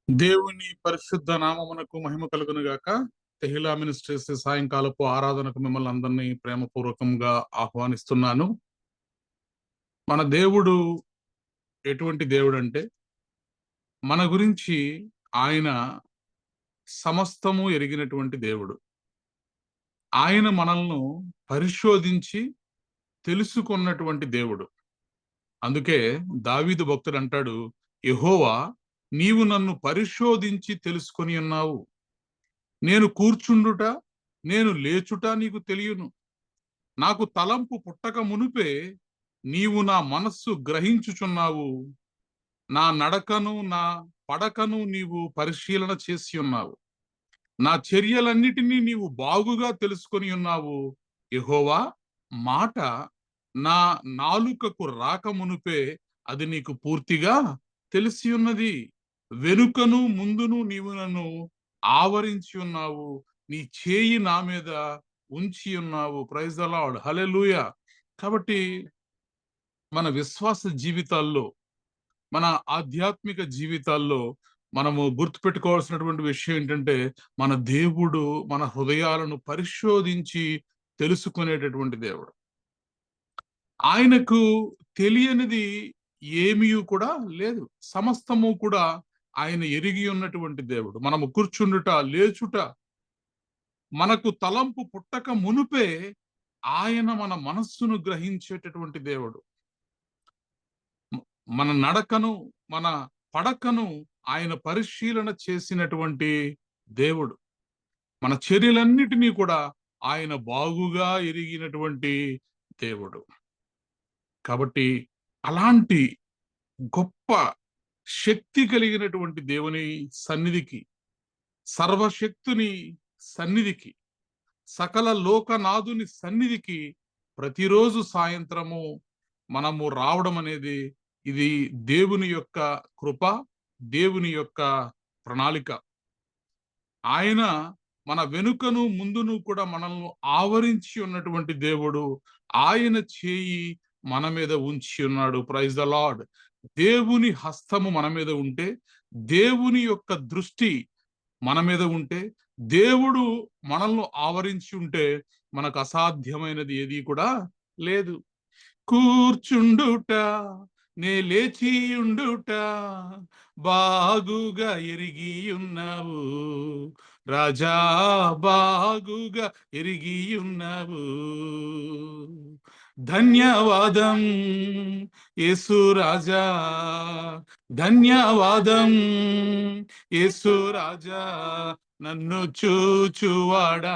దేవుని పరిశుద్ధ నామమునకు మహిమ కలుగును గాక. తెహిలా మినిస్ట్రీస్ సాయంకాలపు ఆరాధనకు మిమ్మల్ని అందరినీ ప్రేమపూర్వకంగా ఆహ్వానిస్తున్నాను. మన దేవుడు ఎటువంటి దేవుడు అంటే, మన గురించి ఆయన సమస్తము ఎరిగినటువంటి దేవుడు. ఆయన మనల్ని పరిశోధించి తెలుసుకున్నటువంటి దేవుడు. అందుకే దావీదు భక్తుడు అంటాడు, యెహోవా నీవు నన్ను పరిశోధించి తెలుసుకొని ఉన్నావు. నేను కూర్చుండుట, నేను లేచుట నీకు తెలియను. నాకు తలంపు పుట్టక మునుపే నీవు నా మనస్సు గ్రహించుచున్నావు. నా నడకను, నా పడకను నీవు పరిశీలన చేసి ఉన్నావు. నా చర్యలన్నిటినీ నీవు బాగుగా తెలుసుకొని ఉన్నావు. యెహోవా మాట నా నాలుకకు రాక మునుపే అది నీకు పూర్తిగా తెలిసి ఉన్నది. వెనుకను ముందును నీవు నన్ను ఆవరించి ఉన్నావు. నీ చేయి నా మీద ఉంచి ఉన్నావు. ప్రైజ్ ద లార్డ్, హల్లెలూయా. కాబట్టి మన విశ్వాస జీవితాల్లో, మన ఆధ్యాత్మిక జీవితాల్లో మనము గుర్తుపెట్టుకోవాల్సినటువంటి విషయం ఏంటంటే, మన దేవుడు మన హృదయాలను పరిశోధించి తెలుసుకునేటటువంటి దేవుడు. ఆయనకు తెలియనిది ఏమీ కూడా లేదు. సమస్తము కూడా ఆయన ఎరిగి ఉన్నటువంటి దేవుడు. మనము కూర్చుండుట, లేచుట, మనకు తలంపు పుట్టక మునుపే ఆయన మన మనస్సును గ్రహించేటటువంటి దేవుడు. మన నడకను, మన పడకను ఆయన పరిశీలన చేసినటువంటి దేవుడు. మన చర్యలన్నిటినీ కూడా ఆయన బాగుగా ఎరిగినటువంటి దేవుడు. కాబట్టి అలాంటి గొప్ప శక్తి కలిగినటువంటి దేవుని సన్నిధికి, సర్వశక్తుని సన్నిధికి, సకల లోకనాథుని సన్నిధికి ప్రతిరోజు సాయంత్రము మనము రావడం అనేది ఇది దేవుని యొక్క కృప, దేవుని యొక్క ప్రణాళిక. ఆయన మన వెనుకను ముందును కూడా మనల్ని ఆవరించి ఉన్నటువంటి దేవుడు. ఆయన చేయి మన మీద ఉంచి ఉన్నాడు. Praise the Lord. దేవుని హస్తము మన మీద ఉంటే, దేవుని యొక్క దృష్టి మన మీద ఉంటే, దేవుడు మనల్ని ఆవరించి ఉంటే మనకు అసాధ్యమైనది ఏది కూడా లేదు. కూర్చుండుట, నే లేచి ఉండుట, బాగుగా ఎరిగి ఉన్నావు రాజా, బాగుగా ఎరిగి ఉన్నావు. ధన్యవాదం యేసు రాజా, ధన్యవాదం యేసు రాజా. నన్ను చూచువాడా,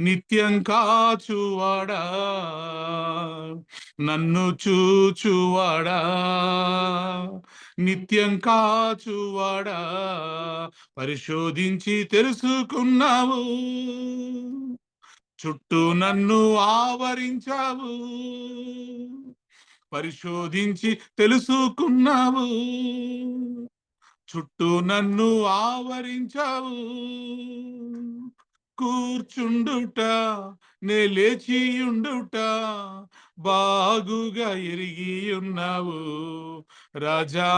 నిత్యం కాచువాడా, నన్ను చూచువాడా, నిత్యం కాచువాడా, పరిశోధించి తెలుసుకున్నావు, చుట్టూ నన్ను ఆవరించావు, పరిశోధించి తెలుసుకున్నావు, చుట్టూ నన్ను ఆవరించావు. కూర్చుండుట, నే లేచి ఉండుట, బాగుగా ఎరిగి ఉన్నావు రాజా,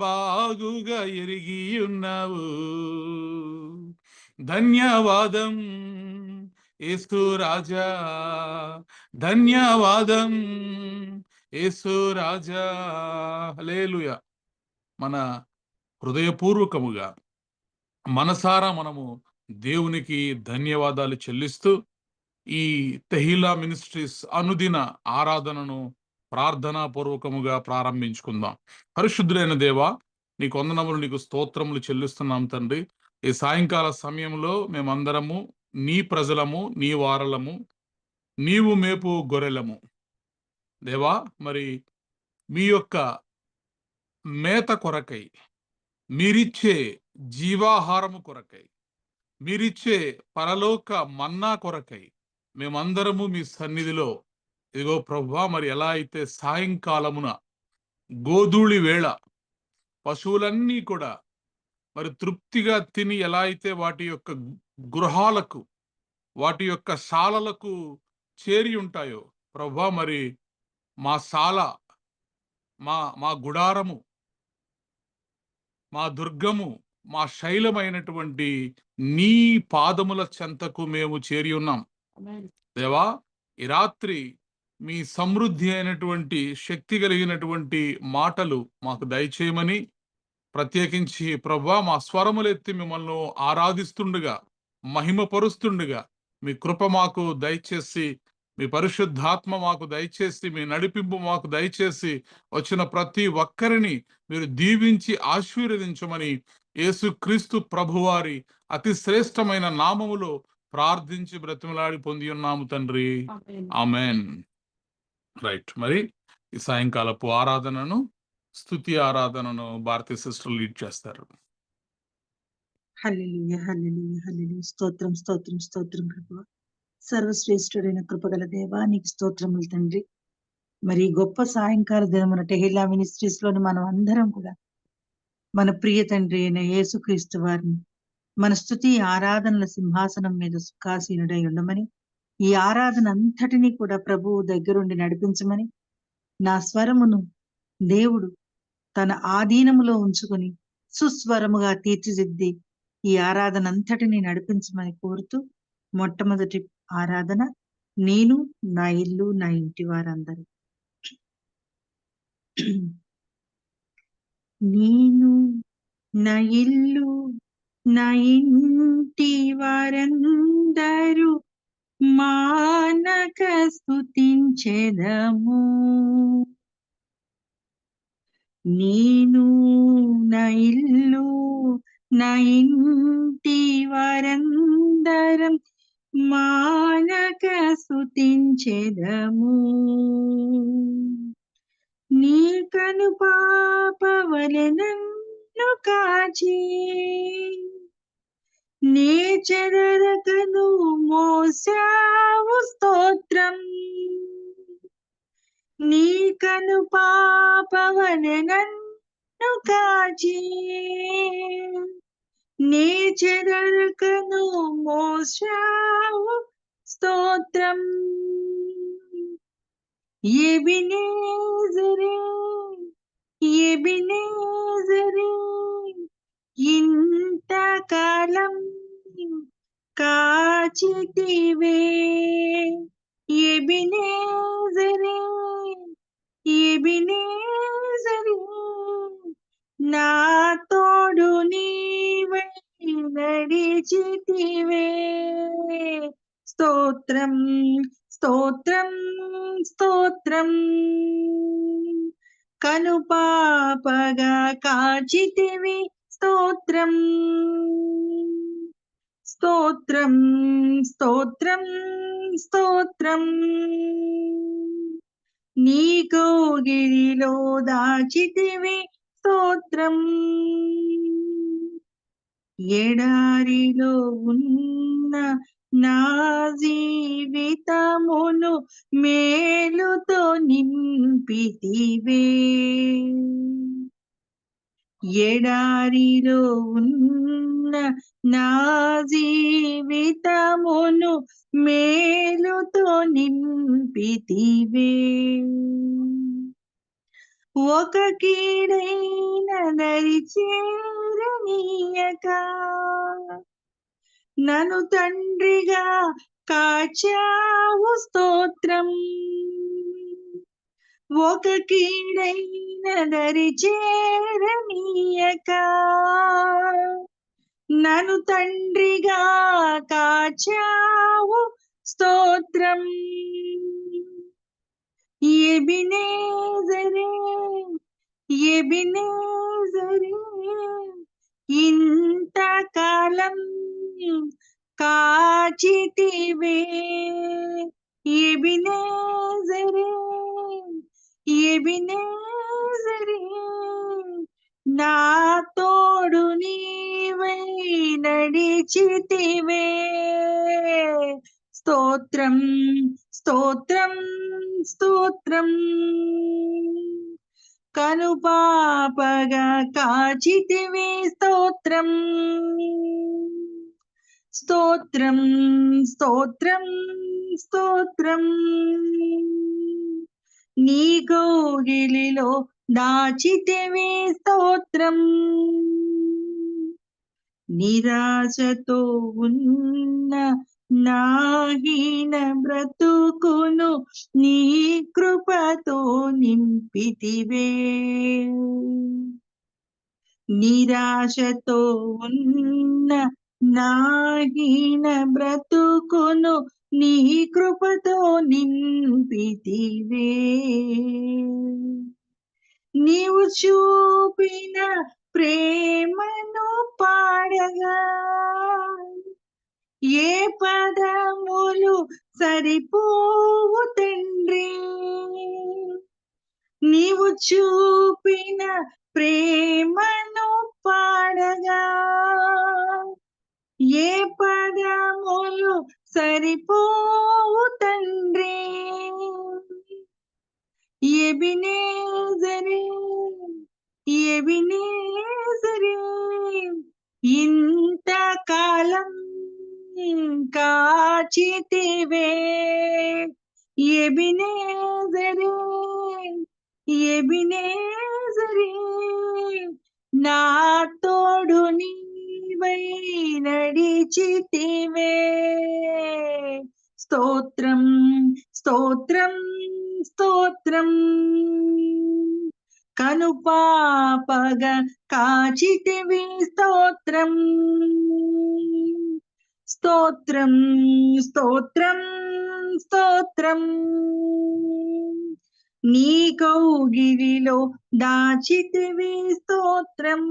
బాగుగా ఎరిగి ఉన్నావు. ధన్యవాదం యేసు రాజా, ధన్యవాదం యేసు రాజా. హల్లెలూయా. మన హృదయపూర్వకముగా, మనసారా మనము దేవునికి ధన్యవాదాలు చెల్లిస్తూ ఈ తెహిలా మినిస్ట్రీస్ అనుదిన ఆరాధనను ప్రార్థనా పూర్వకముగా ప్రారంభించుకుందాం. పరిశుద్ధులైన దేవా, నీకు వందనములు, నీకు స్తోత్రములు చెల్లిస్తున్నాం తండ్రి. ఈ సాయంకాల సమయంలో మేమందరము నీ ప్రజలము, నీ వారలము, నీవు మేపు గొర్రెలము. దేవా, మరి మీ యొక్క మేత కొరకై, మీరిచ్చే జీవాహారము కొరకై, మీరిచ్చే పరలోక మన్నా కొరకై మేమందరము మీ సన్నిధిలో, ఇదిగో ప్రభువా, మరి ఎలా అయితే సాయంకాలమున గోధూళి వేళ పశువులన్నీ కూడా మరి తృప్తిగా తిని ఎలా అయితే వాటి యొక్క గృహాలకు, వాటి యొక్క శాలలకు చేరి ఉంటాయో ప్రభువా, మరి మా శాల, మా మా గుడారము మా దుర్గము, మా శైలమైనటువంటి నీ పాదముల చెంతకు మేము చేరి ఉన్నాం. దేవా, ఈ రాత్రి మీ సమృద్ధి అయినటువంటి శక్తి కలిగినటువంటి మాటలు మాకు దయచేయమని, ప్రత్యేకించి ప్రభువా మా స్వరములెత్తి మిమ్మల్ని ఆరాధిస్తుండగా, మహిమపరుస్తుండగా మీ కృప మాకు దయచేసి, మీ పరిశుద్ధాత్మ మాకు దయచేసి, మీ నడిపింపు మాకు దయచేసి, వచ్చిన ప్రతి ఒక్కరిని మీరు దీవించి ఆశీర్వదించమని యేసుక్రీస్తు ప్రభువారి అతి శ్రేష్టమైన నామములో ప్రార్థించి బ్రతిమలాడి పొంది ఉన్నాము తండ్రి. ఆమెన్. రైట్. మరి ఈ సాయంకాలపు ఆరాధనను, స్తుతి ఆరాధనను భారతీయ సిస్టర్ లీడ్ చేస్తారు. హల్లెలూయా, హల్లెలూయా, హల్లెలూయా. స్తోత్రం, స్తోత్రం, స్తోత్రం ప్రభువా. సర్వశ్రేష్ఠుడైన కృపగల దేవా, నీకు స్తోత్రములు తండ్రి. మరి గొప్ప సాయంకాల దినమున టెహిలా మినిస్ట్రీస్ లోని మనం అందరం కూడా మన ప్రియ తండ్రి అయిన యేసుక్రీస్తు వారిని మన స్తుతి ఆరాధనల సింహాసనం మీద సుఖాసీనుడై ఉండమని, ఈ ఆరాధన అంతటినీ కూడా ప్రభువు దగ్గరుండి నడిపించమని, నా స్వరమును దేవుడు తన ఆధీనములో ఉంచుకొని సుస్వరముగా తీర్చిదిద్ది ఈ ఆరాధన అంతటినీ నడిపించమని కోరుతూ, మొట్టమొదటి ఆరాధన నేను, నా ఇల్లు, నా ఇంటి వారందరూ. నేను, నా ఇల్లు, నా ఇంటి వారందరూ మానక స్తుతించెదము. నేను, నా ఇల్లు, నా ఇంటి వారందరం మానక స్తుతించెదము. నీ కను పాపవలె నన్ను కాచి, నే చెదరకను మోసావు స్తోత్రం. నీ కను పాపవలె నన్ను కాచి, నే చెదరకను మోసావు స్తోత్రం. ఎబినేజరే, ఎబినేజరే, ఇంతకాలం కాచితివే. ఎబినేజరే, ఎబినేజరే, నా తోడు నీవై నడిచితివే. స్తోత్రం, స్తోత్రం, స్తోత్రం. కనుపాపగా కాచితివి, స్తోత్రం, స్తోత్రం, స్తోత్రం, స్తోత్రం. నీ కౌగిలిలో దాచితివి, స్తోత్రం. ఎడారిలో ఉన్న నా జీవితమును మేలుతో నింపితివే. ఎడారిలో ఉన్న నా జీవితమును మేలుతో నింపితివే. ఒక కీడైన దరి చేరనీయక నన్ను తండ్రిగా కాచావు, స్తోత్రం. ఒక కీడైన దరి చేరనీయక నన్ను తండ్రిగా కాచావు, స్తోత్రం. ఎబినేజరే, ఎబినేజరే, ఇంతకాలం కాచితివే. ఎబినేజరే, ఎబినేజరే, నా తోడు నీవై నడిచితివే. స్తోత్రం, స్తోత్రం, స్తోత్రం. కనుపాపగా కాచితివి, స్తోత్రం, స్తోత్రం, స్తోత్రం, స్తోత్రం. నీ కౌగిలిలో దాచితివి స్తోత్రం. నిరాశతో ఉన్న నాహీన బ్రతుకును నీ కృపతో నింపితివే. నిరాశతో ఉన్న నాహీన బ్రతుకును నీ కృపతో నింపితివే. నీవు చూపిన ప్రేమను పాడగా ఏ పదములు సరిపోవు తండ్రి. నీవు చూపిన ప్రేమను పాడగా ఏ పదములు సరిపోవు తండ్రి. ఎబినేజరే ఎబినేజరే ఇంతకాలం కాచితివే. ఎబినేజరే ఎబినేజరే నా తోడు నీవై నడిచితివే. స్తోత్రం స్తోత్రం స్తోత్రం. కనుపాపగా కాచితివి స్తోత్రం. స్తోత్రం స్తోత్రం స్తోత్రం. నీ కౌగిలిలో దాచితివి స్తోత్రం.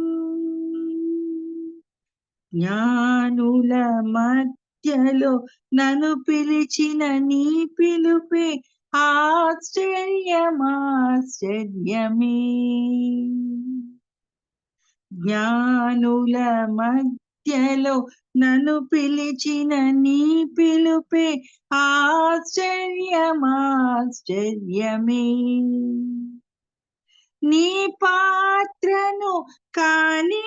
జ్ఞానుల మధ్యలో నన్ను పిలిచిన నీ పిలుపే ఆశ్చర్యమే. జ్ఞానుల మధ్యలో నన్ను పిలిచిన నీ పిలుపే ఆశ్చర్యమే. నీ పాత్రను కాను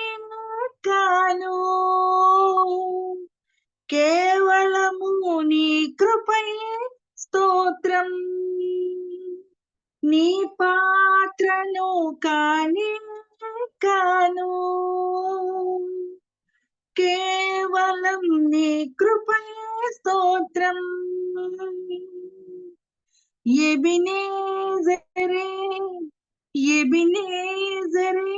కేవలము నీ కృపయే స్తోత్రం. నీ పాత్రను కాను కేవలం నీ కృపయే స్తోత్రం. ఎబినేజరే ఎబినేజరే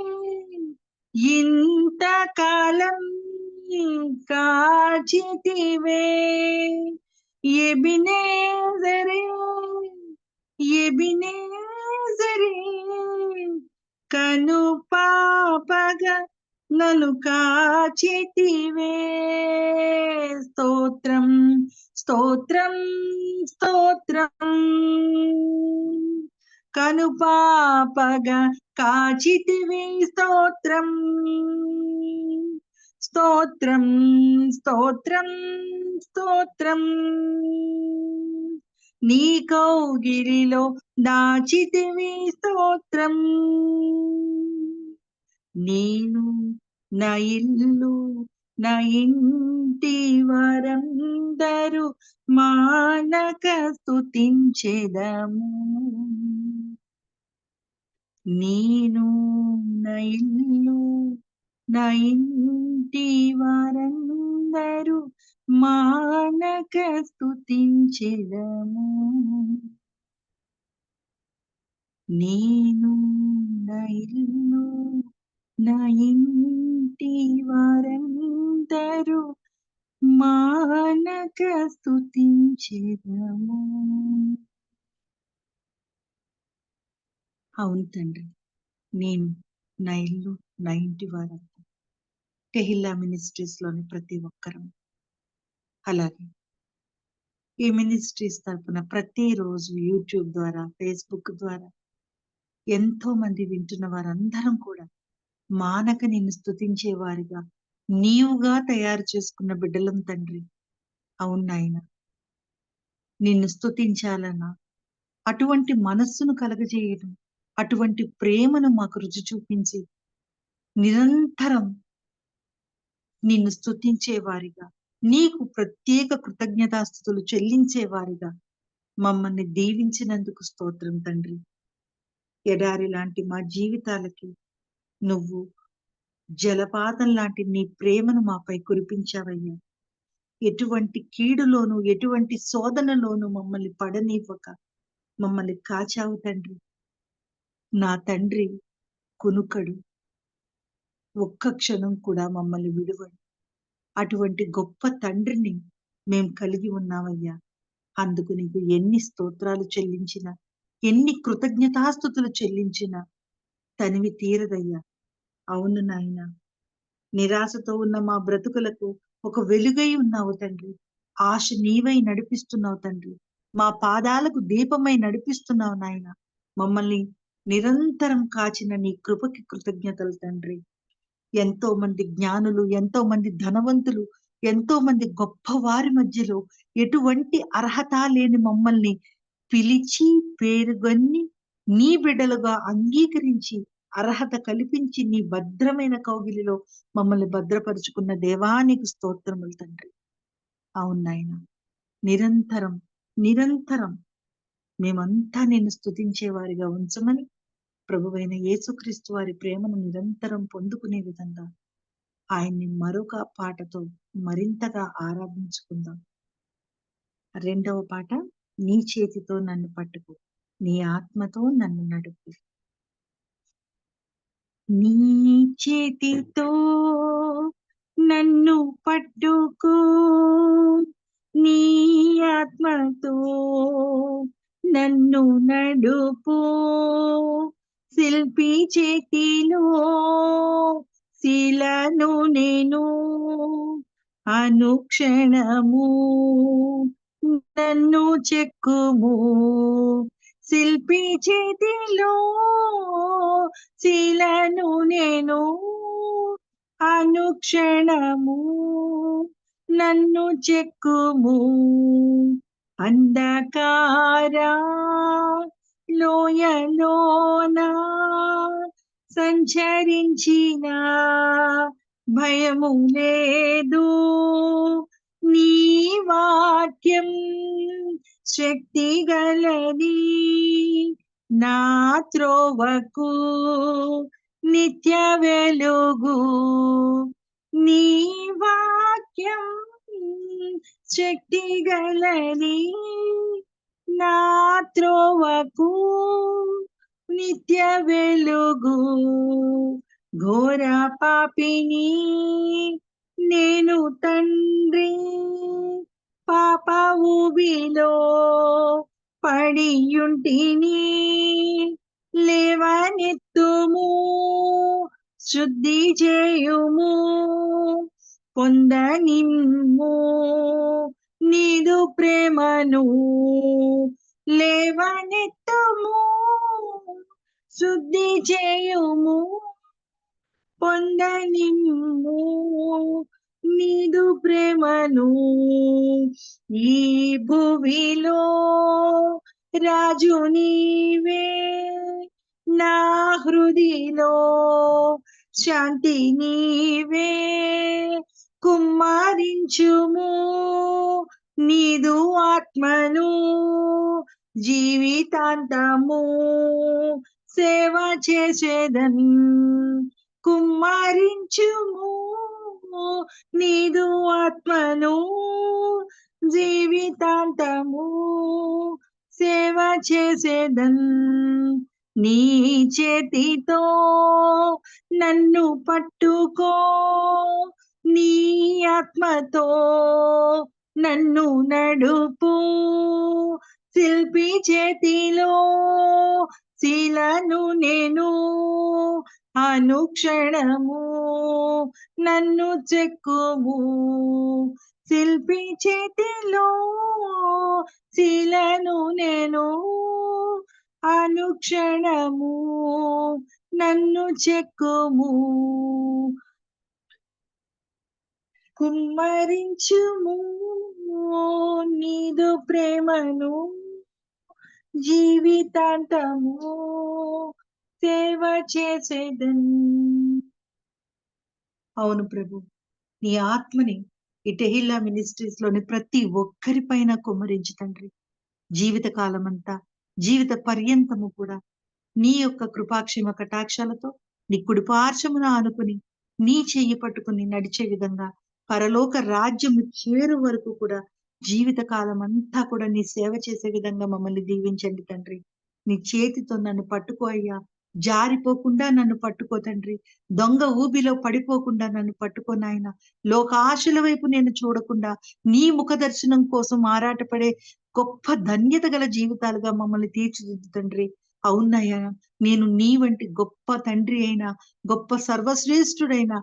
ఇంతకాలం కాచితివే. ఎబినేజరే ఎబినేజరే కను పాపగా నన్ను కాచితివే. స్తోత్రం స్తోత్రం స్తోత్రం. కను పాపగా కాచితివి స్తోత్రం. స్తోత్రం స్తోత్రం స్తోత్రం. నీ కౌగిలిలో దాచితివి స్తోత్రం. నేను నా ఇల్లు నా ఇంటి వారందరూ మానక స్తుతించెదము. నేను నా ఇల్లు నా ఇంటి వారందరూ మానక స్తుతించెదము. నేను నా ఇల్లు నా ఇంటి వారందరూ మానక స్తుతించెదము. అవును తండ్రి, నేను నా ఇల్లు నా ఇంటి వారంతా టెహిల్లా మినిస్ట్రీస్ లోని ప్రతి ఒక్కరం, అలాగే ఈ మినిస్ట్రీస్ తరపున ప్రతిరోజు యూట్యూబ్ ద్వారా ఫేస్బుక్ ద్వారా ఎంతో మంది వింటున్న వారందరం కూడా మానక నిన్ను స్తుతించే వారిగా నీవుగా తయారు చేసుకున్న బిడ్డలం తండ్రి. అవును నాయన, నిన్ను స్తుతించాలన్నా అటువంటి మనస్సును కలగజేయడం, అటువంటి ప్రేమను మాకు రుచి చూపించి నిరంతరం నిన్ను స్తుతించే వారిగా, నీకు ప్రత్యేక కృతజ్ఞతాస్తుతులు చెల్లించే వారిగా మమ్మల్ని దీవించినందుకు స్తోత్రం తండ్రి. ఎడారి లాంటి మా జీవితాలకి నువ్వు జలపాతం లాంటి నీ ప్రేమను మాపై కురిపించావయ్యా. ఎటువంటి కీడులోను, ఎటువంటి శోధనలోను మమ్మల్ని పడనివ్వక మమ్మల్ని కాచావు తండ్రి. నా తండ్రి కునుకడు, ఒక్క క్షణం కూడా మమ్మల్ని విడువడు. అటువంటి గొప్ప తండ్రిని మేం కలిగి ఉన్నామయ్యా. అందుకు నీకు ఎన్ని స్తోత్రాలు చెల్లించినా, ఎన్ని కృతజ్ఞతాస్తుతులు చెల్లించినా తనివి తీరదయ్యా. అవును నాయనా, నిరాశతో ఉన్న మా బ్రతుకులకు ఒక వెలుగై ఉన్నావు తండ్రి. ఆశ నీవై నడిపిస్తున్నావు తండ్రి. మా పాదాలకు దీపమై నడిపిస్తున్నావు నాయన. మమ్మల్ని నిరంతరం కాచిన నీ కృపకి కృతజ్ఞతలు తండ్రి. ఎంతో మంది జ్ఞానులు, ఎంతో మంది ధనవంతులు, ఎంతో మంది గొప్ప వారి మధ్యలో ఎటువంటి అర్హత లేని మమ్మల్ని పిలిచి పేరుగొన్ని నీ బిడ్డలుగా అంగీకరించి అర్హత కల్పించి నీ భద్రమైన కౌగిలిలో మమ్మల్ని భద్రపరుచుకున్న దేవానికి స్తోత్రములు తండ్రి. అవును నాయన, నిరంతరం నిరంతరం మేమంతా నిన్ను స్తుతించే వారిగా ఉంచమని ప్రభువైన యేసుక్రీస్తు వారి ప్రేమను నిరంతరం పొందుకునే విధంగా ఆయన్ని మరొక పాటతో మరింతగా ఆరాధించుకుందాం. రెండవ పాట, నీ చేతితో నన్ను పట్టుకో, నీ ఆత్మతో నన్ను నడుపు. నీ చేతితో నన్ను పట్టుకో, నీ ఆత్మతో నన్ను నడుపు. శిల్పి చేతిలో శిలను నేను, అనుక్షణము నన్ను చెక్కుము. శిల్పి చేతిలో శిలను నేను, అనుక్షణము నన్ను చెక్కుము. అంధకార లోయలోన సంచరించిన భయము లేదు. నీ వాక్యం శక్తి గలది, నా త్రోవకు నిత్య వెలుగు. నీ వాక్యం శక్తి గలది, నా త్రోవకు నిత్య వెలుగు. ఘోర పాపిని నేను తండ్రి, పాప ఊబిలో పడియుంటిని. లేవనెత్తుము, శుద్ధి చేయుము, పొందనిమ్ము నీదు ప్రేమను. లేవనెత్తుము, శుద్ధి చేయుము, పొందనిమ్ము నీదు ప్రేమను. ఈ భువిలో రాజు నీవే, నా హృదిలో శాంతి నీవే. కుమ్మరించుము నీదు ఆత్మను, జీవితాంతము సేవ చేసేదన్. కుమ్మరించుము నీదు ఆత్మను, జీవితాంతము సేవ చేసేదన్. నీ చేతితో నన్ను పట్టుకో, నీ ఆత్మతో నన్ను నడుపు. శిల్పి చేతిలో శిలను నేను, అనుక్షణము నన్ను చెక్కుము. శిల్పి చేతిలో శిలను నేను, అనుక్షణము నన్ను చెక్కుము. కుమ్మరించుము నీదు ప్రేమను, జీవితాంతము సేవ చేసేదన్. అవును ప్రభు, నీ ఆత్మని ఈ టెహిల్లా మినిస్ట్రీస్ లోని ప్రతి ఒక్కరి పైన కుమ్మరించి తండ్రి. జీవిత కాలమంతా, జీవిత పర్యంతము కూడా నీ యొక్క కృపాక్షేమ కటాక్షాలతో నీ కుడిపార్శ్వమున ఆనుకుని నీ చెయ్యి పట్టుకుని నడిచే విధంగా పరలోక రాజ్యము చేరు వరకు కూడా జీవిత కాలం అంతా కూడా నీ సేవ చేసే విధంగా మమ్మల్ని దీవించండి తండ్రి. నీ చేతితో నన్ను పట్టుకో అయ్యా, జారిపోకుండా నన్ను పట్టుకో తండ్రి. దొంగ ఊబిలో పడిపోకుండా నన్ను పట్టుకో నాయన. లోకాశల వైపు నేను చూడకుండా నీ ముఖ దర్శనం కోసం ఆరాటపడే గొప్ప ధన్యత గల జీవితాలుగా మమ్మల్ని తీర్చిదిద్దు తండ్రి. అవునయ్యా, నేను నీ వంటి గొప్ప తండ్రి అయిన, గొప్ప సర్వశ్రేష్ఠుడైన,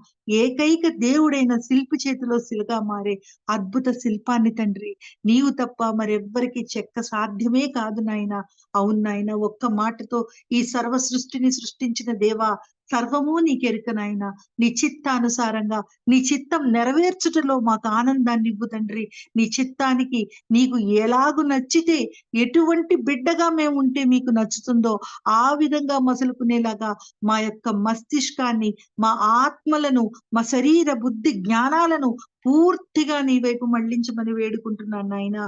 ఏకైక దేవుడైన శిల్పి చేతిలో శిలగా మారే అద్భుత శిల్పాన్ని తండ్రి, నీవు తప్ప మరెవ్వరికి చెక్క సాధ్యమే కాదు నాయన. అవును నాయన, ఒక్క మాటతో ఈ సర్వ సృష్టిని సృష్టించిన దేవా, సర్వము నీకెరుక నాయన. నీ చిత్తానుసారంగా నీ చిత్తం నెరవేర్చుటలో మాకు ఆనందాన్ని ఇవ్వు తండ్రి. నీ చిత్తానికి నీకు ఎలాగు నచ్చితే, ఎటువంటి బిడ్డగా మేము ఉంటే మీకు నచ్చుతుందో ఆ విధంగా మసులుకునేలాగా మా యొక్క మస్తిష్కాన్ని, మా ఆత్మలను, మా శరీర బుద్ధి జ్ఞానాలను పూర్తిగా నీ వైపు మళ్లించమని వేడుకుంటున్నాను నాయన.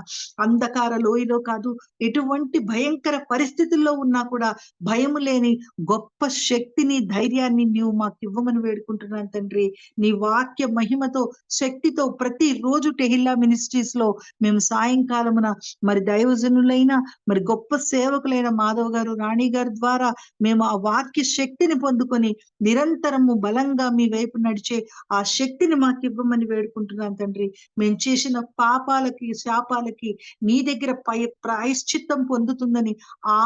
అంధకార లోయలో కాదు, ఎటువంటి భయంకర పరిస్థితుల్లో ఉన్నా కూడా భయము లేని గొప్ప శక్తిని, ధైర్యాన్ని నీవు మాకు ఇవ్వమని వేడుకుంటున్నాను తండ్రి. నీ వాక్య మహిమతో, శక్తితో ప్రతి రోజు టెహిల్లా మినిస్ట్రీస్ లో మేము సాయంకాలమున మరి దైవజనులైన, మరి గొప్ప సేవకులైన మాధవ్ గారు, రాణి గారి ద్వారా మేము ఆ వాక్య శక్తిని పొందుకొని నిరంతరము బలంగా మీ వైపు నడిచే ఆ శక్తిని మాకు ఇవ్వమని వేడుకుంటున్నాను తండ్రి. మేము చేసిన పాపాలకి, శాపాలకి నీ దగ్గర ప్రాయశ్చిత్తం పొందుతుందని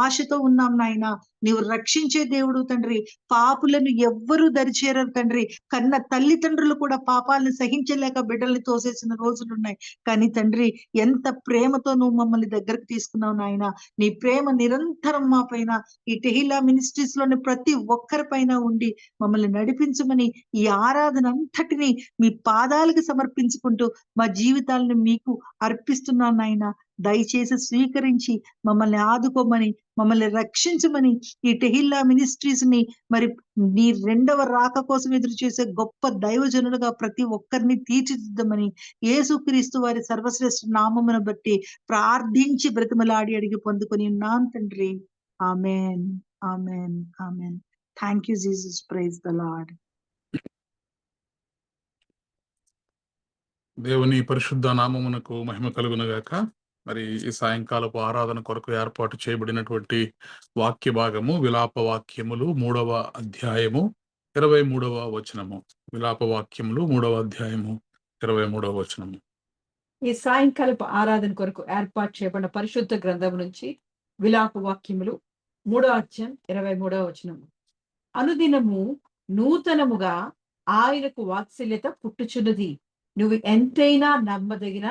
ఆశతో ఉన్నాం నాయన. నీవు రక్షించే దేవుడు తండ్రి. పాపులను ఎవ్వరూ దరిచేరరు తండ్రి. కన్న తల్లిదండ్రులు కూడా పాపాలను సహించలేక బిడ్డల్ని తోసేసిన రోజులున్నాయి. కానీ తండ్రి, ఎంత ప్రేమతో నువ్వు మమ్మల్ని దగ్గరకు తీసుకున్నావు నాయన. నీ ప్రేమ నిరంతరం మా పైన, ఈ టెహిల్లా మినిస్ట్రీస్ లోని ప్రతి ఒక్కరి పైన ఉండి మమ్మల్ని నడిపించమని ఈ ఆరాధన అంతటిని మీ పాదాలకు సమర్పించుకుంటూ మా జీవితాలను మీకు అర్పిస్తున్నాను నాయన. దయచేసి స్వీకరించి మమ్మల్ని ఆదుకోమని, మమ్మల్ని రక్షించమని, ఈ టెహిల్లా మినిస్ట్రీస్ ని మరి నీ రెండవ రాక కోసం ఎదురు చేసే గొప్ప దైవజనులుగా ప్రతి ఒక్కరిని తీర్చిదిద్దమని యేసుక్రీస్తు వారి సర్వశ్రేష్ఠ నామమును బట్టి ప్రార్థించి బ్రతిమలాడి అడిగి పొందుకొని ఉన్నాం తండ్రి. ఆమెన్, ఆమెన్, ఆమెన్. Thank you Jesus. Praise the Lord. దేవుని పరిశుద్ధ నామమునకు మహిమ కలుగునగాక. మరి ఈ సాయంకాలపు ఆరాధన కొరకు ఏర్పాటు చేయబడినటువంటి వాక్య భాగము విలాప వాక్యములు 3వ అధ్యాయము 23వ వచనము. విలాప వాక్యములు 3వ అధ్యాయము 23వ వచనము. ఈ సాయంకాలపు ఆరాధన కొరకు ఏర్పాటు చేయబడిన పరిశుద్ధ గ్రంథం నుంచి విలాప వాక్యములు 3వ అధ్యాయం 23వ వచనము. అనుదినము నూతనముగా ఆయనకు వాత్సల్యత పుట్టుచున్నది, నువ్వు ఎంతైనా నమ్మదగిన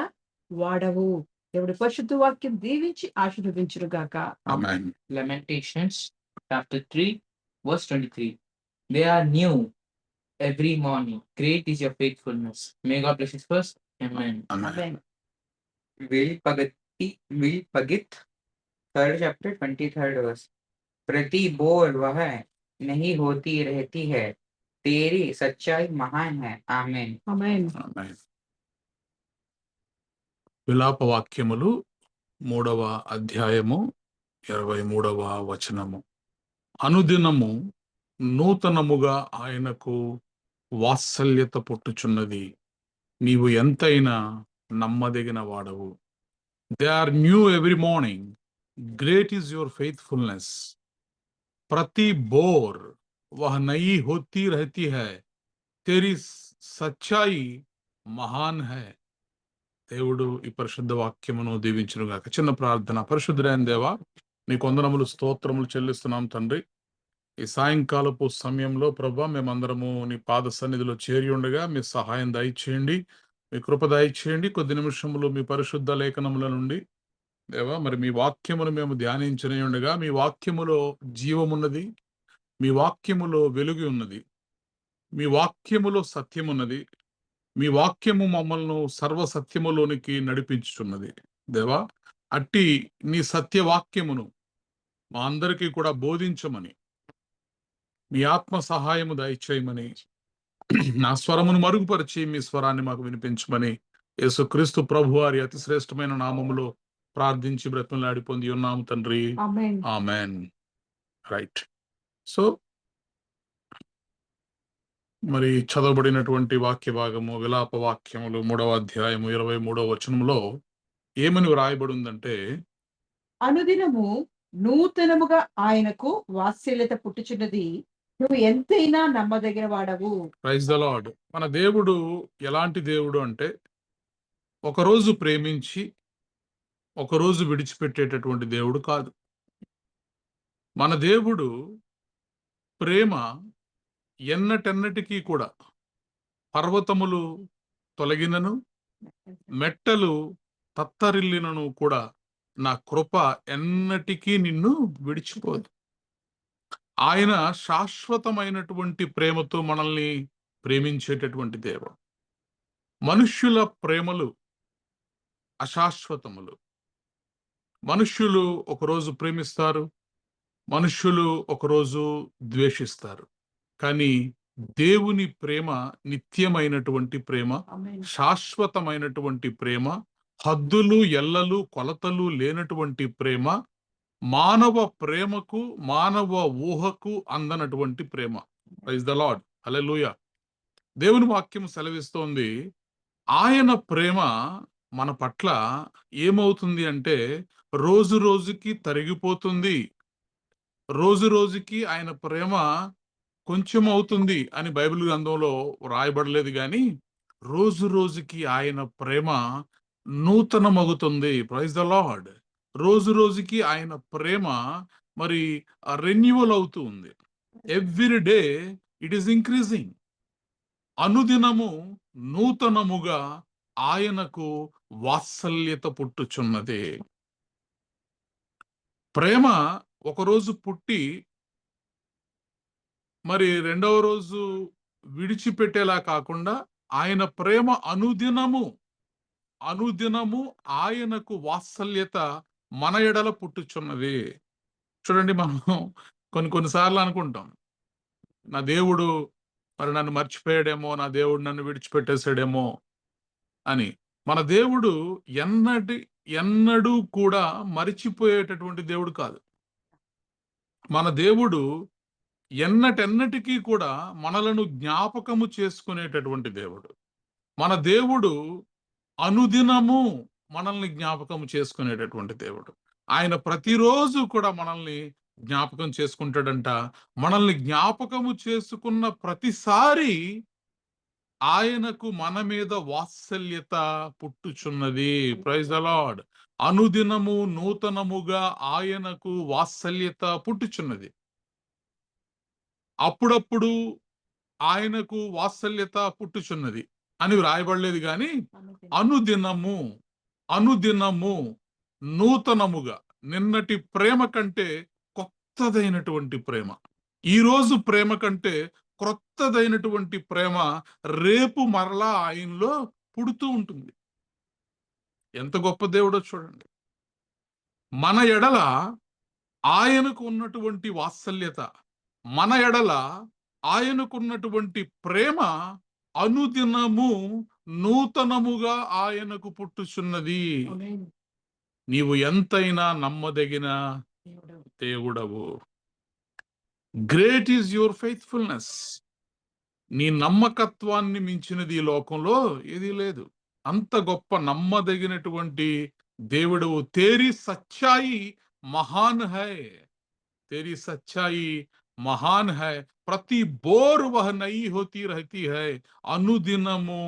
వాడవు. దేవుడి పరిశుద్ధ వాక్యం దీవించి ఆశీర్వదించును గాక. ఆమేన్. Lamentations chapter 3 verse 23. They are new every morning. Great is your faithfulness. May God bless you first. Amen. Amen. विल पगित 3rd chapter 23rd verse. प्रति बोर वह नहीं होती रहती है, तेरी सच्चाई महान है. आमेन. ఆమేన్. ఆమేన్. విలాప వాక్యములు 3వ అధ్యాయము 23వ వచనము. అనుదినము నూతనముగా ఆయనకు వాత్సల్యత పుట్టుచున్నది, నీవు ఎంతైనా నమ్మదగిన వాడవు. They are new every morning, great is your faithfulness. ప్రతి బోర్ వహ నయి హోతీ రహతీ హై, తేరీ సచ్చాయి మహాన్ హై. దేవుడు ఈ పరిశుద్ధ వాక్యమును దీవించునుగాక. చిన్న ప్రార్థన. పరిశుద్ధుడైన దేవా, నీకు వందనములు, స్తోత్రములు చెల్లిస్తున్నాం తండ్రి. ఈ సాయంకాలపు సమయంలో ప్రభా, మేమందరము నీ పాద సన్నిధిలో చేరి ఉండగా మీ సహాయం దయచేయండి, మీ కృప దయచేయండి. కొద్ది నిమిషములు మీ పరిశుద్ధ లేఖనముల నుండి దేవా, మరి మీ వాక్యమును మేము ధ్యానించని ఉండగా, మీ వాక్యములో జీవమున్నది, మీ వాక్యములో వెలుగు ఉన్నది, మీ వాక్యములో సత్యమున్నది, మీ వాక్యము మమ్మల్ని సర్వ సత్యములోనికి నడిపించుచున్నది. దేవా, అట్టి నీ సత్యవాక్యమును మా అందరికీ కూడా బోధించమని, మీ ఆత్మ సహాయము దయచేయమని, నా స్వరమును మరుగుపరిచి మీ స్వరాన్ని మాకు వినిపించమని యేసుక్రీస్తు ప్రభు వారి అతి శ్రేష్టమైన నామములో ప్రార్థించి బ్రతిమలాడి పొంది ఉన్నాము తండ్రి. ఆమేన్. ఆమెన్. రైట్. సో మరి చదవబడినటువంటి వాక్య భాగము విలాప వాక్యములు 3వ అధ్యాయము 23వ వచనంలో ఏమని వ్రాయబడి ఉందంటే, అనుదినము నూతనముగా ఆయనకు వాత్సల్యత పుట్టుచున్నది, నువ్వు ఎంతైనా నమ్మదగిన వాడవు. Praise the Lord. మన దేవుడు ఎలాంటి దేవుడు అంటే, ఒకరోజు ప్రేమించి ఒకరోజు విడిచిపెట్టేటటువంటి దేవుడు కాదు. మన దేవుడు ప్రేమ ఎన్నటెన్నటికీ కూడా పర్వతములు తొలగినను మెట్టలు తత్తరిల్లినను కూడా నా కృప ఎన్నటికీ నిన్ను విడిచిపోదు. ఆయన శాశ్వతమైనటువంటి ప్రేమతో మనల్ని ప్రేమించేటటువంటి దేవుడు. మనుష్యుల ప్రేమలు అశాశ్వతములు. మనుష్యులు ఒకరోజు ప్రేమిస్తారు, మనుష్యులు ఒకరోజు ద్వేషిస్తారు. కానీ దేవుని ప్రేమ నిత్యమైనటువంటి ప్రేమ, ఆమేన్. శాశ్వతమైనటువంటి ప్రేమ, హద్దులు ఎల్లలు కొలతలు లేనటువంటి ప్రేమ, మానవ ప్రేమకు మానవ ఊహకు అందనటువంటి ప్రేమ. Praise the lord. హల్లెలూయా. దేవుని వాక్యం సెలవిస్తోంది, ఆయన ప్రేమ మన పట్ల ఏమవుతుంది అంటే రోజు రోజుకి తరిగిపోతుంది. రోజు రోజుకి ఆయన ప్రేమ కొంచెం అవుతుంది అని బైబిల్ గ్రంథంలో రాయబడలేదు, కానీ రోజు రోజుకి ఆయన ప్రేమ నూతనమగుతుంది. Praise the lord. రోజు రోజుకి ఆయన ప్రేమ మరి రెన్యువల్ అవుతూ ఉంది. Every day it is increasing. అనుదినము నూతనముగా ఆయనకు వాత్సల్యత పుట్టుచున్నది. ప్రేమ ఒకరోజు పుట్టి మరి రెండవ రోజు విడిచిపెట్టేలా కాకుండా ఆయన ప్రేమ అనుదినము ఆయనకు వాత్సల్యత మన ఎడల పుట్టుచున్నది. చూడండి, మనం కొన్నిసార్లు అనుకుంటాం, నా దేవుడు మరి నన్ను మర్చిపోయాడేమో, నా దేవుడు నన్ను విడిచిపెట్టేశాడేమో అని. మన దేవుడు ఎన్నడూ కూడా మరిచిపోయేటటువంటి దేవుడు కాదు. మన దేవుడు ఎన్నటెన్నటికీ కూడా మనలను జ్ఞాపకము చేసుకునేటటువంటి దేవుడు. మన దేవుడు అనుదినము మనల్ని జ్ఞాపకము చేసుకునేటటువంటి దేవుడు. ఆయన ప్రతిరోజు కూడా మనల్ని జ్ఞాపకం చేసుకుంటాడంట. మనల్ని జ్ఞాపకము చేసుకున్న ప్రతిసారి ఆయనకు మన మీద వాత్సల్యత పుట్టుచున్నది. Praise the lord. అనుదినము నూతనముగా ఆయనకు వాత్సల్యత పుట్టుచున్నది. అప్పుడప్పుడు ఆయనకు వాత్సల్యత పుట్టుచున్నది అని వ్రాయబడలేదు, కానీ అనుదినము నూతనముగా, నిన్నటి ప్రేమ కంటే కొత్తదైనటువంటి ప్రేమ, ఈరోజు ప్రేమ కంటే క్రొత్తదైనటువంటి ప్రేమ రేపు మరలా ఆయనలో పుడుతూ ఉంటుంది. ఎంత గొప్ప దేవుడో చూడండి. మన ఎడల ఆయనకు ఉన్నటువంటి వాత్సల్యత, మన ఎడల ఆయనకున్నటువంటి ప్రేమ అనుదినము నూతనముగా ఆయనకు పుట్టుచున్నది. ఆమేన్. నీవు ఎంతైనా నమ్మదగిన దేవుడు. దేవుడవు. Great is your faithfulness. నీ నమ్మకత్వాన్ని మించినది ఈ లోకంలో ఏదీ లేదు. అంత గొప్ప నమ్మదగినటువంటి దేవుడవు. తేరీ సచ్చాయి మహాన్ హై, तेरी सच्चाई महान है, ప్రతి బోర్ వహ నయి హోతీ రహతీ హై. అనుదినము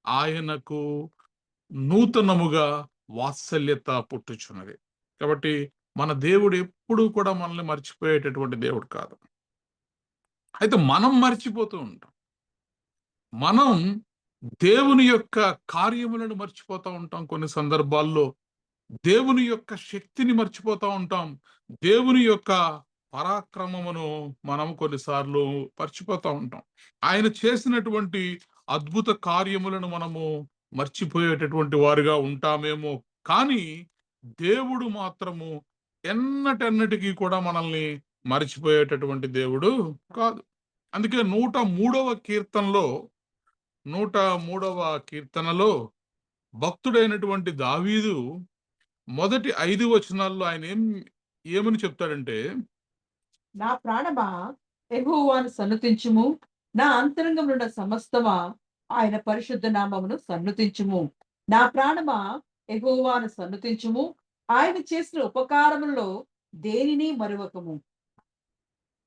ఆయనకు నూతనముగా వాత్సల్యత పుట్టుచున్నది. కాబట్టి మన దేవుడు ఎప్పుడూ కూడా మనల్ని మర్చిపోయేటటువంటి దేవుడు కాదు. అయితే మనం మర్చిపోతూ ఉంటాం. మనం దేవుని యొక్క కార్యములను మర్చిపోతూ ఉంటాం. కొన్ని సందర్భాల్లో దేవుని యొక్క శక్తిని మర్చిపోతూ ఉంటాం. దేవుని యొక్క పరాక్రమమును మనం కొన్నిసార్లు మర్చిపోతూ ఉంటాం. ఆయన చేసినటువంటి అద్భుత కార్యములను మనము మర్చిపోయేటటువంటి వారుగా ఉంటామేమో, కానీ దేవుడు మాత్రము ఎన్నటెన్నటికీ కూడా మనల్ని మర్చిపోయేటటువంటి దేవుడు కాదు. అందుకే 103వ కీర్తనలో భక్తుడైనటువంటి దావీదు మొదటి 5 వచనాల్లో ఆయన ఏమని చెప్తాడంటే, నా ప్రాణమా యెహోవాను సన్నుతించుము, నా అంతరంగమునున్న సమస్తమా ఆయన పరిశుద్ధ నామమును సన్నుతించుము. నా ప్రాణమా యెహోవాను సన్నుతించుము, ఆయన చేసిన ఉపకారములలో దేనిని మరువకము.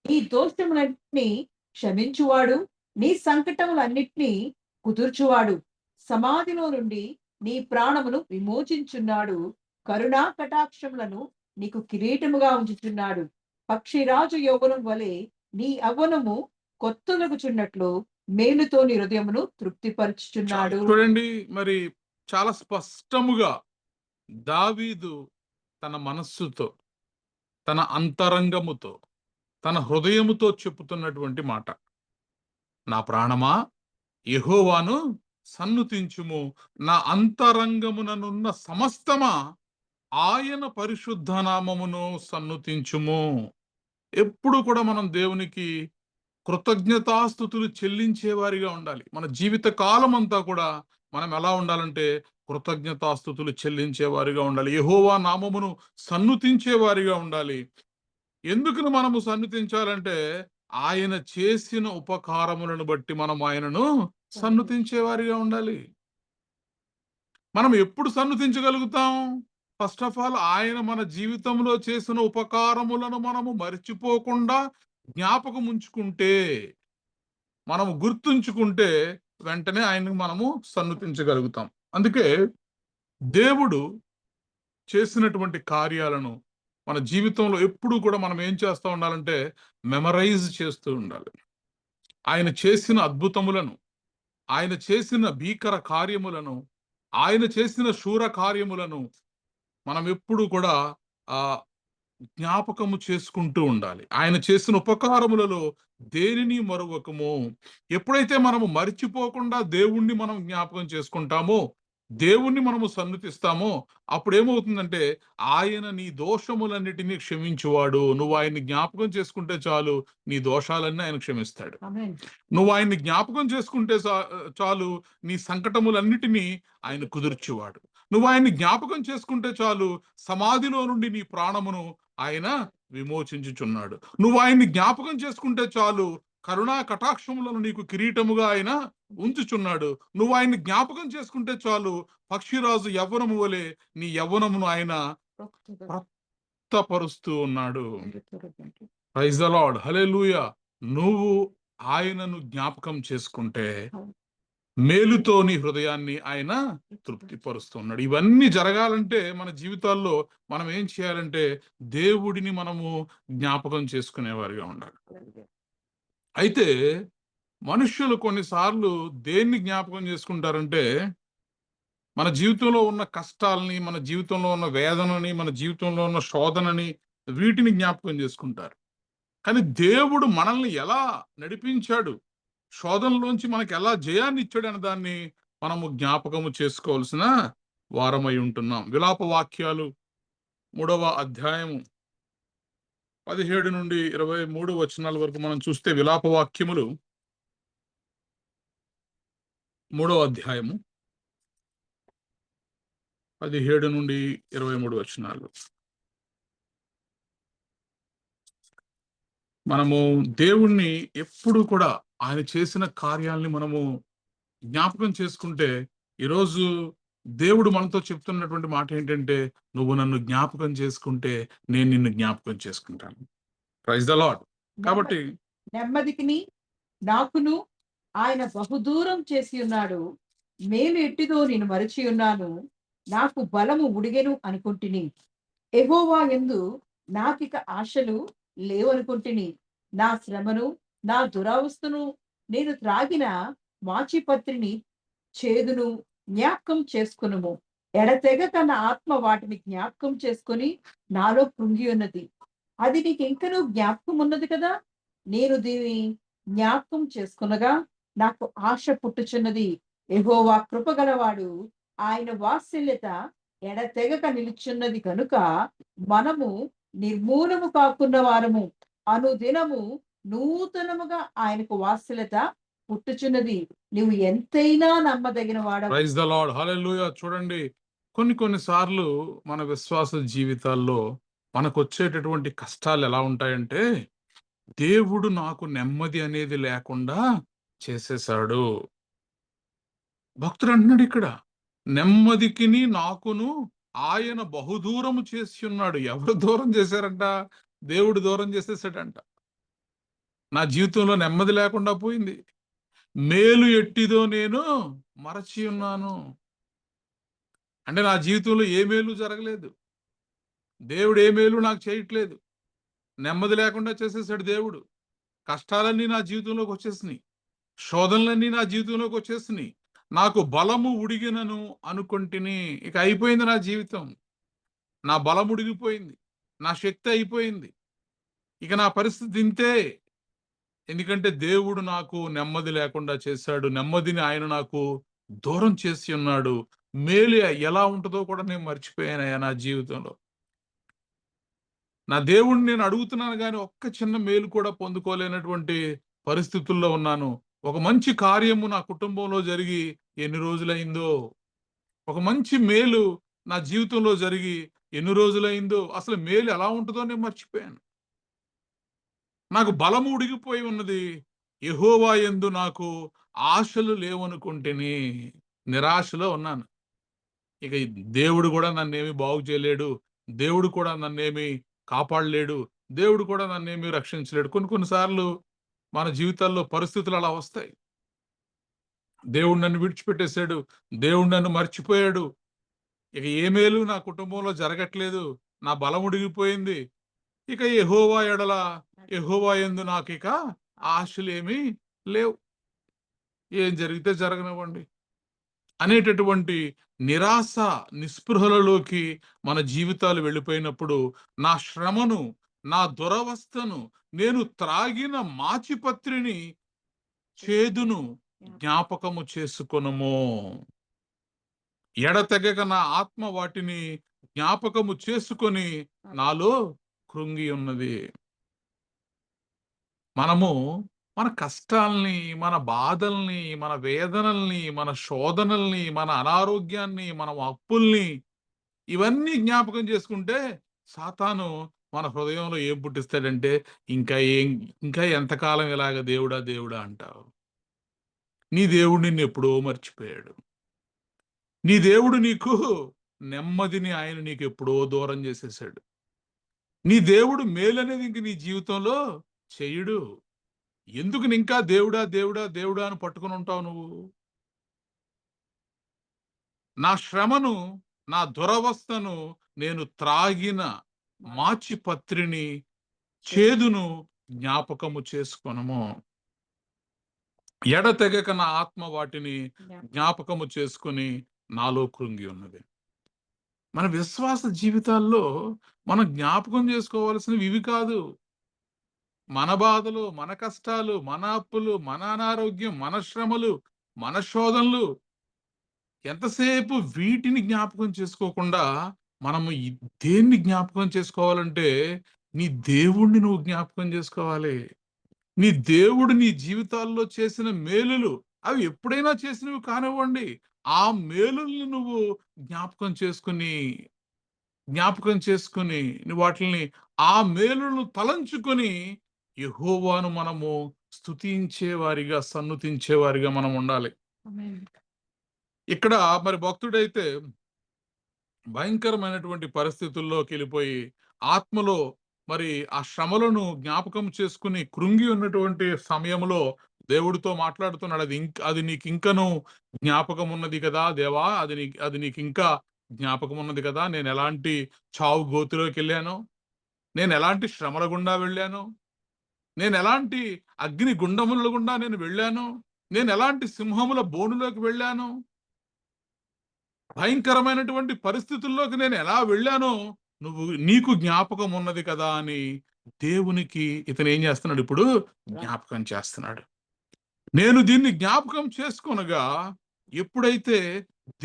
నీ దోషములన్నిటినీ క్షమించువాడు, నీ సంకటములన్నిటినీ కుదుర్చువాడు, సమాధిలో నుండి నీ ప్రాణమును విమోచించున్నాడు, కరుణా కటాక్షములను నీకు కిరీటముగా ఉంచుచున్నాడు. పక్షిరాజు యౌవనం వలె నీ యవ్వనము కొత్తలగుచున్నట్లు మేలుతో నీ హృదయమును తృప్తిపరచుచున్నాడు. చూడండి, మరి చాలా స్పష్టముగా దావీదు తన మనస్సుతో, తన అంతరంగముతో, తన హృదయముతో చెప్పుతున్నటువంటి మాట. నా ప్రాణమా యెహోవాను సన్నుతించుము, నా అంతరంగముననున్న సమస్తమా ఆయన పరిశుద్ధ నామమును సన్నుతించుము. ఎప్పుడు కూడా మనం దేవునికి కృతజ్ఞతాస్తుతులు చెల్లించేవారిగా ఉండాలి. మన జీవిత కాలం అంతా కూడా మనం ఎలా ఉండాలంటే కృతజ్ఞతాస్తుతులు చెల్లించేవారిగా ఉండాలి. యెహోవా నామమును సన్నుతించేవారిగా ఉండాలి. ఎందుకు మనము సన్నుతించాలంటే ఆయన చేసిన ఉపకారములను బట్టి మనం ఆయనను సన్నుతించేవారిగా ఉండాలి. మనం ఎప్పుడు సన్నుతించగలుగుతాం? ఫస్ట్ ఆఫ్ ఆల్ ఆయన మన జీవితంలో చేసిన ఉపకారములను మనము మర్చిపోకుండా జ్ఞాపకం ఉంచుకుంటే, మనము గుర్తుంచుకుంటే వెంటనే ఆయనకు మనము సన్నుతించగలుగుతాం. అందుకే దేవుడు చేసినటువంటి కార్యాలను మన జీవితంలో ఎప్పుడు కూడా మనం ఏం చేస్తూ ఉండాలంటే మెమరైజ్ చేస్తూ ఉండాలి. ఆయన చేసిన అద్భుతములను, ఆయన చేసిన భీకర కార్యములను, ఆయన చేసిన శూర కార్యములను మనం ఎప్పుడు కూడా ఆ జ్ఞాపకము చేసుకుంటూ ఉండాలి. ఆయన చేసిన ఉపకారములలో దేనిని మరువకము. ఎప్పుడైతే మనము మరిచిపోకుండా దేవుణ్ణి మనం జ్ఞాపకం చేసుకుంటామో, దేవుణ్ణి మనము సన్నుతిస్తామో, అప్పుడు ఏమవుతుందంటే ఆయన నీ దోషములన్నిటినీ క్షమించువాడు. నువ్వు ఆయన్ని జ్ఞాపకం చేసుకుంటే చాలు, నీ దోషాలన్నీ ఆయన క్షమిస్తాడు. ఆమేన్. నువ్వు ఆయన్ని జ్ఞాపకం చేసుకుంటే చాలు, నీ సంకటములన్నిటినీ ఆయన కుదుర్చువాడు. నువ్వు ఆయన్ని జ్ఞాపకం చేసుకుంటే చాలు, సమాధిలో నుండి నీ ప్రాణమును ఆయన విమోచించుచున్నాడు. నువ్వు ఆయన్ని జ్ఞాపకం చేసుకుంటే చాలు, కరుణా కటాక్షములను నీకు కిరీటముగా ఆయన ఉంచుచున్నాడు. నువ్వు ఆయన్ని జ్ఞాపకం చేసుకుంటే చాలు, పక్షిరాజు యవ్వనము వలె నీ యవ్వనమును ఆయన పరుస్తూ ఉన్నాడు. ప్రైజ్ ద లార్డ్, హల్లెలూయా. నువ్వు ఆయనను జ్ఞాపకం చేసుకుంటే మేలుతో నీ హృదయాన్ని ఆయన తృప్తిపరుస్తున్నాడు. ఇవన్నీ జరగాలంటే మన జీవితాల్లో మనం ఏం చేయాలంటే దేవుడిని మనము జ్ఞాపకం చేసుకునేవారిగా ఉండాలి. అయితే మనుష్యులు కొన్నిసార్లు దేన్ని జ్ఞాపకం చేసుకుంటారంటే మన జీవితంలో ఉన్న కష్టాలని, మన జీవితంలో ఉన్న వేదనని, మన జీవితంలో ఉన్న శోధనని, వీటిని జ్ఞాపకం చేసుకుంటారు. కానీ దేవుడు మనల్ని ఎలా నడిపించాడు, శోధనలోంచి మనకి ఎలా జయాన్ని ఇచ్చాడు అనే దాన్ని మనము జ్ఞాపకము చేసుకోవాల్సిన వారమై ఉంటున్నాం. విలాప వాక్యాలు 3వ అధ్యాయము 17 నుండి 23 వచనాల వరకు మనం చూస్తే, విలాప వాక్యములు 3వ అధ్యాయము 17 నుండి 23 వచనాలు. మనము దేవుణ్ణి ఎప్పుడు కూడా ఆయన చేసిన కార్యాలని మనము జ్ఞాపకం చేసుకుంటే, ఈరోజు దేవుడు మనతో చెప్తున్నటువంటి మాట ఏంటంటే, నువ్వు నన్ను జ్ఞాపకం చేసుకుంటే నేను నిన్ను జ్ఞాపకం చేసుకుంటాను. Praise the Lord. కాబట్టి నెమ్మదికిని నాకును ఆయన బహుదూరం చేసి ఉన్నాడు. మేలు ఎట్టిదో నేను మరచి ఉన్నాను, నాకు బలము ఉడిగెను అనుకుంటుని. యెహోవా యందు నాకిక ఆశలు లేవనుకుంటుని. నా శ్రమను, నా దురవస్థను, నేను త్రాగిన మాచిపత్రిని చేదును జ్ఞాపకం చేసుకునుము. ఎడతెగక నా ఆత్మ వాటిని జ్ఞాపకం చేసుకొని నాలో కృంగి ఉన్నది. అది నీకు ఇంకనూ జ్ఞాపకం ఉన్నది కదా. నేను దీన్ని జ్ఞాపకం చేసుకునగా నాకు ఆశ పుట్టుచున్నది. యెహోవా కృపగలవాడు, ఆయన వాత్సల్యత ఎడతెగక నిలుచున్నది కనుక మనము నిర్మూలము కాకున్న వారము. అనుదినము నూతనముగా ఆయనకు వాత్సల్యత పుట్టుచున్నది. నువ్వు ఎంతైనా నమ్మదగిన వాడవు. ప్రైజ్ ద లార్డ్, హల్లెలూయా. చూడండి, కొన్ని సార్లు మన విశ్వాస జీవితాల్లో మనకు వచ్చేటటువంటి కష్టాలు ఎలా ఉంటాయంటే, దేవుడు నాకు నెమ్మది అనేది లేకుండా చేసేశాడు. భక్తుడు అంటున్నాడు ఇక్కడ, నెమ్మదికిని నాకును ఆయన బహుదూరము చేసి ఉన్నాడు. ఎవరు దూరం చేశారంట? దేవుడు దూరం చేసేసాడంట. నా జీవితంలో నెమ్మది లేకుండా పోయింది. మేలు ఎట్టిదో నేను మరచి ఉన్నాను. అంటే నా జీవితంలో ఏ మేలు జరగలేదు. దేవుడు ఏ మేలు నాకు చేయట్లేదు. నెమ్మది లేకుండా చేసేసాడు దేవుడు. కష్టాలన్నీ నా జీవితంలోకి వచ్చేసినాయి. శోధనలన్నీ నా జీవితంలోకి వచ్చేసినాయి. నాకు బలము ఉడిగినను అనుకుంటిని. ఇక అయిపోయింది నా జీవితం. నా బలం ఉడిగిపోయింది. నా శక్తి అయిపోయింది. ఇక నా పరిస్థితి ఇంతే. ఎందుకంటే దేవుడు నాకు నెమ్మది లేకుండా చేశాడు. నెమ్మదిని ఆయన నాకు దూరం చేసి ఉన్నాడు. మేలు ఎలా ఉంటుందో కూడా నేను మర్చిపోయానయ్యా నా జీవితంలో. నా దేవుడిని నేను అడుగుతున్నాను గాని ఒక్క చిన్న మేలు కూడా పొందుకోలేనటువంటి పరిస్థితుల్లో ఉన్నాను. ఒక మంచి కార్యము నా కుటుంబంలో జరిగి ఎన్ని రోజులైందో, ఒక మంచి మేలు నా జీవితంలో జరిగి ఎన్ని రోజులైందో, అసలు మేలు ఎలా ఉంటుందో నేను మర్చిపోయాను. నాకు బలము ఉడిగిపోయి ఉన్నది. యెహోవా యందు నాకు ఆశలు లేవనుకుంటిని. నిరాశలో ఉన్నాను. ఇక ఈ దేవుడు కూడా నన్నేమి బాగు చేయలేడు. దేవుడు కూడా నన్నేమి కాపాడలేడు. దేవుడు కూడా నన్నేమి రక్షించలేడు. కొన్ని సార్లు మన జీవితాల్లో పరిస్థితులు అలా వస్తాయి. దేవుడు నన్ను విడిచిపెట్టేశాడు. దేవుడు నన్ను మర్చిపోయాడు. ఇక ఏ మేలు నా కుటుంబంలో జరగట్లేదు. నా బలం ఉడిగిపోయింది. ఇక యెహోవా యందు నాకిక ఆశలేమీ లేవు. ఏం జరిగితే జరగనివ్వండి అనేటటువంటి నిరాశ, నిస్పృహలలోకి మన జీవితాలు వెళ్ళిపోయినప్పుడు, నా శ్రమను, నా దురవస్థను, నేను త్రాగిన మాచిపత్రిని, చేదును జ్ఞాపకము చేసుకొనుము. ఎడతెగక నా ఆత్మ వాటిని జ్ఞాపకము చేసుకొని నాలో కృంగి ఉన్నది. మనము మన కష్టాల్ని, మన బాధల్ని, మన వేదనల్ని, మన శోధనల్ని, మన అనారోగ్యాన్ని, మన అప్పుల్ని ఇవన్నీ జ్ఞాపకం చేసుకుంటే సాతాను మన హృదయంలో ఏం పుట్టిస్తాడంటే, ఇంకా ఎంతకాలం ఇలాగ దేవుడా దేవుడా అంటావు. నీ దేవుడు నిన్నెప్పుడో మర్చిపోయాడు. నీ దేవుడు నీకు నెమ్మదిని ఆయన నీకు ఎప్పుడో దూరం చేసేసాడు. నీ దేవుడు మేలనేది ఇంక నీ జీవితంలో చెయ్యడు. ఎందుకు ఇంకా దేవుడా దేవుడా దేవుడా అని పట్టుకుని ఉంటావు నువ్వు? నా శ్రమను, నా దురవస్థను, నేను త్రాగిన మాచిపత్రిని, చేదును జ్ఞాపకము చేసుకొనుము. ఎడతెగక నా ఆత్మ వాటిని జ్ఞాపకము చేసుకుని నాలో కృంగి ఉన్నది. మన విశ్వాస జీవితాల్లో మనం జ్ఞాపకం చేసుకోవాల్సినవి ఇవి కాదు. మన బాధలు, మన కష్టాలు, మన అప్పులు, మన అనారోగ్యం, మన శ్రమలు, మన శోధనలు, ఎంతసేపు వీటిని జ్ఞాపకం చేసుకోకుండా మనము దేన్ని జ్ఞాపకం చేసుకోవాలంటే, నీ దేవుణ్ణి నువ్వు జ్ఞాపకం చేసుకోవాలి. నీ దేవుడు నీ జీవితాల్లో చేసిన మేలులు, అవి ఎప్పుడైనా చేసినవి కానివ్వండి, ఆ మేలుల్ని నువ్వు జ్ఞాపకం చేసుకుని నువ్వు వాటిని, ఆ మేలులను తలంచుకొని యెహోవాను మనము స్తుతించేవారిగా, సన్నుతించేవారిగా మనం ఉండాలి. ఇక్కడ మరి భక్తుడైతే భయంకరమైనటువంటి పరిస్థితుల్లోకి వెళ్ళిపోయి ఆత్మలో మరి ఆ శ్రమలను జ్ఞాపకం చేసుకుని కృంగి ఉన్నటువంటి సమయంలో దేవుడితో మాట్లాడుతున్నాడు. అది నీకు ఇంకను జ్ఞాపకం ఉన్నది కదా దేవా, అది నీకు ఇంకా జ్ఞాపకం ఉన్నది కదా. నేను ఎలాంటి చావు గోతిలోకి వెళ్ళాను, నేను ఎలాంటి శ్రమల గుండా వెళ్ళాను, నేను ఎలాంటి అగ్ని గుండముల గుండా నేను వెళ్ళాను, నేను ఎలాంటి సింహముల బోనులోకి వెళ్ళాను, భయంకరమైనటువంటి పరిస్థితుల్లోకి నేను ఎలా వెళ్ళానో నీకు జ్ఞాపకం ఉన్నది కదా అని దేవునికి ఇతను ఏం చేస్తున్నాడు, ఇప్పుడు జ్ఞాపకం చేస్తున్నాడు. నేను దీన్ని జ్ఞాపకం చేసుకొనగా, ఎప్పుడైతే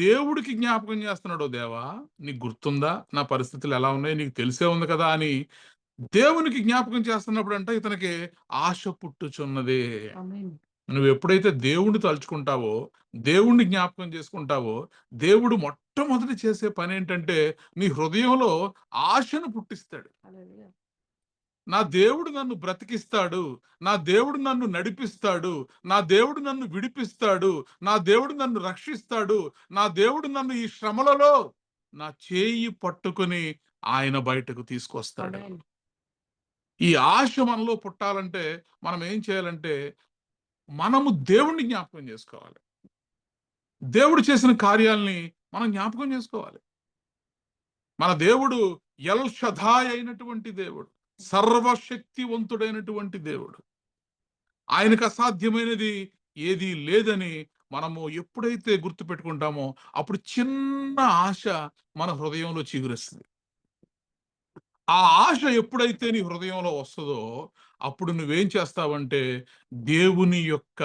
దేవుడికి జ్ఞాపకం చేస్తున్నాడో, దేవా నీకు గుర్తుందా నా పరిస్థితులు ఎలా ఉన్నాయి, నీకు తెలిసే ఉంది కదా అని దేవునికి జ్ఞాపకం చేస్తున్నప్పుడు అంటే ఇతనికి ఆశ పుట్టుచున్నది. నువ్వు ఎప్పుడైతే దేవుణ్ణి తలుచుకుంటావో, దేవుణ్ణి జ్ఞాపకం చేసుకుంటావో, దేవుడు మొట్టమొదటి చేసే పని ఏంటంటే నీ హృదయంలో ఆశను పుట్టిస్తాడు. నా దేవుడు నన్ను బ్రతికిస్తాడు, నా దేవుడు నన్ను నడిపిస్తాడు, నా దేవుడు నన్ను విడిపిస్తాడు, నా దేవుడు నన్ను రక్షిస్తాడు, నా దేవుడు నన్ను ఈ శ్రమలలో నా చేయి పట్టుకొని ఆయన బయటకు తీసుకొస్తాడు. ఆమేన్. ఈ ఆశ మనలో పుట్టాలంటే మనం ఏం చేయాలంటే మనము దేవుణ్ణి జ్ఞాపకం చేసుకోవాలి. దేవుడు చేసిన కార్యాల్ని మనం జ్ఞాపకం చేసుకోవాలి. మన దేవుడు ఎల్ షదాయ్ అయినటువంటి దేవుడు, సర్వశక్తివంతుడైనటువంటి దేవుడు. ఆయనకు అసాధ్యమైనది ఏదీ లేదని మనము ఎప్పుడైతే గుర్తుపెట్టుకుంటామో అప్పుడు చిన్న ఆశ మన హృదయంలో చిగురిస్తుంది. ఆ ఆశ ఎప్పుడైతే నీ హృదయంలో వస్తుందో అప్పుడు నువ్వేం చేస్తావంటే దేవుని యొక్క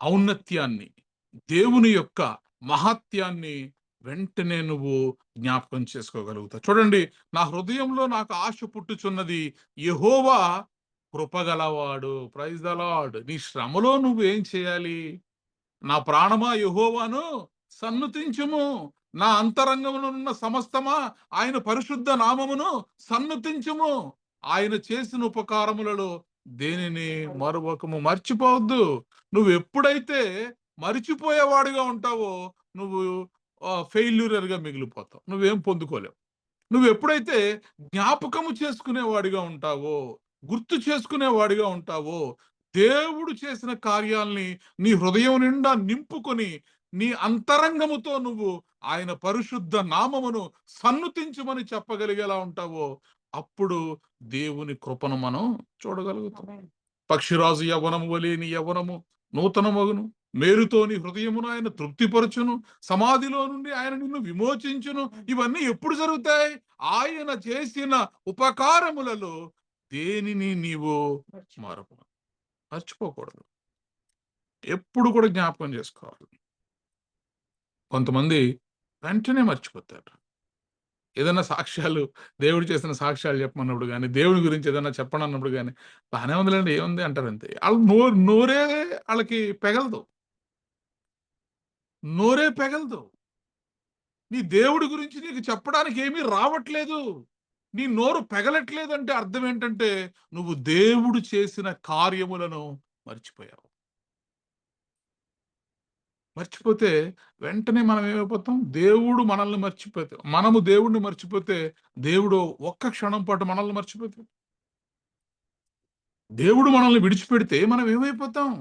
ఔన్నత్యాన్ని, దేవుని యొక్క మహత్యాన్ని వెంటనే నువ్వు జ్ఞాపకం చేసుకోగలుగుతావు. చూడండి, నా హృదయంలో నాకు ఆశ పుట్టుచున్నది, యెహోవా కృపగలవాడు. Praise the lord. నీ శ్రమలో నువ్వు ఏం చేయాలి? నా ప్రాణమా యెహోవాను సన్నుతించుము, నా అంతరంగమునున్న సమస్తమా ఆయన పరిశుద్ధ నామమును సన్నుతించుము. ఆయన చేసిన ఉపకారములలో దేనిని మరువకము. మర్చిపోవద్దు. నువ్వు ఎప్పుడైతే మరిచిపోయేవాడిగా ఉంటావో నువ్వు ఫెయిల్యూరర్గా మిగిలిపోతావు, నువ్వేం పొందుకోలేవు. నువ్వు ఎప్పుడైతే జ్ఞాపకము చేసుకునేవాడిగా ఉంటావో, గుర్తు చేసుకునేవాడిగా ఉంటావో, దేవుడు చేసిన కార్యాల్ని నీ హృదయం నిండా నింపుకొని నీ అంతరంగముతో నువ్వు ఆయన పరిశుద్ధ నామమును సన్నుతించమని చెప్పగలిగేలా ఉంటావో అప్పుడు దేవుని కృపను మనం చూడగలుగుతాం. ఆమేన్. పక్షిరాజు యవ్వనము వలె నీ యవ్వనము నూతనమగును, మేలుతో నీ హృదయమును ఆయన తృప్తిపరచును, సమాధిలో నుండి ఆయన నిన్ను విమోచించును. ఇవన్నీ ఎప్పుడు జరుగుతాయి? ఆయన చేసిన ఉపకారములలో దేనిని నీవు మర్చిపోకూడదు. ఎప్పుడు కూడా జ్ఞాపకం చేసుకోవాలి. కొంతమంది వెంటనే మర్చిపోతారు. ఏదైనా సాక్ష్యాలు, దేవుడు చేసిన సాక్ష్యాలు చెప్పమన్నప్పుడు కానీ, దేవుని గురించి ఏదైనా చెప్పండి అన్నప్పుడు కానీ, బాగానే ఉందిలేండి, ఏముంది అంటారు అంతే. వాళ్ళు నోరే వాళ్ళకి పెగలదు, నోరే పెగలదు. నీ దేవుడి గురించి నీకు చెప్పడానికి ఏమీ రావట్లేదు, నీ నోరు పెగలట్లేదు అంటే అర్థం ఏంటంటే నువ్వు దేవుడు చేసిన కార్యములను మర్చిపోయావు. మర్చిపోతే వెంటనే మనం ఏమైపోతాం? దేవుడు మనల్ని మర్చిపోతే, మనము దేవుడిని మర్చిపోతే దేవుడు ఒక్క క్షణం పాటు మనల్ని మర్చిపోతే, దేవుడు మనల్ని విడిచిపెడితే మనం ఏమైపోతాం?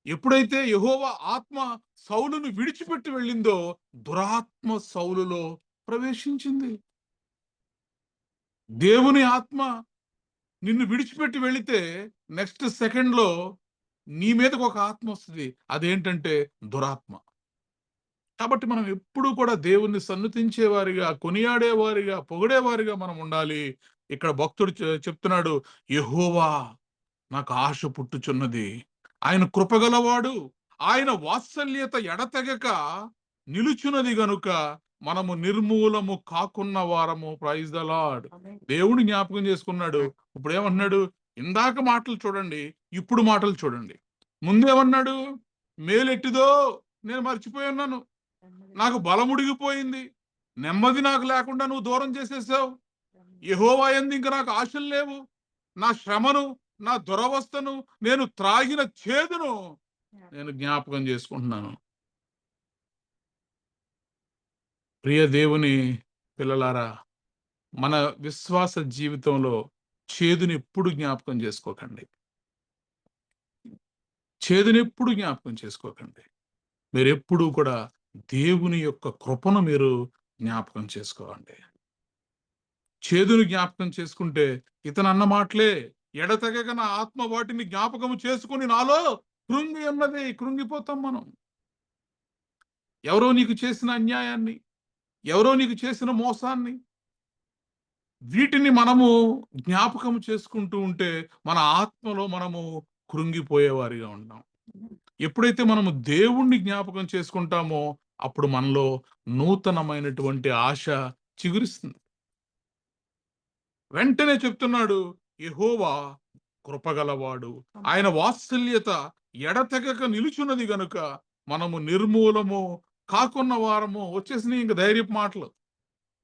ఎప్పుడైతే యెహోవా ఆత్మ సౌలును విడిచిపెట్టి వెళ్ళిందో దురాత్మ సౌలులో ప్రవేశించింది. దేవుని ఆత్మ నిన్ను విడిచిపెట్టి వెళితే నెక్స్ట్ సెకండ్ లో నీ మీదకు ఒక ఆత్మ వస్తుంది. అదేంటంటే దురాత్మ. కాబట్టి మనం ఎప్పుడు కూడా దేవుణ్ణి సన్నుతించేవారిగా, కొనియాడేవారిగా, పొగిడేవారిగా మనం ఉండాలి. ఇక్కడ భక్తుడు చెప్తున్నాడు, యెహోవా నాకు ఆశ పుట్టుచున్నది, ఆయన కృపగలవాడు, ఆయన వాత్సల్యత ఎడతెగక నిలుచున్నది గనుక మనము నిర్మూలము కాకున్న వారము. Praise the lord. ఆమేన్. దేవుని జ్ఞాపకం చేసుకున్నాడు. ఇప్పుడు ఏమన్నాడు? ఇందాక మాటలు చూడండి, ఇప్పుడు మాటలు చూడండి. ముందేమన్నాడు? మేలెట్టిదో నేను మర్చిపోయి ఉన్నాను, నాకు బలముడిగిపోయింది, నెమ్మది నాకు లేకుండా నువ్వు దూరం చేసేసావు, యెహోవా యందు ఇంక నాకు ఆశలు లేవు, నా శ్రమను, నా దురవస్థను, నేను త్రాగిన చేదును నేను జ్ఞాపకం చేసుకుంటున్నాను. ప్రియ దేవుని పిల్లలారా, మన విశ్వాస జీవితంలో చేదుని ఎప్పుడు జ్ఞాపకం చేసుకోకండి. చేదుని ఎప్పుడు జ్ఞాపకం చేసుకోకండి. మీరు ఎప్పుడూ కూడా దేవుని యొక్క కృపను మీరు జ్ఞాపకం చేసుకోండి. చేదుని జ్ఞాపకం చేసుకుంటే ఇతను అన్న మాటలే ఎడతెగక నా ఆత్మ వాటిని జ్ఞాపకం చేసుకుని నాలో కృంగి ఉన్నది. కృంగిపోతాం మనం. ఎవరో నీకు చేసిన అన్యాయాన్ని, ఎవరో నీకు చేసిన మోసాన్ని, వీటిని మనము జ్ఞాపకం చేసుకుంటూ ఉంటే మన ఆత్మలో మనము కృంగిపోయేవారిగా ఉంటాం. ఎప్పుడైతే మనము దేవుణ్ణి జ్ఞాపకం చేసుకుంటామో అప్పుడు మనలో నూతనమైనటువంటి ఆశ చిగురిస్తుంది. వెంటనే చెప్తున్నాడు, యెహోవా కృపగలవాడు, ఆయన వాత్సల్యత ఎడతెగక నిలుచున్నది గనుక మనము నిర్మూలము కాకున్న వారము. వచ్చేసినాయి ఇంక ధైర్యపు మాటలు.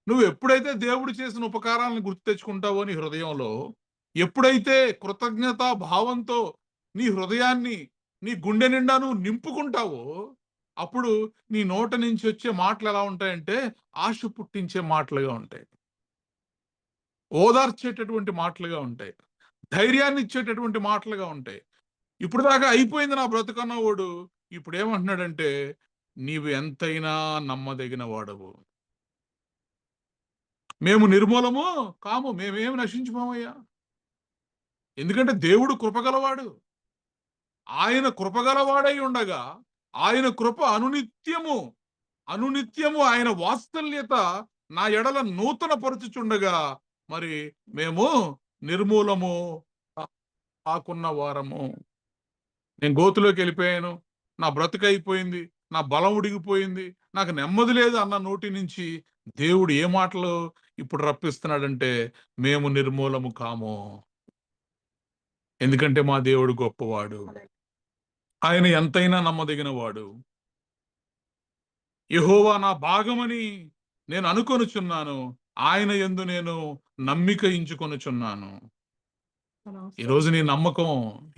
నువ్వు ఎప్పుడైతే దేవుడు చేసిన ఉపకారాలను గుర్తు తెచ్చుకుంటావో నీ హృదయంలో, ఎప్పుడైతే కృతజ్ఞతా భావంతో నీ హృదయాన్ని, నీ గుండె నిండా నువ్వు నింపుకుంటావో, అప్పుడు నీ నోట నుంచి వచ్చే మాటలు ఎలా ఉంటాయంటే ఆశ పుట్టించే మాటలుగా ఉంటాయి. ఓదార్చేటటువంటి మాటలుగా ఉంటాయి. ధైర్యాన్ని ఇచ్చేటటువంటి మాటలుగా ఉంటాయి. ఇప్పుడు దాకా అయిపోయింది నా బ్రతుకన్నవాడు ఇప్పుడు ఏమంటున్నాడంటే, నీవు ఎంతైనా నమ్మదగిన వాడవు. మేము నిర్మూలము కాము, మేమేమి నశించిపోమయ్యా. ఎందుకంటే దేవుడు కృపగలవాడు. ఆయన కృపగలవాడై ఉండగా, ఆయన కృప అనునిత్యము ఆయన వాత్సల్యత నా ఎడల నూతన పరుచుచుండగా, మరి మేము నిర్మూలము కాకున్న వారము. నేను గోతులోకి వెళ్ళిపోయాను, నా బ్రతుకైపోయింది, నా బలం ఉడిగిపోయింది, నాకు నెమ్మది లేదు అన్న నోటి నుంచి దేవుడు ఏ మాటలు ఇప్పుడు రప్పిస్తున్నాడంటే, మేము నిర్మూలము కాము. ఎందుకంటే మా దేవుడు గొప్పవాడు, ఆయన ఎంతైనా నమ్మదగిన వాడు. యెహోవా నా భాగమని నేను అనుకొనుచున్నాను, ఆయన యందు నేను నమ్మిక ఇంచుకొనుచున్నాను. ఈరోజు నీ నమ్మకం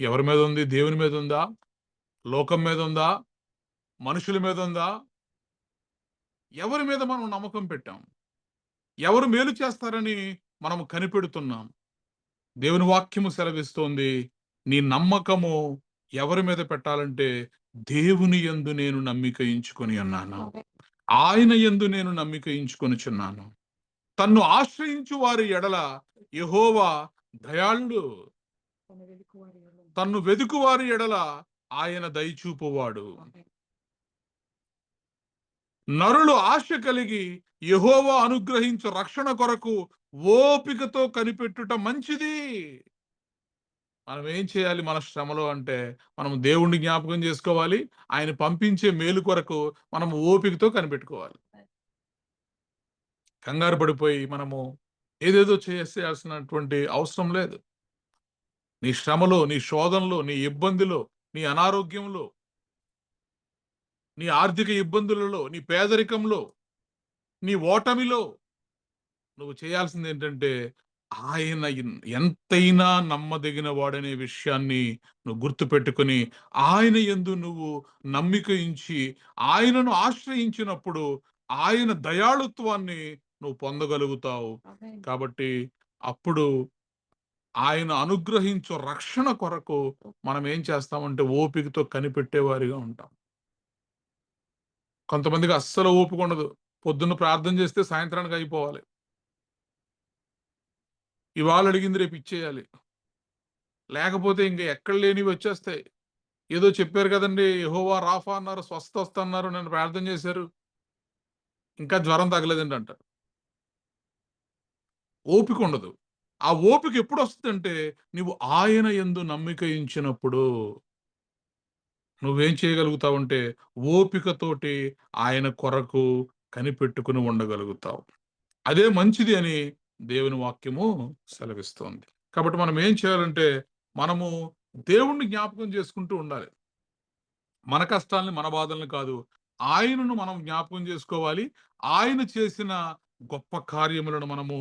ఎవరి మీద ఉంది? దేవుని మీద ఉందా? లోకం మీద ఉందా? మనుషుల మీద ఉందా? ఎవరి మీద మనం నమ్మకం పెట్టాం? ఎవరు మేలు చేస్తారని మనం కనిపెడుతున్నాం? దేవుని వాక్యము సెలవిస్తోంది, నీ నమ్మకము ఎవరి మీద పెట్టాలంటే, దేవుని యందు నేను నమ్మిక ఇంచుకొని ఉన్నాను, ఆయన యందు నేను నమ్మిక ఇంచుకొనుచున్నాను. తన్ను ఆశ్రయించు వారి ఎడల యెహోవా దయాళుడు, తన్ను వెదుకు వారి ఎడల ఆయన దయచూపువాడు. నరులు ఆశ కలిగి యెహోవా అనుగ్రహించు రక్షణ కొరకు ఓపికతో కనిపెట్టుట మంచిది. మనం ఏం చేయాలి మన శ్రమలో అంటే, మనం దేవుణ్ణి జ్ఞాపకం చేసుకోవాలి. ఆయన పంపించే మేలు కొరకు మనం ఓపికతో కనిపెట్టుకోవాలి. కంగారు పడిపోయి మనము ఏదేదో చేసేయాల్సినటువంటి అవసరం లేదు. నీ శ్రమలో, నీ శోధనలో, నీ ఇబ్బందిలో, నీ అనారోగ్యంలో, నీ ఆర్థిక ఇబ్బందులలో, నీ పేదరికంలో, నీ ఓటమిలో నువ్వు చేయాల్సింది ఏంటంటే, ఆయన ఎంతైనా నమ్మదగిన వాడనే విషయాన్ని నువ్వు గుర్తుపెట్టుకొని, ఆయన యందు నువ్వు నమ్మిక ఉంచి, ఆయనను ఆశ్రయించినప్పుడు ఆయన దయాళుత్వాన్ని నువ్వు పొందగలుగుతావు. కాబట్టి అప్పుడు ఆయన అనుగ్రహించు రక్షణ కొరకు మనం ఏం చేస్తామంటే ఓపికతో కనిపెట్టేవారిగా ఉంటాం. కొంతమందికి అస్సలు ఓపిక ఉండదు. పొద్దున్న ప్రార్థన చేస్తే సాయంత్రానికి అయిపోవాలి. ఇవాళ అడిగింది రేపు ఇచ్చేయాలి. లేకపోతే ఇంక ఎక్కడ లేనివి వచ్చేస్తాయి. ఏదో చెప్పారు కదండి, యెహోవా రాఫా అన్నారు, స్వస్థత వస్తన్నారు, నేను ప్రార్థన చేశారు, ఇంకా జ్వరం తగలేదండి అంటారు. ఓపిక ఉండదు. ఆ ఓపిక ఎప్పుడు వస్తుందంటే, నువ్వు ఆయన యందు నమ్మిక ఉంచినప్పుడు నువ్వేం చేయగలుగుతావంటే, ఓపికతోటి ఆయన కొరకు కనిపెట్టుకుని ఉండగలుగుతావు. అదే మంచిది అని దేవుని వాక్యము సెలవిస్తోంది. కాబట్టి మనం ఏం చేయాలంటే, మనము దేవుణ్ణి జ్ఞాపకం చేసుకుంటూ ఉండాలి. మన కష్టాల్ని, మన బాధల్ని కాదు, ఆయనను మనం జ్ఞాపకం చేసుకోవాలి. ఆయన చేసిన గొప్ప కార్యములను మనము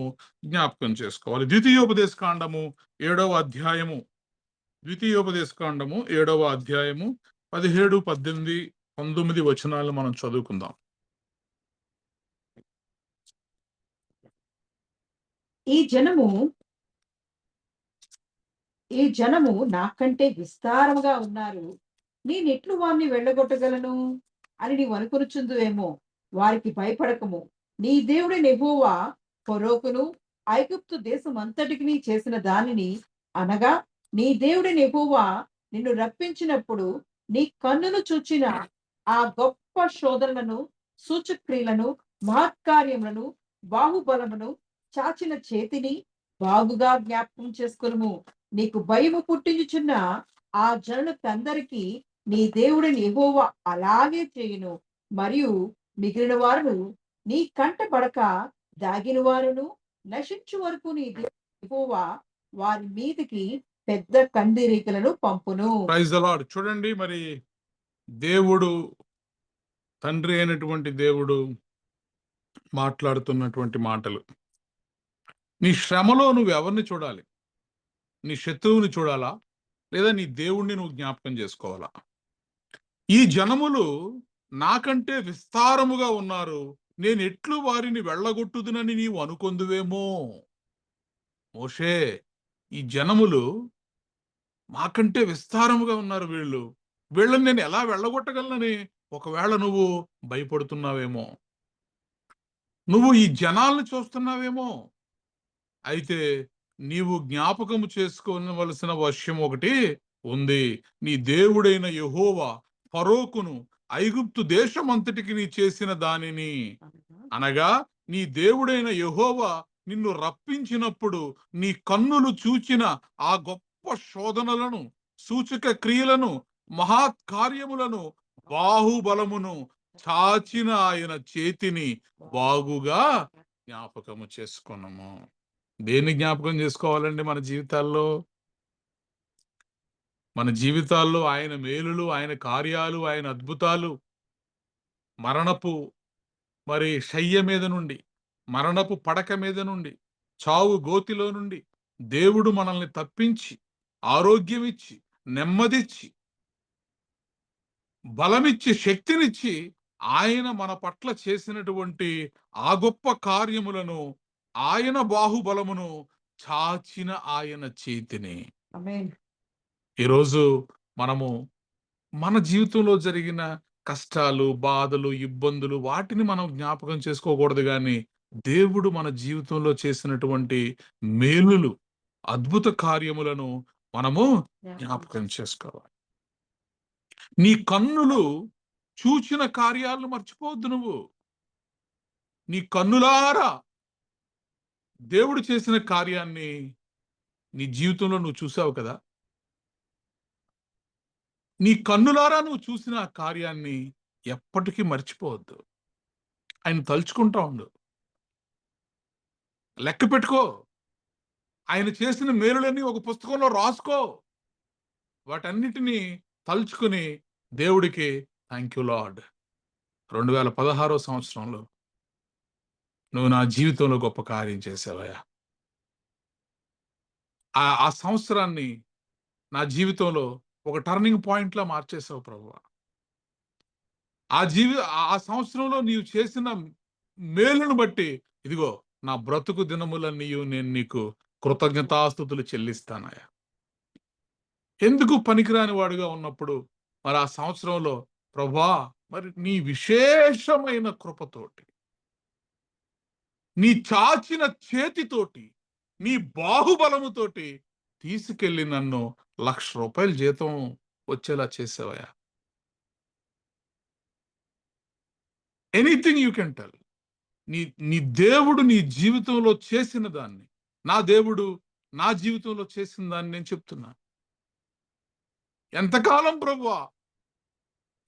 జ్ఞాపకం చేసుకోవాలి. ద్వితీయోపదేశకాండము 7వ అధ్యాయము 17, 18, 19 వచనాలను మనం చదువుకుందాం. ఈ జనము నాకంటే విస్తారముగా ఉన్నారు, నేనెట్లు వారిని వెళ్ళగొట్టగలను అని నీవు అనుకొనుచుందువేమో. వారికి భయపడకము. నీ దేవుడైన యెహోవా ఫరోకును ఐగుప్తు దేశం అంతటికి చేసిన దానిని, అనగా నీ దేవుడైన యెహోవా నిన్ను రప్పించినప్పుడు నీ కన్నులు చూచిన ఆ గొప్ప శోధనలను, సూచక్రియలను, మహత్కార్యములను, బాహుబలమును, చాచిన చేతిని బాగుగా జ్ఞాపకం చేసుకొనుము. నీకు భయము పుట్టించుచున్న ఆ జనులకందరికీ నీ దేవుడైన యెహోవా అలాగే చేయును. మరియు మిగిలిన వారును నీ కంట పడక దాగిన వారును నశించు వరకు నీ దేవుడైన యెహోవా వారి మీదికి పెద్ద కందిరీకలను పంపును. Praise the Lord. చూడండి, మరి దేవుడు, తండ్రి అయినటువంటి దేవుడు మాట్లాడుతున్నటువంటి మాటలు. నీ శ్రమలో నువ్వు ఎవరిని చూడాలి? నీ శత్రువుని చూడాలా, లేదా నీ దేవుణ్ణి నువ్వు జ్ఞాపకం చేసుకోవాలా? ఈ జనములు నాకంటే విస్తారముగా ఉన్నారు, నేను ఎట్లు వారిని వెళ్ళగొట్టుదునని నీవు అనుకొందువేమో. మోషే, ఈ జనములు మాకంటే విస్తారముగా ఉన్నారు, వీళ్ళని నేను ఎలా వెళ్ళగొట్టగలనని ఒకవేళ నువ్వు భయపడుతున్నావేమో, నువ్వు ఈ జనాల్ని చూస్తున్నావేమో. అయితే నీవు జ్ఞాపకము చేసుకోవలసిన విషయం ఒకటి ఉంది. నీ దేవుడైన యెహోవా ఫరోకును ఐగుప్తు దేశమంతటికి నీ చేసిన దానిని, అనగా నీ దేవుడైన యెహోవా నిన్ను రప్పించినప్పుడు నీ కన్నులు చూచిన ఆ గొప్ప శోధనలను, సూచక క్రియలను, మహాత్కార్యములను, బాహుబలమును, చాచిన ఆయన చేతిని బాగుగా జ్ఞాపకము చేసుకున్నాము. దేన్ని జ్ఞాపకం చేసుకోవాలండి మన జీవితాల్లో? మన జీవితాల్లో ఆయన మేలులు, ఆయన కార్యాలు, ఆయన అద్భుతాలు, మరణపు శయ్య మీద నుండి, మరణపు పడక మీద నుండి, చావు గోతిలో నుండి దేవుడు మనల్ని తప్పించి, ఆరోగ్యమిచ్చి, నెమ్మదిచ్చి, బలమిచ్చి, శక్తినిచ్చి, ఆయన మన పట్ల చేసినటువంటి ఆ గొప్ప కార్యములను, ఆయన బాహుబలమును చాచిన ఆయన చేతిని ఆమేన్. ఈరోజు మనము మన జీవితంలో జరిగిన కష్టాలు, బాధలు, ఇబ్బందులు, వాటిని మనం జ్ఞాపకం చేసుకోకూడదు గాని, దేవుడు మన జీవితంలో చేసినటువంటి మేలులు, అద్భుత కార్యములను మనము జ్ఞాపకం చేసుకోవాలి. నీ కన్నులు చూచిన కార్యాలను మర్చిపోవద్దు నువ్వు. నీ కన్నులారా దేవుడు చేసిన కార్యాన్ని నీ జీవితంలో నువ్వు చూసావు కదా. నీ కన్నులారా నువ్వు చూసిన ఆ కార్యాన్ని ఎప్పటికీ మర్చిపోవద్దు. ఆయన తలుచుకుంటా ఉండు, లెక్క పెట్టుకో. ఆయన చేసిన మేలులన్నీ ఒక పుస్తకంలో రాసుకో. వాటన్నిటినీ తలుచుకుని దేవుడికి థ్యాంక్ యూ లార్డ్, 2016 సంవత్సరంలో నువ్వు నా జీవితంలో గొప్ప కార్యం చేసావయ్యా. ఆ సంవత్సరాన్ని నా జీవితంలో ఒక టర్నింగ్ పాయింట్ లా మార్చేసావు ప్రభువా. ఆ సంవత్సరంలో నీవు చేసిన మేలును బట్టి ఇదిగో నా బ్రతుకు దినములన్నీ నేను నీకు కృతజ్ఞతాస్తుతులు చెల్లిస్తానయ్యా. ఎందుకు పనికిరాని వాడుగా ఉన్నప్పుడు మరి ఆ సంవత్సరంలో ప్రభువా, మరి నీ విశేషమైన కృపతోటి, నీ చాచిన చేతితోటి, నీ బాహుబలముతోటి తీసుకెళ్లి నన్ను ₹1,00,000 జీతం వచ్చేలా చేసావయ్యా. Anything you can tell. నీ దేవుడు నీ జీవితంలో చేసిన దాన్ని, నా దేవుడు నా జీవితంలో చేసిన దాన్ని నేను చెప్తున్నా. ఎంతకాలం ప్రభువా?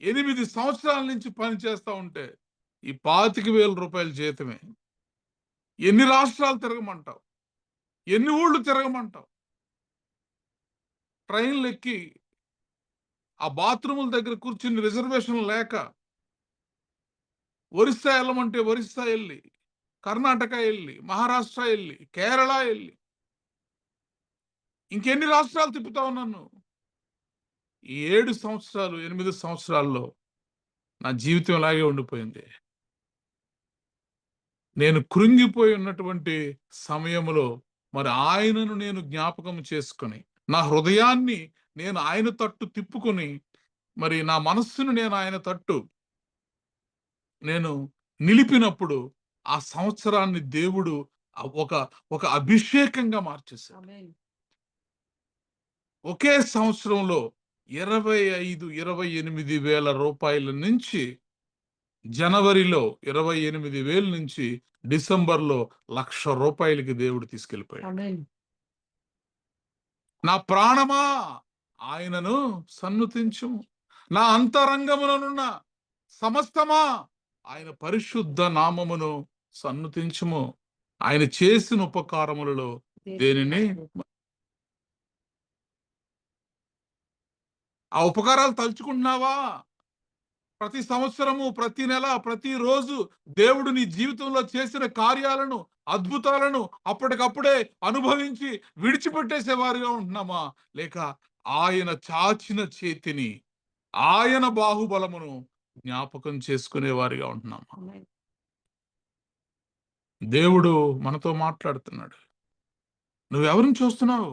8 సంవత్సరాల నుంచి పని చేస్తా ఉంటే ఈ ₹25,000 జీతమే. ఎన్ని రాష్ట్రాలు తిరగమంటావు? ఎన్ని ఊళ్ళు తిరగమంటావు? ట్రైన్లు ఎక్కి ఆ బాత్రూముల దగ్గర కూర్చుని రిజర్వేషన్ లేక ఒరిస్సా వెళ్ళమంటే ఒరిస్సా వెళ్ళి, కర్ణాటక వెళ్ళి, మహారాష్ట్ర వెళ్ళి, కేరళ వెళ్ళి, ఇంకెన్ని రాష్ట్రాలు తిప్పుతావు నన్ను? ఈ 7 సంవత్సరాలు 8 సంవత్సరాల్లో నా జీవితం ఇలాగే ఉండిపోయింది. నేను కృంగిపోయి ఉన్నటువంటి సమయంలో మరి ఆయనను నేను జ్ఞాపకం చేసుకొని, నా హృదయాన్ని నేను ఆయన తట్టు తిప్పుకొని, మరి నా మనస్సును నేను ఆయన తట్టు నేను నిలిపినప్పుడు ఆ సంవత్సరాన్ని దేవుడు ఒక అభిషేకంగా మార్చేశాడు. ఆమేన్. ఒకే సంవత్సరంలో 28 వేల రూపాయల నుంచి, జనవరిలో 28,000 నుంచి డిసెంబర్లో ₹1,00,000 దేవుడు తీసుకెళ్ళిపోయాడు. ఆమేన్. నా ప్రాణమా ఆయనను సన్నుతించుము, నా అంతరంగముననున్న సమస్తమా ఆయన పరిశుద్ధ నామమును సన్నుతించుము. ఆయన చేసిన ఉపకారములలో దేనిని, ఆ ఉపకారాలు తలుచుకుంటున్నావా? ప్రతి సంవత్సరము, ప్రతి నెల, ప్రతి రోజు దేవుడు నీ జీవితంలో చేసిన కార్యాలను, అద్భుతాలను అప్పటికప్పుడే అనుభవించి విడిచిపెట్టేసేవారిగా ఉంటున్నామా? లేక ఆయన చాచిన చేతిని, ఆయన బాహుబలమును జ్ఞాపకం చేసుకునేవారిగా ఉంటున్నామా? ఆమేన్. దేవుడు మనతో మాట్లాడుతున్నాడు. నువ్వెవరిని చూస్తున్నావు?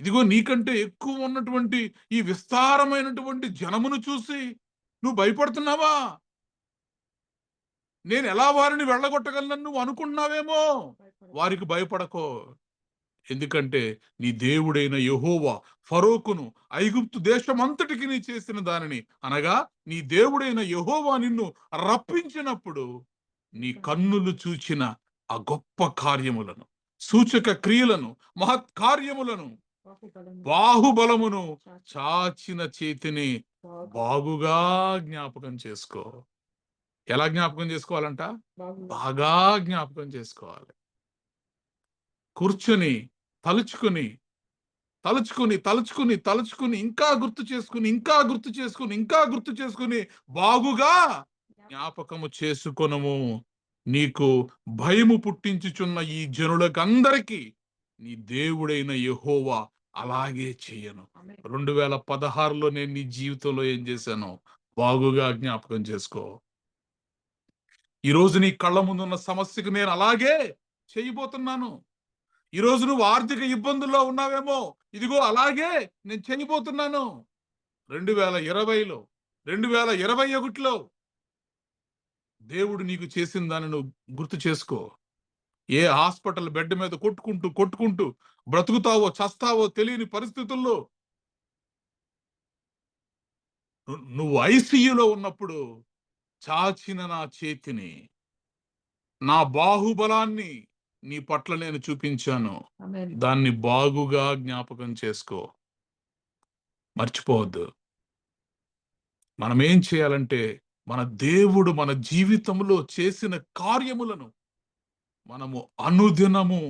ఇదిగో నీకంటే ఎక్కువ ఉన్నటువంటి ఈ విస్తారమైనటువంటి జనమును చూసి నువ్వు భయపడుతున్నావా? నేను ఎలా వారిని వెళ్ళగొట్టగలను నువ్వు అనుకుంటున్నావేమో. వారికి భయపడకో. ఎందుకంటే నీ దేవుడైన యెహోవా ఫరోకును ఐగుప్తు దేశమంతటికి నీ చేసిన దానిని, అనగా నీ దేవుడైన యెహోవా నిన్ను రప్పించినప్పుడు నీ కన్నులు చూచిన ఆ గొప్ప కార్యములను, సూచక క్రియలను, మహత్ కార్యములను, బాహుబలమును, చాచిన చేతిని బాగుగా జ్ఞాపకం చేసుకో. ఎలా జ్ఞాపకం చేసుకోవాలంట? బాగా జ్ఞాపకం చేసుకోవాలి. కూర్చొని తలుచుకుని తలుచుకుని తలుచుకుని తలుచుకుని ఇంకా గుర్తు చేసుకుని ఇంకా గుర్తు చేసుకుని ఇంకా గుర్తు చేసుకుని బాగుగా జ్ఞాపకము చేసుకొనుము. నీకు భయము పుట్టించుచున్న ఈ జనులకందరికీ నీ దేవుడైన యెహోవా అలాగే చెయ్యను. 2016లో నేను నీ జీవితంలో ఏం చేశానో బాగుగా జ్ఞాపకం చేసుకో. ఈరోజు నీ కళ్ళ ముందున్న సమస్యకు నేను అలాగే చేయబోతున్నాను. ఈరోజు నువ్వు ఆర్థిక ఇబ్బందుల్లో ఉన్నావేమో, ఇదిగో అలాగే నేను చేయబోతున్నాను. 2020లో 2021లో దేవుడు నీకు చేసిన దాన్ని నువ్వు గుర్తు చేసుకో. ఏ హాస్పిటల్ బెడ్ మీద కొట్టుకుంటూ కొట్టుకుంటూ బ్రతుకుతావో చస్తావో తెలియని పరిస్థితుల్లో నువ్వు ఐసీయూలో ఉన్నప్పుడు చాచిన నా చేతిని, నా బాహుబలాన్ని నీ పట్ల నేను చూపించాను. ఆమేన్. దాన్ని బాగుగా జ్ఞాపకం చేసుకో. మర్చిపోవద్దు. మనం ఏం చేయాలంటే మన దేవుడు మన జీవితంలో చేసిన కార్యములను మనము అనుదినము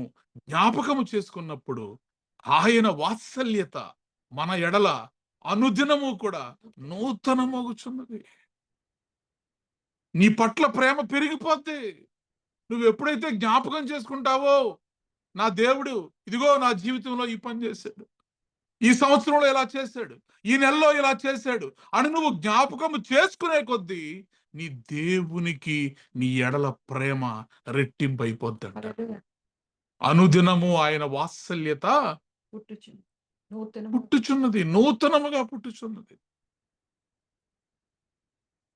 జ్ఞాపకము చేసుకున్నప్పుడు ఆయన వాత్సల్యత మన ఎడల అనుదినము కూడా నూతనమగుచున్నది. నీ పట్ల ప్రేమ పెరిగిపోద్ది. నువ్వు ఎప్పుడైతే జ్ఞాపకం చేసుకుంటావో, నా దేవుడు ఇదిగో నా జీవితంలో ఈ పని చేశాడు, ఈ సంవత్సరంలో ఇలా చేశాడు, ఈ నెలలో ఇలా చేశాడు అని నువ్వు జ్ఞాపకం చేసుకునే కొద్దీ నీ దేవునికి నీ ఎడల ప్రేమ రెట్టింపు అయిపోద్దంట. హల్లెలూయా. అనుదినము ఆయన వాత్సల్యత పుట్టుచుంది. నూతనము. పుట్టుచున్నది, నూతనముగా పుట్టుచున్నది.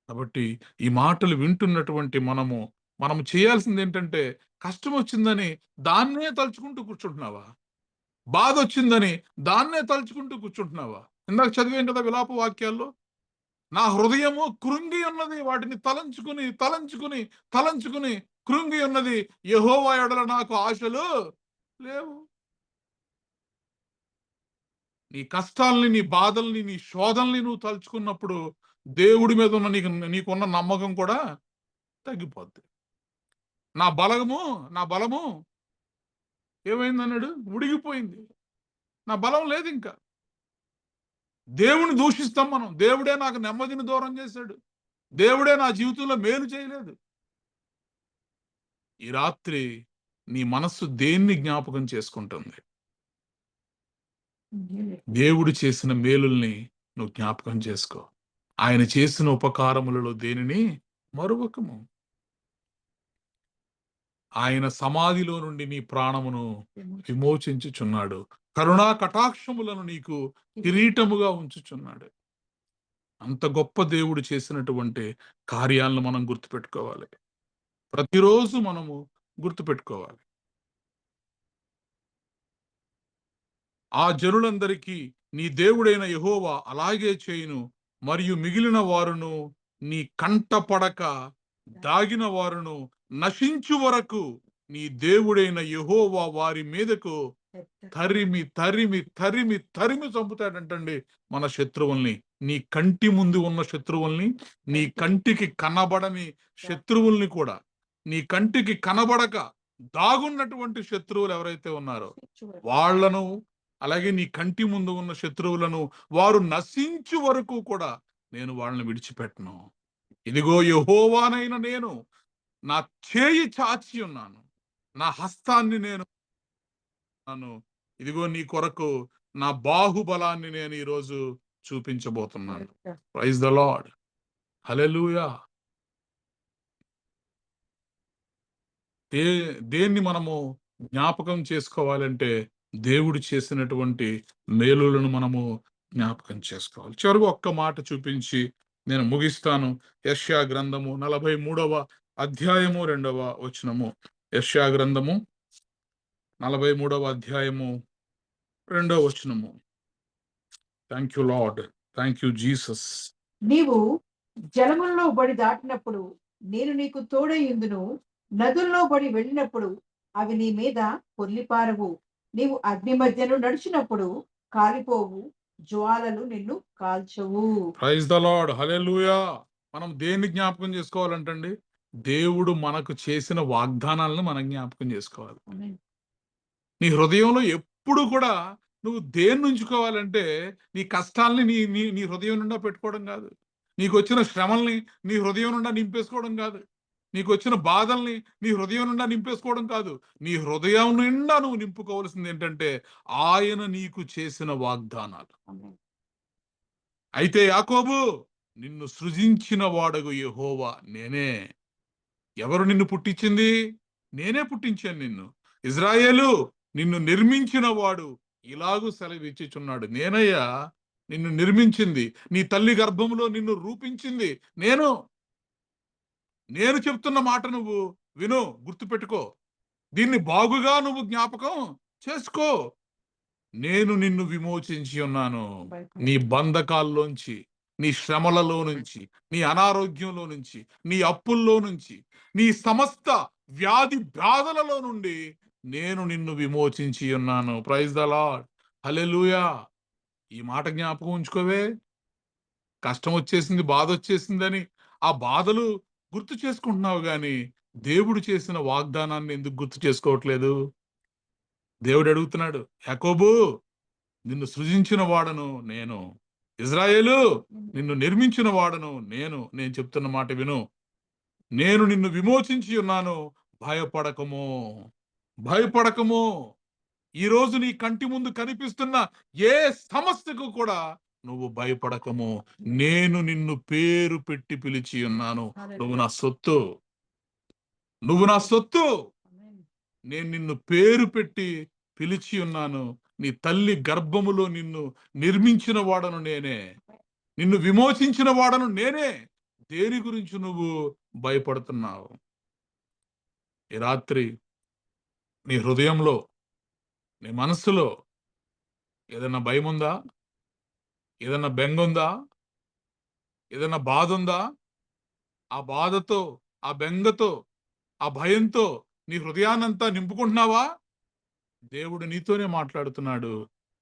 కాబట్టి ఈ మాటలు వింటున్నటువంటి మనము చేయాల్సింది ఏంటంటే, కష్టం వచ్చిందని దాన్నే తలుచుకుంటూ కూర్చుంటున్నావా? బాధ వచ్చిందని దాన్నే తలుచుకుంటూ కూర్చుంటున్నావా? ఇందాక చదివాం కదా విలాప వాక్యాల్లో, నా హృదయము కృంగి ఉన్నది, వాటిని తలంచుకుని తలంచుకుని తలంచుకుని కృంగి ఉన్నది, యెహోవా ఎడల నాకు ఆశలు లేవు. నీ కష్టాల్ని, నీ బాధల్ని, నీ శోధనల్ని నువ్వు తలుచుకున్నప్పుడు దేవుడి మీద ఉన్న నీకున్న నమ్మకం కూడా తగ్గిపోద్ది. నా బలము ఏమైందన్నాడు? ఉడిగిపోయింది. నా బలం లేదు ఇంకా. దేవుని దూషిస్తాం మనం. దేవుడే నాకు నెమ్మదిని దూరం చేశాడు, దేవుడే నా జీవితంలో మేలు చేయలేదు. ఈ రాత్రి నీ మనస్సు దేన్ని జ్ఞాపకం చేసుకుంటుంది? దేవుడు చేసిన మేలుల్ని నువ్వు జ్ఞాపకం చేసుకో. ఆయన చేసిన ఉపకారములలో దేనిని మరువకము. ఆయన సమాధిలో నుండి నీ ప్రాణమును విమోచించుచున్నాడు. కరుణా కటాక్షములను నీకు కిరీటముగా ఉంచుచున్నాడు. అంత గొప్ప దేవుడు చేసినటువంటి కార్యాలను మనం గుర్తుపెట్టుకోవాలి. ప్రతిరోజు మనము గుర్తుపెట్టుకోవాలి. ఆ జనులందరికీ నీ దేవుడైన యెహోవా అలాగే చేయును. మరియు మిగిలిన వారును, నీ కంటపడక దాగిన వారును నశించు వరకు నీ దేవుడైన యెహోవా వారి మీదకు తరిమి తరిమి తరిమి తరిమి చంపుతాడంటండి మన శత్రువుల్ని. నీ కంటి ముందు ఉన్న శత్రువుల్ని, నీ కంటికి కనబడని శత్రువుల్ని కూడా, నీ కంటికి కనబడక దాగున్నటువంటి శత్రువులు ఎవరైతే ఉన్నారో వాళ్లను, అలాగే నీ కంటి ముందు ఉన్న శత్రువులను వారు నశించు వరకు కూడా నేను వాళ్ళని విడిచిపెట్టను. ఇదిగో యెహోవానైన నేను నా చేయి చాచి ఉన్నాను, నా హస్తాన్ని నేను ఇదిగో నీ కొరకు నా బాహుబలాన్ని నేను ఈరోజు చూపించబోతున్నాను. Praise the lord. హల్లెలూయా. దేన్ని మనము జ్ఞాపకం చేసుకోవాలంటే దేవుడు చేసినటువంటి మేలులను మనము జ్ఞాపకం చేసుకోవాలి. చివరకు ఒక్క మాట చూపించి నేను ముగిస్తాను. యెషయా గ్రంథము 43వ అధ్యాయము 2వ వచనము. యెషయా గ్రంథము 43వ అధ్యాయము 2వ వచనము. Thank you lord, thank you Jesus. నీవు జలములలో బడి దాటినప్పుడు నేను నీకు తోడైయుందును, నదుల్లో బడి వెళ్ళినప్పుడు అవి నీ మీద పొర్లిపారవు, నీవు అగ్ని మధ్యను నడిచినప్పుడు కాలిపోవు, జ్వాలలు నిన్ను కాల్చవు. Praise the lord. హల్లెలూయా. మనం దేన్ని జ్ఞాపకం చేసుకోవాలంటండి? దేవుడు మనకు చేసిన వాగ్దానాలను మనం జ్ఞాపకం చేసుకోవాలి. ఆమేన్. నీ హృదయంలో ఎప్పుడు కూడా నువ్వు దేన్ని ఉంచుకోవాలంటే నీ కష్టాల్ని నీ నీ నీ హృదయం నిండా పెట్టుకోవడం కాదు, నీకు వచ్చిన శ్రమల్ని నీ హృదయం నిండా నింపేసుకోవడం కాదు, నీకు వచ్చిన బాధల్ని నీ హృదయం నిండా నింపేసుకోవడం కాదు. నీ హృదయం నిండా నువ్వు నింపుకోవాల్సింది ఏంటంటే ఆయన నీకు చేసిన వాగ్దానాలు. ఆమేన్. అయితే యాకోబు, నిన్ను సృజించిన వాడగు యెహోవా నేనే. ఎవరు నిన్ను పుట్టించింది? నేనే పుట్టించాను నిన్ను. ఇజ్రాయేలు, నిన్ను నిర్మించిన వాడు ఇలాగూ సెలవిచ్చుచున్నాడు, నేనయ్యా నిన్ను నిర్మించింది, నీ తల్లి గర్భంలో నిన్ను రూపించింది నేను. నేను చెప్తున్న మాట నువ్వు విను, గుర్తుపెట్టుకో, దీన్ని బాగుగా నువ్వు జ్ఞాపకం చేసుకో. నేను నిన్ను విమోచించి ఉన్నాను నీ బంధకాల్లోంచి, నీ శ్రమలలో నుంచి, నీ అనారోగ్యంలో నుంచి, నీ అప్పుల్లో నుంచి, నీ సమస్త వ్యాధి బాధలలో నుండి నేను నిన్ను విమోచించి ఉన్నాను. Praise the lord. హల్లెలూయా. ఈ మాట జ్ఞాపకం ఉంచుకోవే. కష్టం వచ్చేసింది, బాధ వచ్చేసిందని ఆ బాధలు గుర్తు చేసుకుంటున్నావు గాని దేవుడు చేసిన వాగ్దానాన్ని ఎందుకు గుర్తు చేసుకోవట్లేదు? దేవుడు అడుగుతున్నాడు, యాకోబు, నిన్ను సృజించిన వాడను నేను, ఇజ్రాయేలు, నిన్ను నిర్మించిన వాడను నేను. నేను చెప్తున్న మాట విను. నేను నిన్ను విమోచించి ఉన్నాను, భయపడకము, భయపడకము. ఈరోజు నీ కంటి ముందు కనిపిస్తున్న ఏ సమస్యకు కూడా నువ్వు భయపడకము. నేను నిన్ను పేరు పెట్టి పిలిచి ఉన్నాను. నువ్వు నా సొత్తు, నువ్వు నా సొత్తు. ఆమేన్. నేను నిన్ను పేరు పెట్టి పిలిచి ఉన్నాను. నీ తల్లి గర్భములో నిన్ను నిర్మించిన వాడను నేనే, నిన్ను విమోచించిన వాడను నేనే. దేని గురించి నువ్వు భయపడుతున్నావు? ఈ రాత్రి నీ హృదయంలో, నీ మనస్సులో ఏదైనా భయం ఉందా? ఏదైనా బెంగ ఉందా? ఏదైనా బాధ ఉందా? ఆ బాధతో, ఆ బెంగతో, ఆ భయంతో నీ హృదయాన్నంతా నింపుకుంటున్నావా? దేవుడు నీతోనే మాట్లాడుతున్నాడు.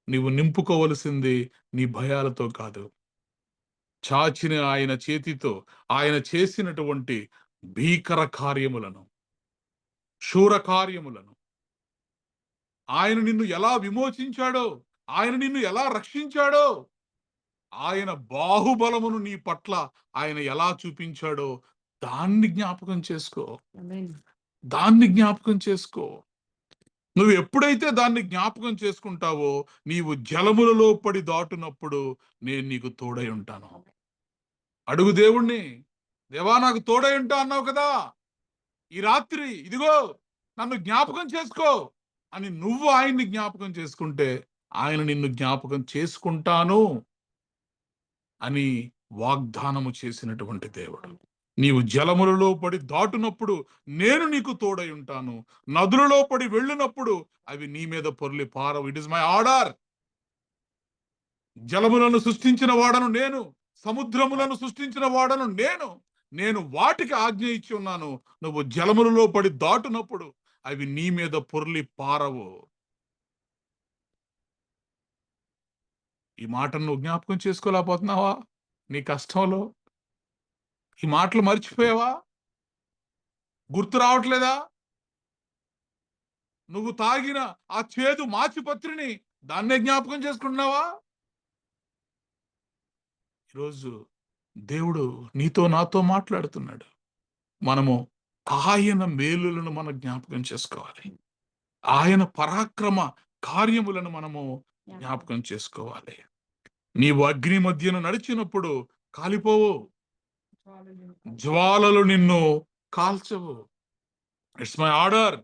నీవు నింపుకోవలసింది నీ భయాలతో కాదు, చాచిన ఆయన చేతితో ఆయన చేసినటువంటి భీకర కార్యములను, శూర కార్యములను, ఆయన నిన్ను ఎలా విమోచించాడో, ఆయన నిన్ను ఎలా రక్షించాడో, ఆయన బాహుబలమును నీ పట్ల ఆయన ఎలా చూపించాడో దాన్ని జ్ఞాపకం చేసుకో. ఆమేన్. దాన్ని జ్ఞాపకం చేసుకో. నువ్వు ఎప్పుడైతే దాన్ని జ్ఞాపకం చేసుకుంటావో నీవు జలములలో పడి దాటునప్పుడు నేను నీకు తోడై ఉంటాను. అడుగు దేవుణ్ణి, దేవా నాకు తోడై ఉంటా అన్నావు కదా, ఈ రాత్రి ఇదిగో నన్ను జ్ఞాపకం చేసుకో అని నువ్వు ఆయన్ని జ్ఞాపకం చేసుకుంటే ఆయన నిన్ను జ్ఞాపకం చేసుకుంటాను అని వాగ్దానము చేసినటువంటి దేవుడు. నీవు జలములలో పడి దాటునప్పుడు నేను నీకు తోడై ఉంటాను, నదులలో పడి వెళ్ళినప్పుడు అవి నీ మీద పొర్లి పారవు. It is my order. జలములను సృష్టించిన వాడను నేను, సముద్రములను సృష్టించిన వాడను నేను. నేను వాటికి ఆజ్ఞ ఇచ్చి ఉన్నాను. నువ్వు జలములలో పడి దాటునప్పుడు అవి నీ మీద పొర్లి పారవు. ఈ మాటను నువ్వు జ్ఞాపకం చేసుకోలేకపోతున్నావా? నీ కష్టంలో ఈ మాటలు మర్చిపోయావా? గుర్తు రావట్లేదా? నువ్వు తాగిన ఆ చేదు మాచిపత్రిని దాన్నే జ్ఞాపకం చేసుకుంటున్నావా? ఈరోజు దేవుడు నీతో నాతో మాట్లాడుతున్నాడు. మనము ఆయన మేలులను మనం జ్ఞాపకం చేసుకోవాలి. ఆయన పరాక్రమ కార్యములను మనము జ్ఞాపకం చేసుకోవాలి. నీవు అగ్ని మధ్యన నడిచినప్పుడు కాలిపోవు, జ్వాలలు నిన్ను కాల్చవు. It's my order.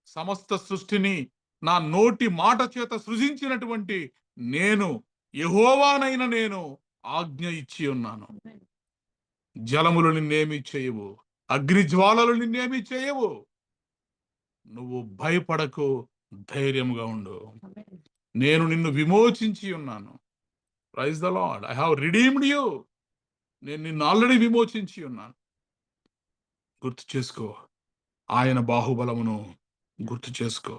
సమస్త సృష్టిని నా నోటి మాట చేత సృజించినటువంటి నేను యెహోవానైన నేను ఆజ్ఞ ఇచ్చి ఉన్నాను. జలములు నిన్నేమీ చేయవు, అగ్ని జ్వాలలు నిన్నేమీ చేయవు. నువ్వు భయపడకు, ధైర్యంగా ఉండు. నేను నిన్ను విమోచించి ఉన్నాను. Praise the Lord. I have redeemed you. నేను నిన్ను ఆల్రెడీ విమోచించి ఉన్నాను. గుర్తు చేసుకో, ఆయన బాహుబలమును గుర్తు చేసుకో.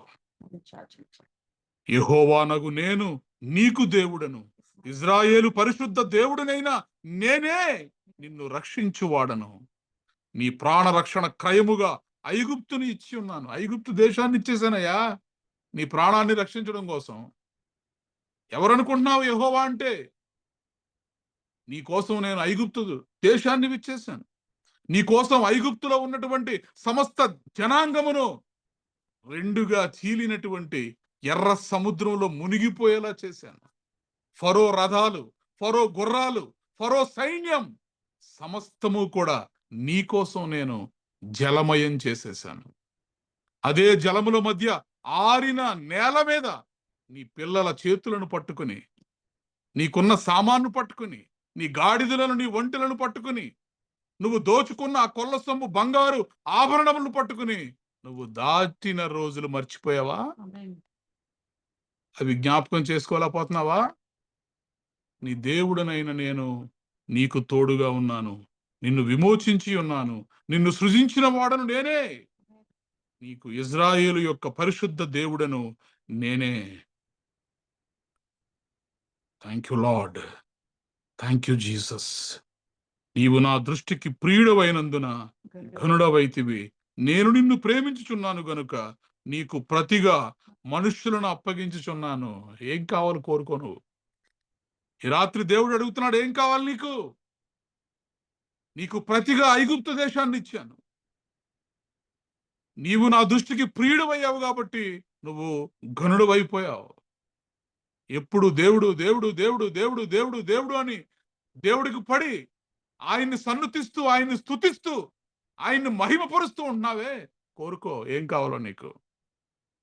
యెహోవానగు నేను నీకు దేవుడను, ఇజ్రాయేలు పరిశుద్ధ దేవుడనైనా నేనే నిన్ను రక్షించువాడను. నీ ప్రాణ రక్షణ క్రయముగా ఐగుప్తుని ఇచ్చి ఉన్నాను. ఐగుప్తు దేశాన్ని ఇచ్చేసానయ్యా నీ ప్రాణాన్ని రక్షించడం కోసం. ఎవరనుకుంటున్నావు యెహోవా అంటే? నీ కోసం నేను ఐగుప్తు దేశాన్ని ఇచ్చేసాను. నీ కోసం ఐగుప్తులో ఉన్నటువంటి సమస్త జనాంగమును రెండుగా చీలినటువంటి ఎర్ర సముద్రంలో మునిగిపోయేలా చేశాను. ఫరో రథాలు, ఫరో గుర్రాలు, ఫరో సైన్యం సమస్తము కూడా నీ కోసం నేను జలమయం చేసేశాను. అదే జలముల మధ్య ఆరిన నేల మీద నీ పిల్లల చేతులను పట్టుకుని, నీకున్న సామాను పట్టుకుని, నీ గాడిదలను, నీ ఒంటెలను పట్టుకుని, నువ్వు దోచుకున్న ఆ కొల్ల సొమ్ము బంగారు ఆభరణములను పట్టుకుని నువ్వు దాటిన రోజులు మర్చిపోయావా? అవి జ్ఞాపకం చేసుకోలేకపోతున్నావా? నీ దేవుడనైన నేను నీకు తోడుగా ఉన్నాను, నిన్ను విమోచించి ఉన్నాను, నిన్ను సృజించిన వాడను నేనే, నీకు ఇజ్రాయేలు యొక్క పరిశుద్ధ దేవుడను నేనే. Thank you lord, thank you Jesus. నీవు నా దృష్టికి ప్రియుడవైనందున ఘనుడవైతివి. నేను నిన్ను ప్రేమించుచున్నాను గనుక నీకు ప్రతిగా మనుష్యులను అప్పగించుచున్నాను. ఏం కావాలి కోరుకోను. ఈ రాత్రి దేవుడు అడుగుతున్నాడు, ఏం కావాలి నీకు? నీకు ప్రతిగా ఐగుప్తు దేశాన్ని ఇచ్చాను. నీవు నా దృష్టికి ప్రియుడవయ్యావు కాబట్టి నువ్వు ఘనుడు అయిపోయావు. ఎప్పుడు దేవుడు దేవుడు దేవుడు దేవుడు దేవుడు దేవుడు అని దేవుడికి పడి ఆయన్ని సన్నుతిస్తూ, ఆయన్ని స్తుతిస్తూ, ఆయన్ని మహిమపరుస్తూ ఉంటున్నావే, కోరుకో ఏం కావాలో నీకు.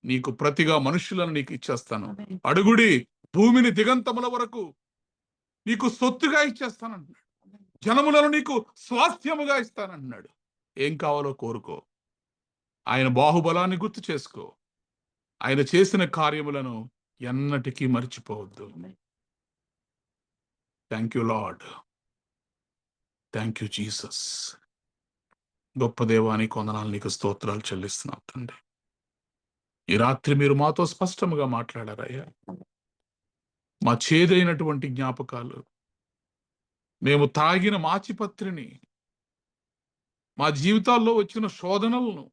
నీకు ప్రతిగా మనుష్యులను నీకు ఇచ్చేస్తాను. అడుగుడి, భూమిని దిగంతముల వరకు నీకు సొత్తుగా ఇచ్చేస్తానంటున్నాడు. జనములను నీకు స్వాస్థ్యముగా ఇస్తానంటున్నాడు. ఏం కావాలో కోరుకో. ఆయన బాహుబలాన్ని గుర్తు చేసుకో. ఆయన చేసిన కార్యములను ఎన్నటికీ మర్చిపోవద్దు. Thank you lord, thank you Jesus. గొప్ప దేవానికి వందనాలు, నీకు స్తోత్రాలు చెల్లిస్తున్నాం తండ్రి. ఈ రాత్రి మీరు మాతో స్పష్టంగా మాట్లాడారయ్యా. మా చేదైనటువంటి జ్ఞాపకాలు, మేము తాగిన మాచిపత్రిని, మా జీవితాల్లో వచ్చిన శోధనలను,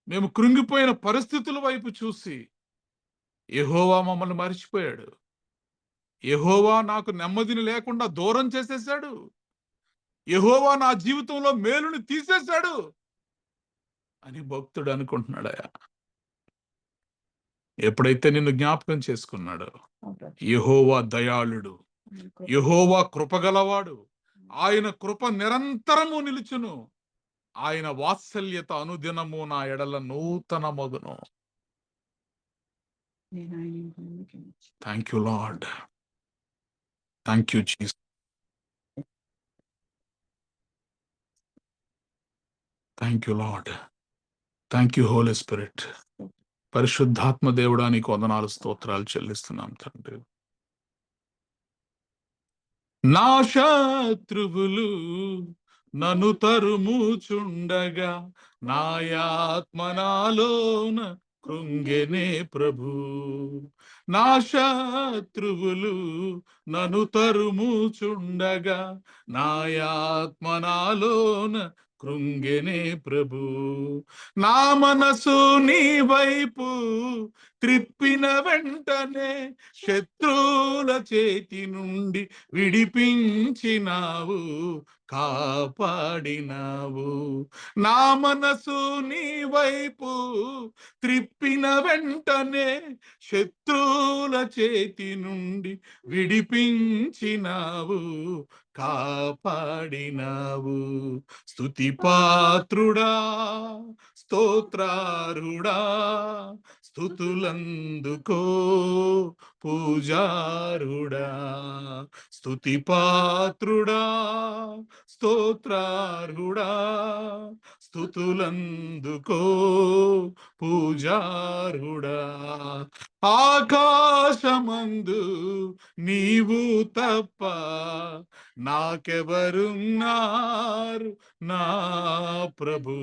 మేము కృంగిపోయిన పరిస్థితుల వైపు చూసి యెహోవా మమ్మల్ని మరిచిపోయాడు, యెహోవా నాకు నెమ్మదిని లేకుండా దూరం చేసేశాడు, యెహోవా నా జీవితంలో మేలుని తీసేశాడు అని భక్తుడు అనుకుంటున్నాడయా. ఎప్పుడైతే నిన్ను జ్ఞాపకం చేసుకున్నాడో, యెహోవా దయాళుడు, యెహోవా కృపగలవాడు, ఆయన కృప నిరంతరము నిలుచును, ఆయన వాత్సల్యత అనుదినము నా ఎడల నూతన మగును. Thank you lord, thank you Jesus, thank you lord, thank you holy spirit. పరిశుద్ధాత్మ దేవుడానికి వందనాలు, స్తోత్రాలు చెల్లిస్తున్నాం తండ్రి. నా శత్రువులు నన్ను తరుముచుండగా నాయాత్మ నాలోన కృంగెనే ప్రభు. నా శత్రువులు నన్ను తరుముచుండగా నాయాత్మ నాలోన కృంగెనే ప్రభు. నా మనసు నీ వైపు త్రిప్పిన వెంటనే శత్రువుల చేతి నుండి విడిపించినావు, కాపాడినావు. నా మనసు నీ వైపు త్రిప్పిన వెంటనే శత్రువుల చేతి నుండి విడిపించినావు, కాపాడినావు. స్తుతి పాత్రుడా, స్తోత్రారుడా, స్తుతులందుకో పూజారుడా. స్తుతి పాత్రుడా, స్తోత్రారుడా, స్తుతులందుకో పూజారుడా. ఆకాశమందు నీవు తప్ప నాకెవరున్నారు నా ప్రభు.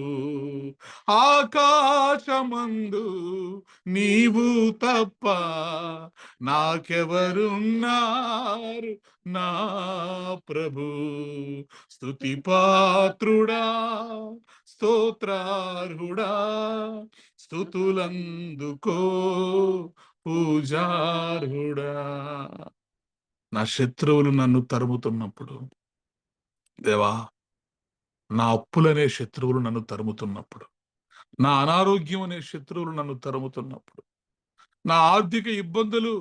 ఆకాశమందు నీవు తప్ప నాకెవరున్నారు నా ప్రభు. స్తుతి పాత్రుడా, స్తోత్రార్హుడా, స్తుతులందుకో పూజార్హుడా. నా శత్రువులు నన్ను తరుముతున్నప్పుడు, దేవా, నా అప్పులనే శత్రువులు నన్ను తరుముతున్నప్పుడు, నా అనారోగ్యం అనే శత్రువులు నన్ను తరుముతున్నప్పుడు, నా ఆర్థిక ఇబ్బందులు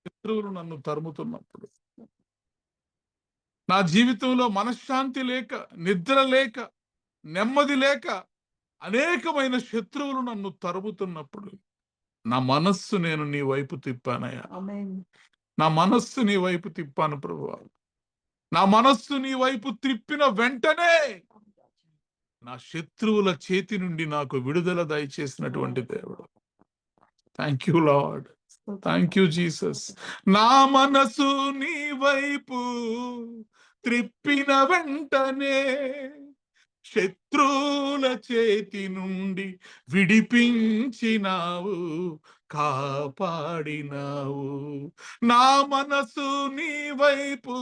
శత్రువులు నన్ను తరుముతున్నప్పుడు, నా జీవితంలో మనశ్శాంతి లేక, నిద్ర లేక, నెమ్మది లేక అనేకమైన శత్రువులు నన్ను తరుముతున్నప్పుడు, నా మనస్సు నేను నీ వైపు తిప్పానయ్యా. నా మనస్సు నీ వైపు తిప్పాను ప్రభువా. నా మనస్సు నీ వైపు త్రిప్పిన వెంటనే నా శత్రువుల చేతి నుండి నాకు విడుదల దయచేసినటువంటి దేవుడు. Thank you lord, thank you Jesus. నా మనసు నీ వైపు త్రిప్పిన వెంటనే శత్రువుల చేతి నుండి విడిపించినావు, కాపాడినావు. నా మనసు నీ వైపు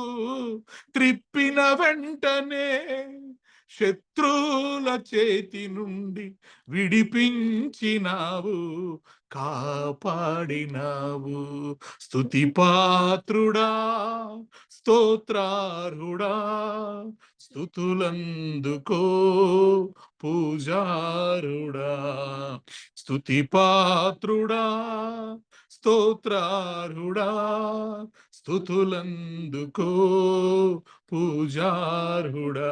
త్రిప్పిన వెంటనే శత్రువుల చేతి నుండి విడిపించినావు, కాపాడినావు. స్తుతి పాత్రుడా, స్తోత్రార్హుడా, స్తుతులందుకో పూజారుడా. స్తుతి పాత్రుడా, స్తోత్రార్హుడా, స్తుతులందుకో పూజార్హుడా.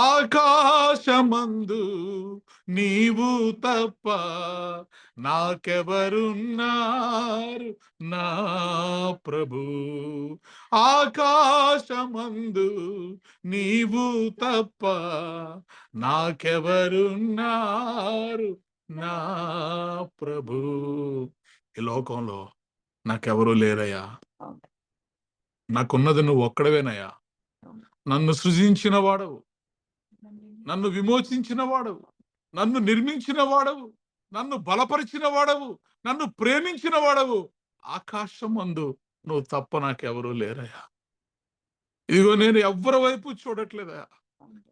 ఆకాశమందు నీవు తప్ప నాకెవరున్నారు నా ప్రభు. ఆకాశమందు నీవు తప్ప నాకెవరున్నారు నా ప్రభు. ఈ లోకంలో నాకెవరూ లేరయ్యా. నాకున్నది నువ్వు ఒక్కడవేనయ్యా. నన్ను సృజించిన వాడవు, నన్ను విమోచించిన వాడవు, నన్ను నిర్మించిన వాడవు, నన్ను బలపరిచిన వాడవు, నన్ను ప్రేమించిన వాడవు. ఆకాశం అందు నువ్వు తప్ప నాకెవరూ లేరయ్యా. ఇదిగో నేను ఎవ్వరి వైపు చూడట్లేదయ్యా.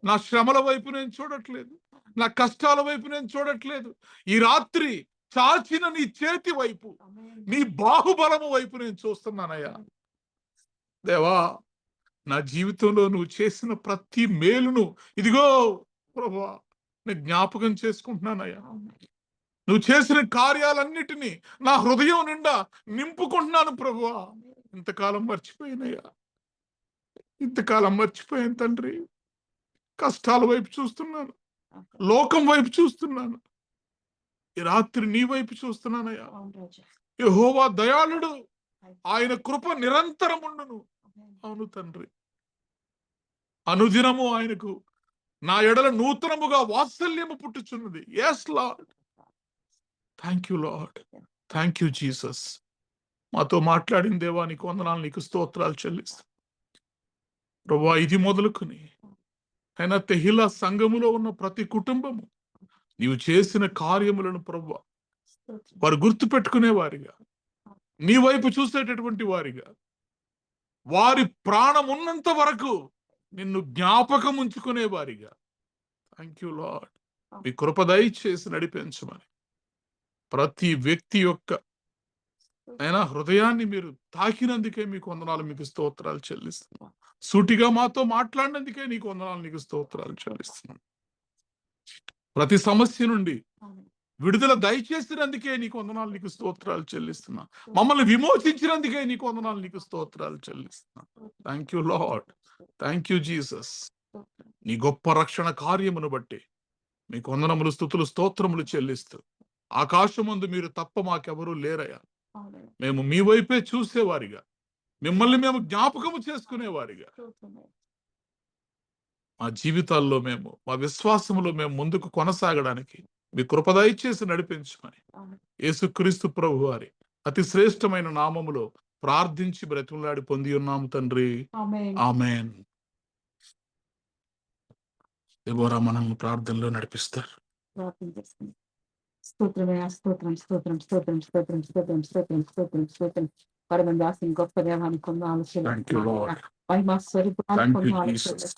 నా శ్రమల వైపు నేను చూడట్లేదు, నా కష్టాల వైపు నేను చూడట్లేదు. ఈ రాత్రి చాచిన నీ చేతి వైపు, నీ బాహుబలము వైపు నేను చూస్తున్నానయ్యా. దేవా, నా జీవితంలో నువ్వు చేసిన ప్రతి మేలును ఇదిగో ప్రభువా నేను జ్ఞాపకం చేసుకుంటున్నానయ్యా. నువ్వు చేసిన కార్యాలన్నిటినీ నా హృదయం నిండా నింపుకుంటున్నాను ప్రభువా. ఇంతకాలం మర్చిపోయినయ్యా, ఇంతకాలం మర్చిపోయాను తండ్రి. కష్టాల వైపు చూస్తున్నాను, లోకం వైపు చూస్తున్నాను. ఈ రాత్రి నీ వైపు చూస్తున్నానయ్యా. యెహోవా దయాళుడు, ఆయన కృప నిరంతరముండును. అవును తండ్రి, అనుదినము ఆయనకు నా ఎడల నూతనముగా వాత్సల్యము పుట్టుచున్నది. yes lord, thank you lord, thank you Jesus. మాతో మాట్లాడిన దేవా నీకు వందనాలు, నీకు స్తోత్రాలు చెల్లిస్తాను ప్రభువా. ఇది మొదలుకొని అయినా తెహిలా సంఘములో ఉన్న ప్రతి కుటుంబము నీవు చేసిన కార్యములను ప్రభువా వారు గుర్తు పెట్టుకునే వారిగా, నీ వైపు చూసేటటువంటి వారిగా, వారి ప్రాణం ఉన్నంత వరకు నిన్ను జ్ఞాపకం ఉంచుకునే వారిగా. Thank you lord. మీ కృప దయచేసి నడిపించమని ప్రతి వ్యక్తి యొక్క అయినా హృదయాన్ని మీరు తాకినందుకే మీకు వందనాలు, మీకు స్తోత్రాలు చెల్లిస్తున్నాం. సూటిగా మాతో మాట్లాడినందుకే నీకు వందనాలు, నీకు స్తోత్రాలు చెల్లిస్తున్నాం. ప్రతి సమస్య నుండి విడుదల దయచేసినందుకే నీకు వందనాలు, నీకు స్తోత్రాలు చెల్లిస్తున్నా. మమ్మల్ని విమోచించినందుకే నీకు వందనాలు, నీకు స్తోత్రాలు చెల్లిస్తున్నా. Thank you lord, thank you Jesus. నీ గొప్ప రక్షణ కార్యమును బట్టి మీకు వందనములు, స్తుతులు, స్తోత్రములు చెల్లిస్తూ, ఆకాశమందు మీరు తప్ప మాకెవరూ లేరయ్యా. మేము మీ వైపే చూసేవారిగా, మిమ్మల్ని మేము జ్ఞాపకము చేసుకునేవారిగా, మా జీవితాల్లో మేము, మా విశ్వాసములో మేము ముందుకు కొనసాగడానికి మీ కృప దయచేసి నడిపించమని యేసుక్రీస్తు ప్రభు వారి అతి శ్రేష్టమైన నామములో ప్రార్థించి బ్రతిమలాడి పొంది ఉన్నాము తండ్రి. ఆమేన్. దెబోరా మనల్ని ప్రార్థనలో నడిపిస్తారు. స్తోత్రమయ్యా, స్తోత్రం స్తోత్రం స్తోత్రం స్తోత్రం స్తోత్రం స్తోత్రం స్తోత్రం స్తోత్రం. పరమదాసుని గొప్ప దేవానికి కొందాలు థ్యాంక్ యూ లార్డ్, మహిమా స్వరూపానికి థ్యాంక్ యూ కొందాలు జీసస్.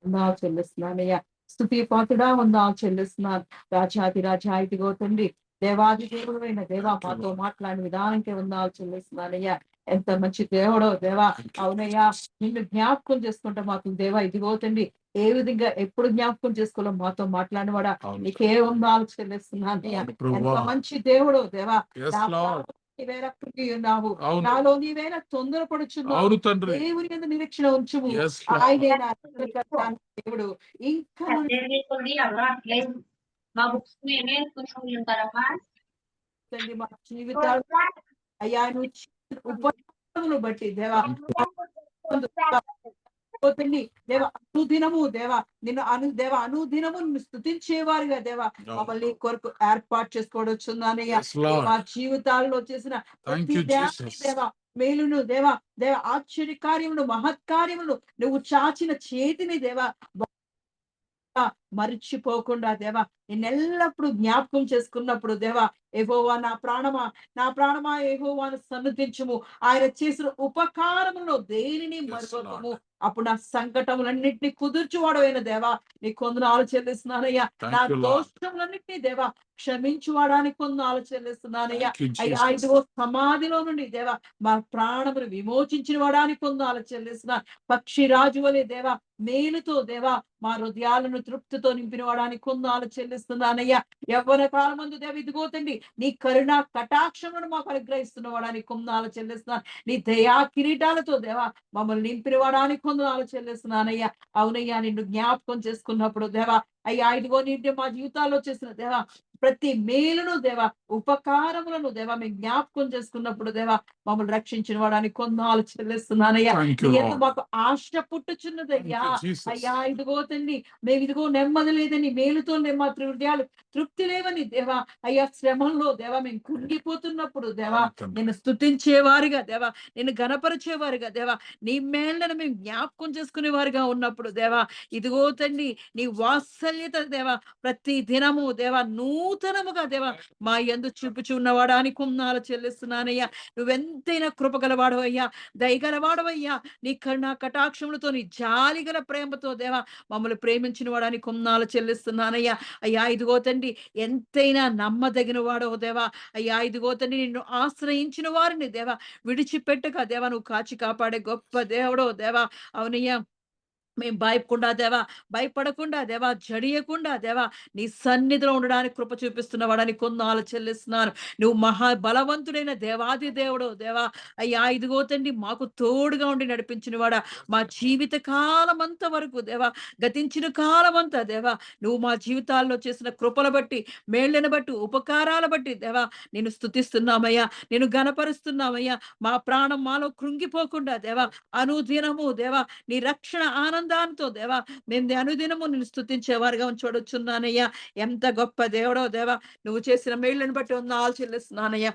వందాలు చెల్లిస్తున్నానయ్యా. స్తుతి పాత్రుడా వందాలు చెల్లిస్తున్నాను. రాజాది రాజా ఇదిగో తండ్రి, దేవాది దేవుడైన దేవా మాతో మాట్లాడిన విధానానికి వందాలు చెల్లిస్తున్నానయ్యా. ఎంత మంచి దేవుడో దేవా. అవునయ్యా, నిన్ను జ్ఞాపకం చేసుకుంటా మాకు దేవా ఇదిగో తండ్రి, ఏ విధంగా ఎప్పుడు జ్ఞాపకం చేసుకోవాలో మాతో మాట్లాడినవాడా, నీకే వందాలు చెల్లిస్తున్నానయ్యా. ఎంత మంచి దేవుడో దేవా. ఉన్నావు, నాలో నీవేనా తొందరపడుచున్నావు. దేవుని మీద నిరీక్షణ ఉంచుము, ఆయనే నా దేవుడు. ఇంకా తండ్రి మా జీవితాలు అయ్యా నువ్వు ఉపయోగమును బట్టి దేవా దేవ అనుదినము దేవా నిన్ను అనుదినము నిన్ను స్తుతించేవారుగా దేవా మమ్మల్ని కొరకు ఏర్పాటు చేసుకోవచ్చున్నానయ్యా. మా జీవితాల్లో చేసిన దేవా మేలును దేవా ఆశ్చర్య కార్యమును, మహత్కార్యమును, నువ్వు చాచిన చేతిని దేవా మరిచిపోకుండా దేవా నిన్నెల్లప్పుడు జ్ఞాపకం చేసుకున్నప్పుడు దేవా, యెహోవా నా ప్రాణమా యెహోవాను సన్నుతించుము, ఆయన చేసిన ఉపకారమును దేనిని మరొకము. అప్పుడు నా సంకటములన్నింటినీ కుదుర్చువాడైన దేవా నీ కొందనాలు చెల్లిస్తున్నానయ్యా. నా దోషములన్నింటినీ దేవా క్షమించువాడానికి కొందనాలు చెల్లిస్తున్నానయ్యా. అయ్యా ఇదిగో సమాధిలో నుండి దేవా మా ప్రాణమును విమోచించిన వాడానికి కొందనాలు చెల్లిస్తున్నాను. పక్షి రాజు వలె దేవా మేలుతో దేవా మా హృదయాలను తృప్తితో నింపిన వాడానికి కొందనాలు చెల్లిస్తున్నానయ్యా. యవ్వన కాలమందు దేవ ఇదిగో తండ్రి నీ కరుణ కటాక్షములను మాకు అనుగ్రహిస్తున్న వాడానికి కొందనాలు చెల్లిస్తున్నాను. నీ దయా కిరీటాలతో దేవా మమ్మల్ని నింపిన వాడానికి కొందనాలు చెల్లిస్తున్నానయ్యా. అవునయ్యా, నిన్ను జ్ఞాపకం చేసుకున్నప్పుడు దేవా అయ్యా ఇదిగో నీటి మా జీవితాల్లో చేసిన దేవా ప్రతి మేలును దేవా ఉపకారములను దేవా మేము జ్ఞాపకం చేసుకున్నప్పుడు దేవా మమ్మల్ని రక్షించిన వాడానికి కొందనాలు చెల్లిస్తున్నానయ్యా. మాకు ఆశ పుట్టుచున్నదయ్యా. అయ్యా ఇదిగో తండ్రి మేము ఇదిగో నెమ్మది లేదని, మేలుతో మా హృదయాలు తృప్తి లేవని దేవా అయ్యా శ్రమంలో దేవా మేము కుంగిపోతున్నప్పుడు దేవా నిన్ను స్తుతించేవారుగా దేవా, నిన్ను గణపరిచేవారుగా దేవా, నీ మేళ్ళను మేము జ్ఞాపకం చేసుకునేవారుగా ఉన్నప్పుడు దేవా ఇదిగో తండ్రి నీ వాత్సల్యత దేవా ప్రతి దినము దేవా నూతనముగా దేవా మా యందు చూపుచు ఉన్నవాడానికి కొందనాలు చెల్లిస్తున్నానయ్యా. నువ్వెంతైనా కృపగలవాడవయ్యా, దయగలవాడవయ్యా. నీ కరుణ కటాక్షములతో, నీ జాలి గల ప్రేమతో దేవా మమ్మల్ని ప్రేమించిన వాడానికి కొందనాలు చెల్లిస్తున్నానయ్యా. అయ్యా ఇదిగో తండ్రి ఎంతైనా నమ్మదగిన వాడో దేవా. అయ్యా ఇదిగో తండ్రి నిన్ను ఆశ్రయించిన వారిని దేవా విడిచిపెట్టక దేవా నువ్వు కాచి కాపాడే గొప్ప దేవుడో దేవా. అవునయ్యా, మేము భయపడకుండా దేవా జడియకుండా దేవా నీ సన్నిధిలో ఉండడానికి కృప చూపిస్తున్న వాడని కొందనాలు చెల్లిస్తున్నాను. నువ్వు మహాబలవంతుడైన దేవాది దేవుడు దేవా. అయ్యా ఇదిగో తండ్రి మాకు తోడుగా ఉండి నడిపించిన వాడా. మా జీవిత కాలం అంత వరకు దేవా, గతించిన కాలం అంతా దేవా నువ్వు మా జీవితాల్లో చేసిన కృపల బట్టి, మేళ్లను బట్టి, ఉపకారాల బట్టి దేవా నేను స్తుతిస్తున్నామయ్యా, నేను గణపరుస్తున్నామయ్యా. మా ప్రాణం మాలో కృంగిపోకుండా దేవా అనుదినము దేవా నీ రక్షణ ఆనందాంతో దేవా మేము అనుదినము నిన్ను స్తుతించేవారుగా చూడొచ్చున్నానయ్యా. ఎంత గొప్ప దేవుడో దేవా, నువ్వు చేసిన మేళ్లను బట్టి వందనాలు చెల్లిస్తున్నానయ్యా.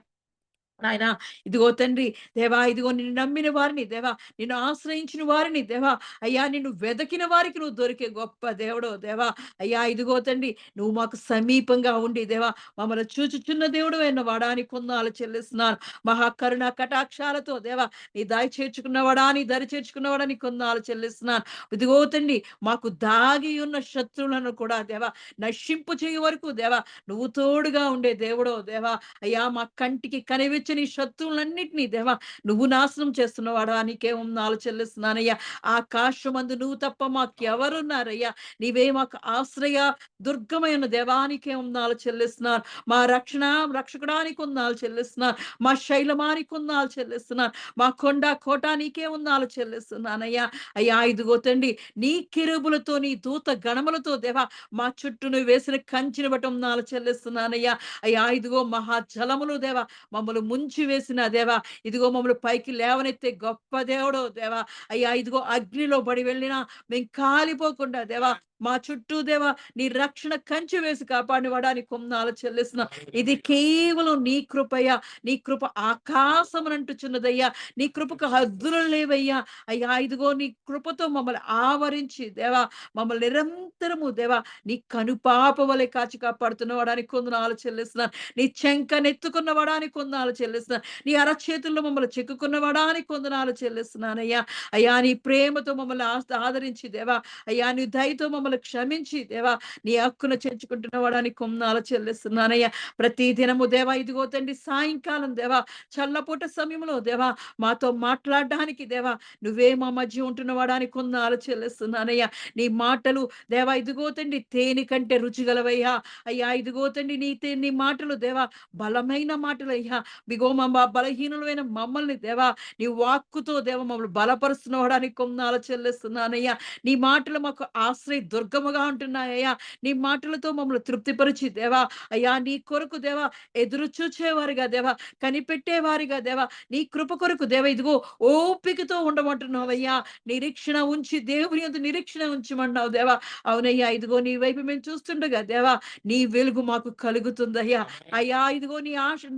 నాయనా ఇదిగో తండ్రి దేవా, ఇదిగో నిన్ను నమ్మిన వారిని దేవా, నిన్ను ఆశ్రయించిన వారిని దేవా, అయ్యా నిన్ను వెదకిన వారికి నువ్వు దొరికే గొప్ప దేవుడు దేవా. అయ్యా ఇదిగో తండ్రి నువ్వు మాకు సమీపంగా ఉండి దేవా మమ్మల్ని చూచుచున్న దేవుడు అయిన వాడాని కొందాలు చెల్లిస్తున్నాను. మహాకరుణ కటాక్షాలతో దేవా నీ దారి చేర్చుకున్నవాడా, నీ దరి చేర్చుకున్నవాడా కొందాలు చెల్లిస్తున్నాను. ఇదిగో తండ్రి మాకు దాగి ఉన్న శత్రువులను కూడా దేవా నశింపు చేయ వరకు దేవా నువ్వు తోడుగా ఉండే దేవుడో దేవా. అయ్యా మా కంటికి కనిపించని శత్రువులన్నిటినీ దేవా నువ్వు నాశనం చేస్తున్నవాడు నీకే వందనాలు చెల్లిస్తున్నానయ్యా. ఆకాశమందు నువ్వు తప్ప మాకెవరున్నారయ్యా? నీవే మాకు ఆశ్రయ దుర్గమైన దేవానికే వందనాలు చెల్లిస్తున్నాను. మా రక్షకుడానికి వందనాలు చెల్లిస్తున్నాను. మా శైలమానికి వందనాలు చెల్లిస్తున్నాను. మా కొండ కోట నీకే వందనాలు చెల్లిస్తున్నానయ్యా. అయ్యా ఇదిగో తండ్రి నీ కెరూబులతో నీ దూత గణములతో దేవా మా చుట్టూ నువ్వు వేసిన కంచిని బట్టి వందనాలు చెల్లిస్తున్నానయ్యా. అయ్యా ఇదిగో మహాజలములు దేవా మమ్మల్ని ముంచి వేసిన దేవా, ఇదిగో మమ్మల్ని పైకి లేవనెత్తే గొప్ప దేవుడు దేవా. అయ్యా ఇదిగో అగ్నిలో పడి వెళ్ళినా మేము కాలిపోకుండా దేవా మా చుట్టూ దేవా నీ రక్షణ కంచె వేసి కాపాడిన వాడానికి వందనాలు చెల్లిస్తున్నాం. ఇది కేవలం నీ కృపయ్యా. నీ కృప ఆకాశమునంటుచున్నదయ్యా. నీ కృపకు హద్దులు లేవయ్యా. అయ్యా ఇదిగో నీ కృపతో మమ్మల్ని ఆవరించి దేవా మమ్మల్ని నిరంతరము దేవా నీ కనుపాప వలె కాచి కాపాడుతున్న వాడానికి వందనాలు చెల్లిస్తున్నాను. నీ చెంకనెత్తుకున్న వాడానికి వందనాలు చెల్లిస్తున్నాను. నీ అరచేతుల్లో మమ్మల్ని చెక్కుకున్న వాడానికి వందనాలు చెల్లిస్తున్నానయ్యా. అయ్యా నీ ప్రేమతో మమ్మల్ని ఆదరించి దేవా, అయ్యా నీ దయతో మమ్మల్ని క్షమించి దేవా నీ హక్కున చేర్చుకుంటున్న వాడానికి వందనాలు చెల్లిస్తున్నానయ్యా. ప్రతి దినము దేవా ఇదిగో తండ్రి సాయంకాలం దేవా చల్లపూట సమయంలో దేవా మాతో మాట్లాడడానికి దేవా నువ్వే మా మధ్య ఉంటున్న వాడానికి వందనాలు చెల్లిస్తున్నానయ్యా. నీ మాటలు దేవా ఇదిగో తండ్రి తేనె కంటే రుచిగలవయ్యా. అయ్యా ఇదిగో తండ్రి నీ మాటలు దేవా బలమైన మాటలయ్యా. బిగో మా బలహీనులమైన మమ్మల్ని దేవా నీ వాక్కుతో దేవ మమ్మల్ని బలపరుస్తున్న వాడానికి వందనాలు చెల్లిస్తున్నానయ్యా. నీ మాటలు మాకు ఆశ్రయ దుర్గముగా ఉంటున్నాయ్యా. నీ మాటలతో మమ్మల్ని తృప్తిపరిచి దేవా అయ్యా నీ కొరకు దేవా ఎదురు చూచేవారిగా దేవా కనిపెట్టేవారిగా దేవా నీ కృప కొరకు దేవా ఇదిగో ఓపికతో ఉండమంటున్నావయ్యా. నిరీక్షణ ఉంచి దేవుని యందు నిరీక్షణ ఉంచమన్నావు దేవా. అవునయ్యా ఇదిగో నీ వైపు మేము చూస్తుండగా దేవా నీ వెలుగు మాకు కలుగుతుందయ్యా. అయ్యా ఇదిగో నీ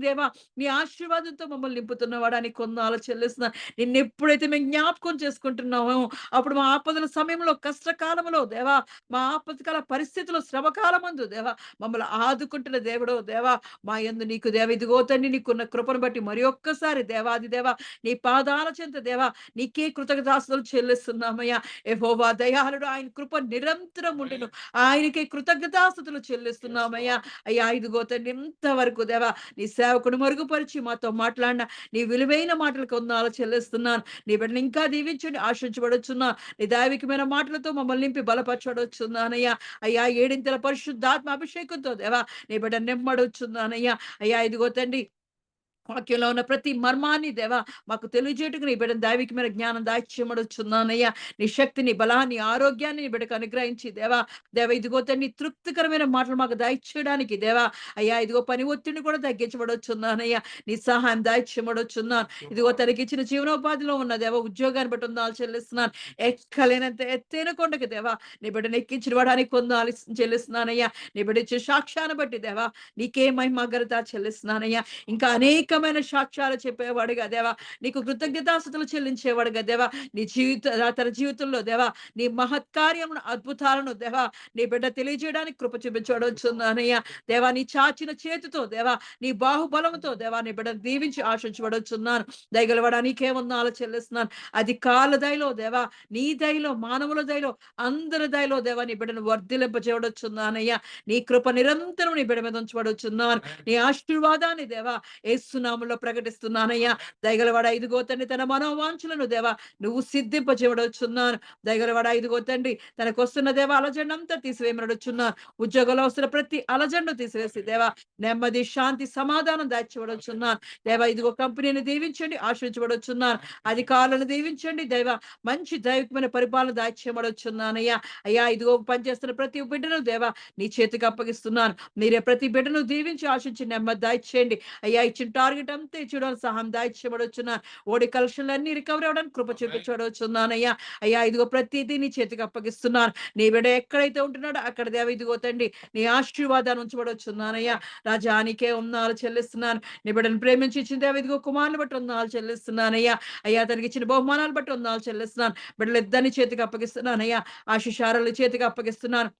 దేవా నీ ఆశీర్వాదంతో మమ్మల్ని నింపుతున్న వాడానికి వందనాలు చెల్లిస్తున్నా. నిన్నెప్పుడైతే మేము జ్ఞాపకం చేసుకుంటున్నామో అప్పుడు మా ఆపదల సమయంలో కష్టకాలంలో దేవా మా ఆపత్కాల పరిస్థితుల్లో శ్రమకాలమందు దేవా మమ్మల్ని ఆదుకుంటున్న దేవుడో దేవా మా యందు నీకు దేవ ఇదిగో తండ్రి నీకున్న కృపను బట్టి మరి ఒక్కసారి దేవాది దేవా నీ పాదాల చెంత దేవా నీకే కృతజ్ఞతాస్తుతులు చెల్లిస్తున్నామయ్యా. యెహోవా దయాళుడు, ఆయన కృప నిరంతరం ఉండును. ఆయనకే కృతజ్ఞతాస్తుతులు చెల్లిస్తున్నామయ్యా. అయ్యా ఇదిగో తండ్రి ఇంతవరకు దేవా నీ సేవకుని మరుగుపరిచి మాతో మాట్లాడిన నీ విలువైన మాటలకు వందనాలు చెల్లిస్తున్నాను. నీ బిడ్డను ఇంకా దీవించండి, ఆశించబడుచున్నా. నీ దైవికమైన మాటలతో మమ్మల్ని నింపి బలపరచబడుచున్నానయ్యా. అయ్యా ఏడింతల పరిశుద్ధాత్మ అభిషేకంతో దేవా నీ బిడ్డ నెమ్మడుచున్నానయ్యా. అయ్యా ఇదిగో తండ్రి వాక్యంలో ఉన్న ప్రతి మర్మాన్ని దేవా మాకు తెలియజేయటకు నీ బిడ్డ దైవికమైన జ్ఞానం దాయిచ్యమడుచున్నానయ్యా. నీ శక్తిని బలాన్ని ఆరోగ్యాన్ని నీ బిడ్డకు అనుగ్రహించి దేవా ఇదిగో తండ్రి తృప్తికరమైన మాటలు మాకు దాయిచ్చేయడానికి దేవా అయ్యా ఇదిగో పని ఒత్తిడిని కూడా తగ్గించబడొచ్చున్నానయ్యా. నీ సహాయం దాయిచ్యమడొచ్చున్నాను. ఇదిగో తనకిచ్చిన జీవనోపాధిలో ఉన్న దేవా ఉద్యోగాన్ని బట్టి వందనాలు చెల్లిస్తున్నాను. ఎక్కలేనంత ఎత్తైన కొండకి దేవా నీ బిడ్డను ఎక్కించిన వాడానికి వందనాలు చెల్లిస్తున్నానయ్యా. నీ బిడ్డ ఇచ్చే సాక్ష్యాన్ని బట్టి దేవా నీకే మహిమ ఘనత చెల్లిస్తున్నానయ్యా. ఇంకా అనేకమైన సాక్ష్యాలు చెప్పేవాడుగా దేవా నీకు కృతజ్ఞతాస్తుతులు చెల్లించేవాడుగా దేవా నీ తన జీవితంలో దేవా నీ మహత్కార్యమును అద్భుతాలను దేవా నీ బిడ్డ తెలియజేయడానికి కృప చూపించబడుచున్నానయ్యా. దేవా నీ చాచిన చేతితో దేవా నీ బాహుబలముతో దేవా నీ బిడ్డను దీవించి ఆశించబడుచున్నాను. దయగలవాడా నీకే వందనాలు చెల్లిస్తున్నాను. అది కాళ్ళ దయలో దేవా నీ దయలో మానవుల దయలో అందరి దయలో దేవా నీ బిడ్డను వర్ధిలింపచేయబడుచున్నానయ్యా. నీ కృప నిరంతరం నీ బిడ్డ మీద ఉంచబడుచున్నాను. నీ ఆశీర్వాదాన్ని దేవా యేసునామములో ప్రకటిస్తున్నానయ్యా. దయగలవాడ ఇదిగో తండ్రి తన మనోవాంఛలను దేవా నువ్వు సిద్ధింపచేయబడుచున్నాను. దయగలవాడ ఇదిగో తండ్రి తనకు వస్తున్న దేవా అలజండంతా తీసివేయమడుచున్నాను. ఉద్యోగంలో వస్తున్న ప్రతి అలజండు తీసివేసి దేవా నెమ్మది శాంతి సమాధానం దాచిబడుచున్నాను. దేవా ఇదిగో కంపెనీని దీవించండి, ఆశ్రయించబడుచున్నాను. అధికారులను దీవించండి దేవా మంచి దైవికమైన పరిపాలన దాచిబడుచున్నానయ్యా. అయ్యా ఇదిగో పనిచేస్తున్న ప్రతి బిడ్డను దేవా నీ చేతికి అప్పగిస్తున్నాను. మీరే ప్రతి బిడ్డను దీవించి ఆశించి నెమ్మది దాయిచేయండి. అయ్యా ఇచ్చిన టార్గెట్ అంతా ఇచ్చేయడానికి సహాయం దాయిచ్చబడుచున్నాను. ఓడి కలెక్షన్లన్నీ రికవరీ అవ్వడానికి కృప చూపించబడుచున్నానయ్యా. అయ్యా ఇదిగో ప్రతిదీ నీ చేతికి అప్పగిస్తున్నాను. నీ బిడ్డ ఎక్కడైతే ఉంటున్నాడో అక్కడ దేవ ఇదిగో తండ్రి నీ ఆశీర్వాదాన్ని ఉంచబడుచున్నానయ్యా. రాజా నీకే వందనాలు చెల్లిస్తున్నాను. నీ బిడ్డను ప్రేమించి ఇచ్చిన దేవ ఇదిగో కుమారుని బట్టి వందనాలు చెల్లిస్తున్నానయ్యా. అయ్యా తనకి ఇచ్చిన బహుమానాలు బట్టి వందనాలు చెల్లిస్తున్నాను. బిడ్డలు ఇద్దరిని చేతికి అప్పగిస్తున్నానయ్యా. ఆశీషారాలు చేతికి అప్పగిస్తున్నాను.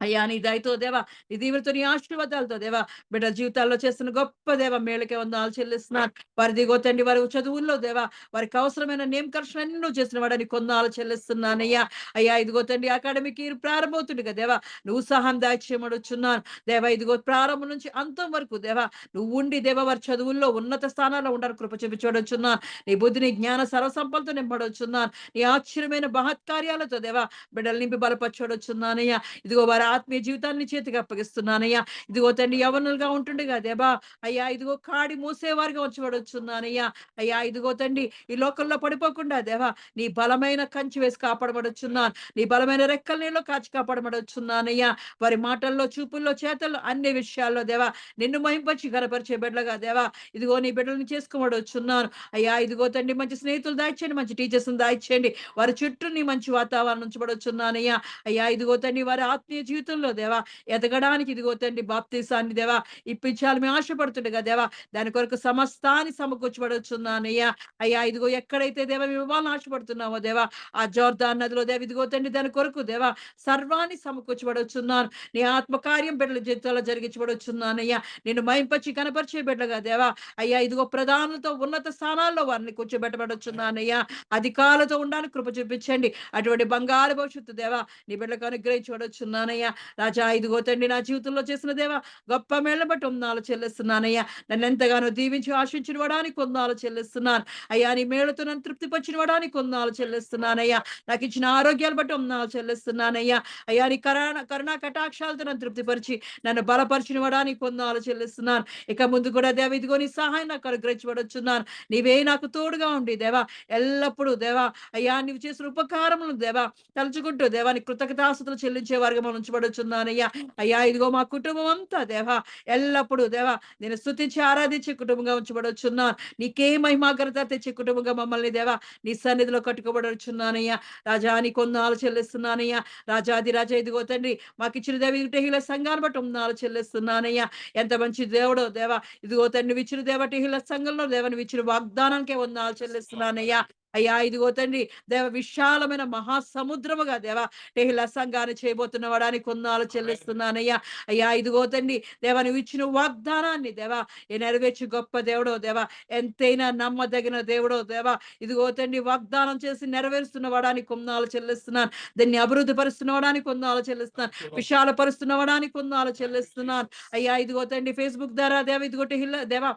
అయ్యా నీ దయతో దేవా, నీ దీవులతో నీ ఆశీర్వాదాలతో దేవా, బిడ్డ జీవితాల్లో చేస్తున్న గొప్ప దేవ మేళకే వందనాలు చెల్లిస్తున్నాను. వారి దిగో తండ్రి వారి చదువుల్లో దేవా, వారికి అవసరమైన నేమకర్షణ అన్ని నువ్వు చేసిన వాడని కొందనాలు చెల్లిస్తున్నానయ్యా. అయ్యా ఇదిగో తండ్రి అకాడమిక్ ఇయర్ ప్రారంభమవుతుంది కదా దేవా, నువ్వు సహాయం దాయిచేయమడుచున్నాను దేవా. ఇదిగో ప్రారంభం నుంచి అంతం వరకు దేవా నువ్వు ఉండి దేవా వారి చదువుల్లో ఉన్నత స్థానాల్లో ఉండాలి కృప చూపించబడుచున్నాను. నీ బుద్ధిని జ్ఞాన సర్వసంపలతో నింపడొచ్చున్నాను. నీ ఆశ్చర్యమైన మహత్కార్యాలతో దేవా బిడ్డలు నింపి బలపరచబడుచున్నానయ్యా. ఇదిగో వారి ఆత్మీయ జీవితాన్ని చేతికి అప్పగిస్తున్నానయ్యా. ఇదిగో తండ్రి యవనులుగా ఉంటుండగా దేవా అయ్యా ఇదిగో కాడి మూసేవారిగా ఉంచబడొచ్చున్నానయ్యా. అయ్యా ఇదిగో తండ్రి ఈ లోకంలో పడిపోకుండా దేవా నీ బలమైన కంచి వేసి కాపాడబడుచున్నాను. నీ బలమైన రెక్కల నీళ్ళు కాచి కాపాడబడుచున్నానయ్యా. వారి మాటల్లో చూపుల్లో చేతల్లో అన్ని విషయాల్లో దేవా నిన్ను మహింపరిచి గనపరిచే బిడ్డలుగా దేవా ఇదిగో నీ బిడ్డలను చేసుకోబడుచున్నాను. అయ్యా ఇదిగో తండ్రి మంచి స్నేహితులు దాయిచేయండి, మంచి టీచర్స్ దాయిచేయండి. వారి చుట్టూ నీ మంచి వాతావరణం ఉంచబడుచున్నానయ్యా. అయ్యా ఇదిగో తండ్రి వారి ఆత్మీయ జీవితంలో దేవా ఎదగడానికి ఇదిగో తండ్రి బాప్తీసాన్ని దేవా ఇప్పించాలని మేము ఆశపడుతుండగా దేవా దాని కొరకు సమస్తాన్ని సమకూర్చబడుచున్నానయ్యా. అయ్యా ఇదిగో ఎక్కడైతే దేవా మేము ఇవ్వాలని ఆశపడుతున్నావో దేవా ఆ జోర్దాన్ నదిలో దేవ ఇదిగో తండ్రి దాని కొరకు దేవా సర్వాన్ని సమకూర్చబడుచున్నాను. నీ ఆత్మకార్యం బిడ్డల జీవితంలో జరిగించబడుచున్నానయ్యా. నేను మహింపచి కనపరిచే బిడ్డగా దేవా అయ్యా ఇదిగో ప్రధానులతో ఉన్నత స్థానాల్లో వారిని కూర్చోబెట్టబడుచున్నానయ్యా. అధికారులతో ఉండడానికి కృప చూపించండి. అటువంటి బంగారు భవిష్యత్తు దేవా నీ బిడ్డలకు అనుగ్రహించబడుచున్నానయ్యా. రాజా ఇదిగో తండ్రి నా జీవితంలో చేసిన దేవా గొప్ప మేళ్ళ బట్టి వందనాలు చెల్లిస్తున్నానయ్యా. నన్ను ఎంతగానో దీవించి ఆశించిన వాడానికి వందనాలు చెల్లిస్తున్నాను. అయ్యా నీ మేళతో నన్ను తృప్తిపరిచిన వాడానికి వందనాలు చెల్లిస్తున్నానయ్యా. నాకు ఇచ్చిన ఆరోగ్యాలు బట్టి వందనాలు చెల్లిస్తున్నానయ్యా. అయ్యా నీ కరుణా కటాక్షాలతో నన్ను తృప్తిపరిచి నన్ను బలపరిచిన వాడానికి వందనాలు చెల్లిస్తున్నాను. ఇక ముందు కూడా దేవ ఇదిగో నీ సహాయం నాకు అనుగ్రహించబడుచున్నాను. నీవే నాకు తోడుగా ఉండి దేవా ఎల్లప్పుడూ దేవా అయ్యా నీవు చేసిన ఉపకారములు దేవా తలుచుకుంటూ దేవా నీ కృతజ్ఞతాస్తుతులు చెల్లించే వారిగా మనం ఉంచబడుచున్నానయ్యా. అయ్యా ఇదిగో మా కుటుంబం అంతా దేవా ఎల్లప్పుడూ దేవా నేను స్తుతించి ఆరాధించే కుటుంబంగా ఉంచబడుచున్నాను. నీకే మహిమాగ్రత తెచ్చే కుటుంబంగా మమ్మల్ని దేవా నీ సన్నిధిలో కట్టుకోబడుచున్నానయ్యా. రాజా నీ కొందాలు చెల్లిస్తున్నానయ్యా. రాజాది రాజా ఇదిగో తండ్రి మాకు ఇచ్చిన దేవ టిహిల సంఘాన్ని బట్టి వందనాలు చెల్లిస్తున్నానయ్యా. ఎంత మంచి దేవుడో దేవా ఇదిగో తండ్రి ఇచ్చిన దేవ టిహిల సంఘంలో దేవని ఇచ్చిన వాగ్దానానికే వందనాలు చెల్లిస్తున్నానయ్యా. అయ్యా ఇదిగో తండ్రి దేవ విశాలమైన మహాసముద్రముగా దేవా టెహిల సంఘాన్ని చేయబోతున్న వాడానికి వందనాలు చెల్లిస్తున్నానయ్యా. అయ్యా ఇదిగో తండ్రి దేవా నువ్వు ఇచ్చిన వాగ్దానాన్ని దేవా నెరవేర్చి గొప్ప దేవుడో దేవా ఎంతైనా నమ్మదగిన దేవుడో దేవా ఇదిగో తండ్రి వాగ్దానం చేసి నెరవేరుస్తున్న వాడానికి వందనాలు చెల్లిస్తున్నాను. దాన్ని అభివృద్ధి పరుస్తున్న వాడానికి వందనాలు చెల్లిస్తున్నాను. విశాల పరుస్తున్న వాడానికి వందనాలు చెల్లిస్తున్నాను. అయ్యా ఇదిగో తండ్రి ఫేస్బుక్ ద్వారా దేవ ఇదిగో టెహిల దేవా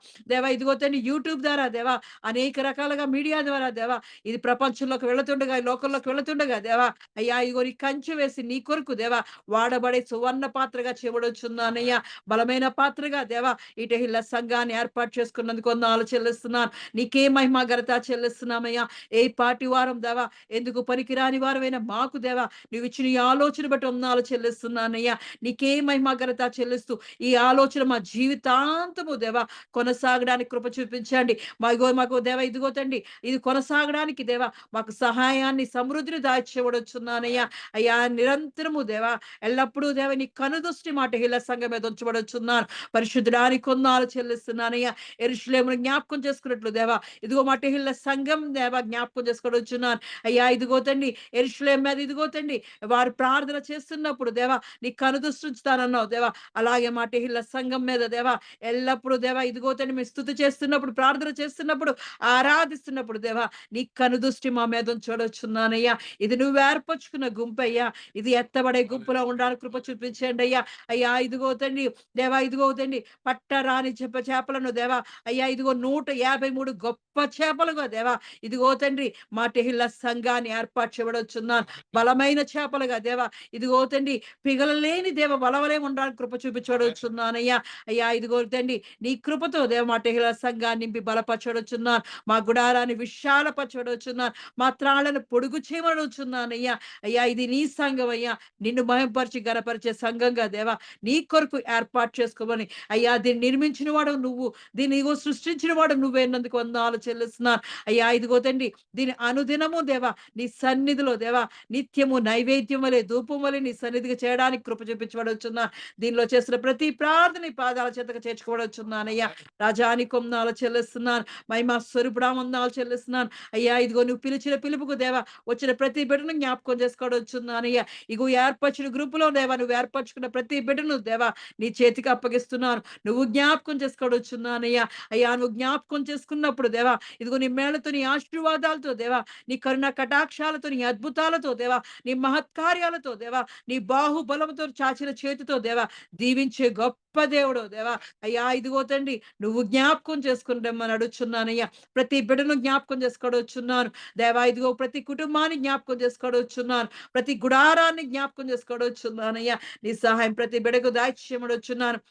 ఇదిగో తండ్రి యూట్యూబ్ ద్వారా దేవా అనేక రకాలుగా మీడియా ద్వారా దేవా ఇది ప్రపంచంలోకి వెళుతుండగా లోకంలోకి వెళుతుండగా దేవా అయ్యా ఇదిగో నీ కంచె వేసి నీ కొరకు దేవా వాడబడే సువర్ణ పాత్రగా చేయబడుచున్నానయ్యా. బలమైన పాత్రగా దేవా ఈ టెహిల సంఘాన్ని ఏర్పాటు చేసుకున్నందుకు వందనాలు చెల్లిస్తున్నాను. నీకే మహిమ ఘనత చెల్లిస్తున్నామయ్యా. ఏ పాటి వారం దేవా ఎందుకు పనికిరాని వారమైనా మాకు దేవా నువ్వు ఇచ్చిన ఈ ఆలోచన బట్టి వందనాలు చెల్లిస్తున్నానయ్యా. నీకే మహిమ ఘనత చెల్లిస్తూ ఈ ఆలోచన మా జీవితాంతము దేవా కొనసాగడానికి కృప చూపించండి. మాకు దేవా ఇదిగో తండ్రి ఇది కొనసాగడానికి దేవా మాకు సహాయాన్ని సమృద్ధిని దాచివడుచున్నానయ్యా. అయ్యా నిరంతరము దేవా ఎల్లప్పుడూ దేవ నీ కనుదృష్టి మాట హిల సంఘం మీద ఉంచబడుచున్నాను. పరిశుద్ధడానికి వందనాలు చెల్లిస్తున్నానయ్యా. యెరూషలేమును జ్ఞాపకం చేసుకున్నట్లు దేవా ఇదిగో మాట హిల సంఘం దేవా జ్ఞాపకం చేసుకొచ్చున్నాను. అయ్యా ఇదిగో తండ్రి యెరూషలేము మీద ఇదిగో తండ్రి వారు ప్రార్థన చేస్తున్నప్పుడు దేవా నీ కనుదృష్టి ఉంచుతానన్నావు దేవా. అలాగే మాట హిల సంఘం మీద దేవా ఎల్లప్పుడూ దేవా ఇదిగో తండ్రి మేము స్తుతి చేస్తున్నప్పుడు ప్రార్థన చేస్తున్నప్పుడు ఆరాధిస్తున్నప్పుడు దేవా నీ కనుదృష్టి మా మీద చూడొచ్చున్నానయ్యా. ఇది నువ్వు ఏర్పరచుకున్న గుంపయ్యా. ఇది ఎత్తబడే గుంపులో ఉండాలని కృప చూపించండి అయ్యా. అయ్యా ఇదిగో తండ్రి దేవా ఇదిగో తండ్రి పట్టరాని చేపలను దేవా అయ్యా ఇదిగో 153 గొప్ప చేపలుగా దేవా ఇదిగో తండ్రి మా టెహిల సంఘాన్ని ఏర్పాటు చేయబడుచున్నాను. బలమైన చేపలుగా దేవా ఇదిగో తండ్రి పిగలలేని దేవ బలవలే ఉండాలని కృప చూపించబడుచున్నానయ్యా. అయ్యా ఇదిగో తండ్రి నీ కృపతో దేవ మా టెహిల సంఘాన్ని నింపి బలపరచబడుచున్నాను. మా గుడారాన్ని విశాలపరచు బలపరచబడవచ్చున్నాను. మా త్రాళ్ళను పొడుగు చేయమనవచ్చున్నానయ్యా. అయ్యా ఇది నీ సంఘం అయ్యా. నిన్ను మహింపరిచి గనపరిచే సంఘంగా దేవా నీ కొరకు ఏర్పాటు చేసుకోమని అయ్యా దీన్ని నిర్మించిన వాడు నువ్వు, దీన్ని ఇగో సృష్టించిన వాడు నువ్వేనందుకు వందనాలు చెల్లిస్తున్నాను అయ్యా. ఇదిగో తండ్రి దీని అనుదినము దేవా నీ సన్నిధిలో దేవా నిత్యము నైవేద్యం వలె ధూపం వలె నీ సన్నిధికి చేయడానికి కృప చూపించబడవచ్చున్నా. దీనిలో చేసిన ప్రతి ప్రార్థన ఈ పాదాల చేతకు చేర్చుకోవడవచ్చున్నానయ్యా. రాజాని కొందాలు చెల్లిస్తున్నాను, మహిమా స్వరూపుడా వందనాలు చెల్లిస్తున్నాను అయ్యా. ఇదిగో నువ్వు పిలిచిన పిలుపుకు దేవా వచ్చిన ప్రతి బిడ్డను జ్ఞాపకం చేసుకోవడవచ్చున్నానయ్యా. ఇగో ఏర్పరిచిన గ్రూపులో దేవా నువ్వు ఏర్పరచుకున్న ప్రతి బిడ్డను దేవా నీ చేతికి అప్పగిస్తున్నాను. నువ్వు జ్ఞాపకం చేసుకోవడవచ్చున్నానయ్యా. అయ్యా నువ్వు జ్ఞాపకం చేసుకున్నప్పుడు దేవా ఇదిగో నీ మేళతో నీ ఆశీర్వాదాలతో దేవా నీ కరుణ కటాక్షాలతో నీ అద్భుతాలతో దేవా నీ మహత్కార్యాలతో దేవా నీ బాహుబలముతో చాచిన చేతితో దేవా దీవించే గొప్ప దేవుడు దేవా అయ్యా. ఇదిగో తండ్రి నువ్వు జ్ఞాపకం చేసుకుని రమ్మని అడుగుచున్నానయ్యా. ప్రతి బిడ్డను జ్ఞాపకం చేసుకోవడవచ్చున్నాను దేవా. ఇదిగో ప్రతి కుటుంబాన్ని జ్ఞాపకం చేసుకోవడవచ్చున్నాను, ప్రతి గుడారాన్ని జ్ఞాపకం చేసుకోవడవచ్చున్నానయ్యా. నీ సహాయం ప్రతి బిడ్డకు దాయిచ్యమడొచ్చున్నాను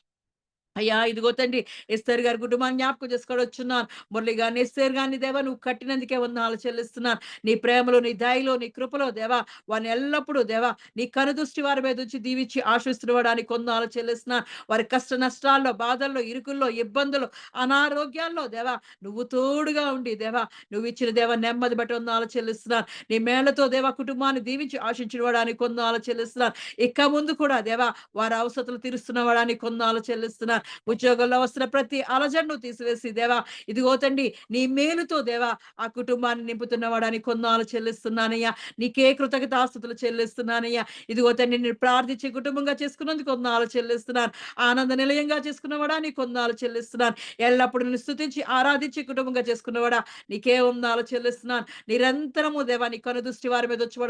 అయ్యా. ఇదిగో తండ్రి ఎస్తేర్ గారి కుటుంబాన్ని జ్ఞాపకం చేసుకోవడొచ్చున్నాను. మురళి గారిని ఎస్తేర్ గారిని దేవా నువ్వు కట్టినందుకే వందనాలు చెల్లిస్తున్నాను. నీ ప్రేమలో నీ దయలో నీ కృపలో దేవా వారిని ఎల్లప్పుడూ దేవా నీ కనుదృష్టి వారి మీద ఉంచి దీవించి ఆశిస్తున్నవాడానికి వందనాలు చెల్లిస్తున్నాను. వారి కష్ట నష్టాల్లో బాధల్లో ఇరుకుల్లో ఇబ్బందులు అనారోగ్యాల్లో దేవా నువ్వు తోడుగా ఉండి దేవా నువ్వు ఇచ్చిన దేవా నెమ్మది బట్టి వందనాలు చెల్లిస్తున్నాను. నీ మేళ్లతో దేవా కుటుంబాన్ని దీవించి ఆశించినవాడానికి వందనాలు చెల్లిస్తున్నాను. ఇక ముందు కూడా దేవా వారి అవసరతలు తీరుస్తున్నవాడానికి వందనాలు చెల్లిస్తున్నాను. ఉద్యోగంలో వస్తున్న ప్రతి అలజడును తీసివేసి దేవా ఇదిగో తండ్రి నీ మేలుతో దేవా ఆ కుటుంబాన్ని నింపుతున్నవాడానికి వందనాలు చెల్లిస్తున్నానయ్యా. నీకే కృతజ్ఞతాస్తుతులు చెల్లిస్తున్నానయ్యా. ఇదిగో తండ్రి నేను ప్రార్థించే కుటుంబంగా చేసుకున్నందుకు వందనాలు చెల్లిస్తున్నాను. ఆనంద నిలయంగా చేసుకున్నవాడానికి వందనాలు చెల్లిస్తున్నాను. ఎల్లప్పుడూ నిన్ను స్తుతించి ఆరాధించే కుటుంబంగా చేసుకున్నవాడా నీకే వందనాలు చెల్లిస్తున్నాను. నిరంతరము దేవా నీ కనుదృష్టి వారి మీద వచ్చి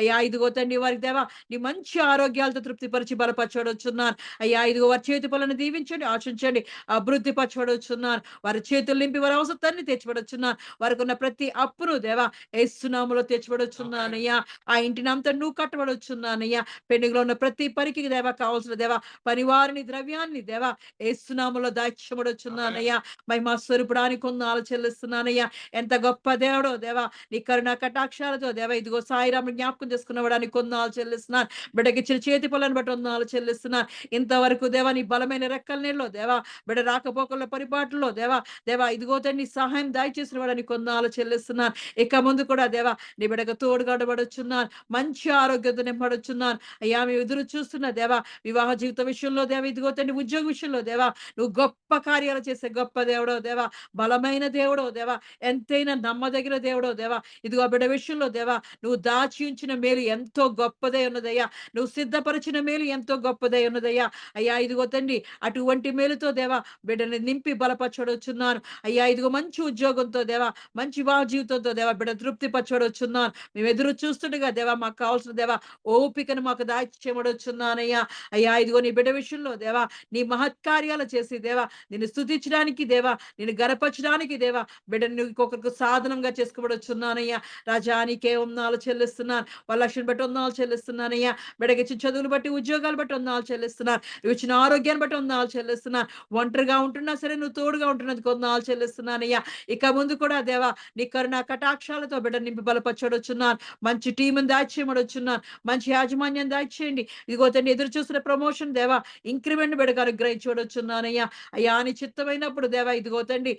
అయ్యా. ఇదిగో తండ్రి వారికి దేవా నీ మంచి ఆరోగ్యాలతో తృప్తిపరిచి బలపరచబడొచ్చున్నాను అయ్యా. ఇదిగో వారి చేతి పనులను దీవించండి, ఆశించండి, అభివృద్ధి పరచబడొచ్చున్నాను. వారి చేతులు నింపి వారి అవసరాన్ని తెచ్చిపడొచ్చున్నాను. వారికి ఉన్న ప్రతి అప్పును దేవా యేసు నామములో తెచ్చిపడొచ్చున్నానయ్యా. ఆ ఇంటిని అంతా నువ్వు కట్టబడొచ్చున్నానయ్యా. పెండింగ్లో ఉన్న ప్రతి పనికి దేవా కావాల్సిన దేవా పనివారిని ద్రవ్యాన్ని దేవా యేసు నామములో దాచిపడొచ్చున్నానయ్యా. మహిమా స్వరూపుడానికి వందనాలు చెల్లిస్తున్నానయ్యా. ఎంత గొప్ప దేవుడో దేవా నీ కరుణ కటాక్షాలతో దేవా ఇదిగో సాయిరాముని జ్ఞాపకం చేసుకున్నవాడానికి వందనాలు చెల్లిస్తున్నాను. బిడ్డకిచ్చిన చేతి పనులను బట్టి వందనాలు చెల్లిస్తున్నాను. ఇంతవరకు దేవా నీ బలమైన రెక్కల నీళ్ళలో దేవా బిడ్డ రాకపోకల పరిపాటులో దేవా ఇదిగో తండ్రి సహాయం దయచేసిన వాడని వందనాలు చెల్లిస్తున్నాను. ఇక ముందు కూడా దేవా నీ బిడ్డకు తోడుగా ఉండబడుచున్నాను. మంచి ఆరోగ్యంతో నింపబడుచున్నాను అయ్యా. మేము ఎదురు చూస్తున్న దేవా వివాహ జీవిత విషయంలో దేవా ఇదిగో తండ్రి ఉద్యోగ విషయంలో దేవా నువ్వు గొప్ప కార్యాలు చేసే గొప్ప దేవుడో దేవా బలమైన దేవుడో దేవా ఎంతైనా నమ్మదగిన దేవుడో దేవా ఇదిగో బిడ్డ విషయంలో దేవా నువ్వు దాచి ఉంచిన మేలు ఎంతో గొప్పదై ఉన్నదయ్యా. నువ్వు సిద్ధపరిచిన మేలు ఎంతో గొప్పదై ఉన్నదయ్యా. అయ్యా ఇదిగో తండ్రి అటువంటి మేలుతో దేవా బిడ్డని నింపి బలపరచడొచ్చున్నాను అయ్యా. ఇదిగో మంచి ఉద్యోగంతో దేవా మంచి వివాహ జీవితంతో దేవా బిడ్డ తృప్తి పరచబడొచ్చున్నాను. మేము ఎదురు చూస్తుండగా దేవా మాకు కావాల్సిన దేవా ఓపికను మాకు దాయిచ్చేమడొచ్చున్నానయ్యా. అయ్యా ఇదిగో నీ బిడ్డ విషయంలో దేవా నీ మహత్కార్యాలు చేసి దేవా నిన్ను స్తుతించడానికి దేవా నిన్ను గనపరచడానికి దేవా బిడ్డని నువ్వు ఇంకొకరికి సాధనంగా చేసుకోబడొచ్చున్నానయ్యా. రాజానికే వందనాలు చెల్లిస్తున్నాను. వాళ్ళ లక్ష్యం బట్టి వందనాలు చెల్లిస్తున్నానయ్యా. బిడ్డకిచ్చిన చదువులు బట్టి ఉద్యోగాలు బట్టి వందనాలు చెల్లిస్తున్నాను. నువ్వు ఇచ్చిన ఆరోగ్యాన్ని బట్టి వందనాలు చెల్లిస్తున్నాను. ఒంటరిగా ఉంటున్నా సరే నువ్వు తోడుగా ఉంటున్నందుకు వందనాలు చెల్లిస్తున్నానయ్యా. ఇక ముందు కూడా దేవా నీ కరుణ కటాక్షాలతో బిడ్డ నింపి బలపరచడొచ్చున్నాను. మంచి టీముని దాచేయమడొచ్చున్నాను. మంచి యాజమాన్యం దాచేయండి. ఇదిగో తండ్రి ఎదురు చూసిన ప్రమోషన్ దేవా ఇంక్రిమెంట్ బిడ్డకు అనుగ్రహించబడొచ్చున్నానయ్యా. అయ్యా నీ చిత్తమైనప్పుడు దేవా ఇదిగో తండ్రి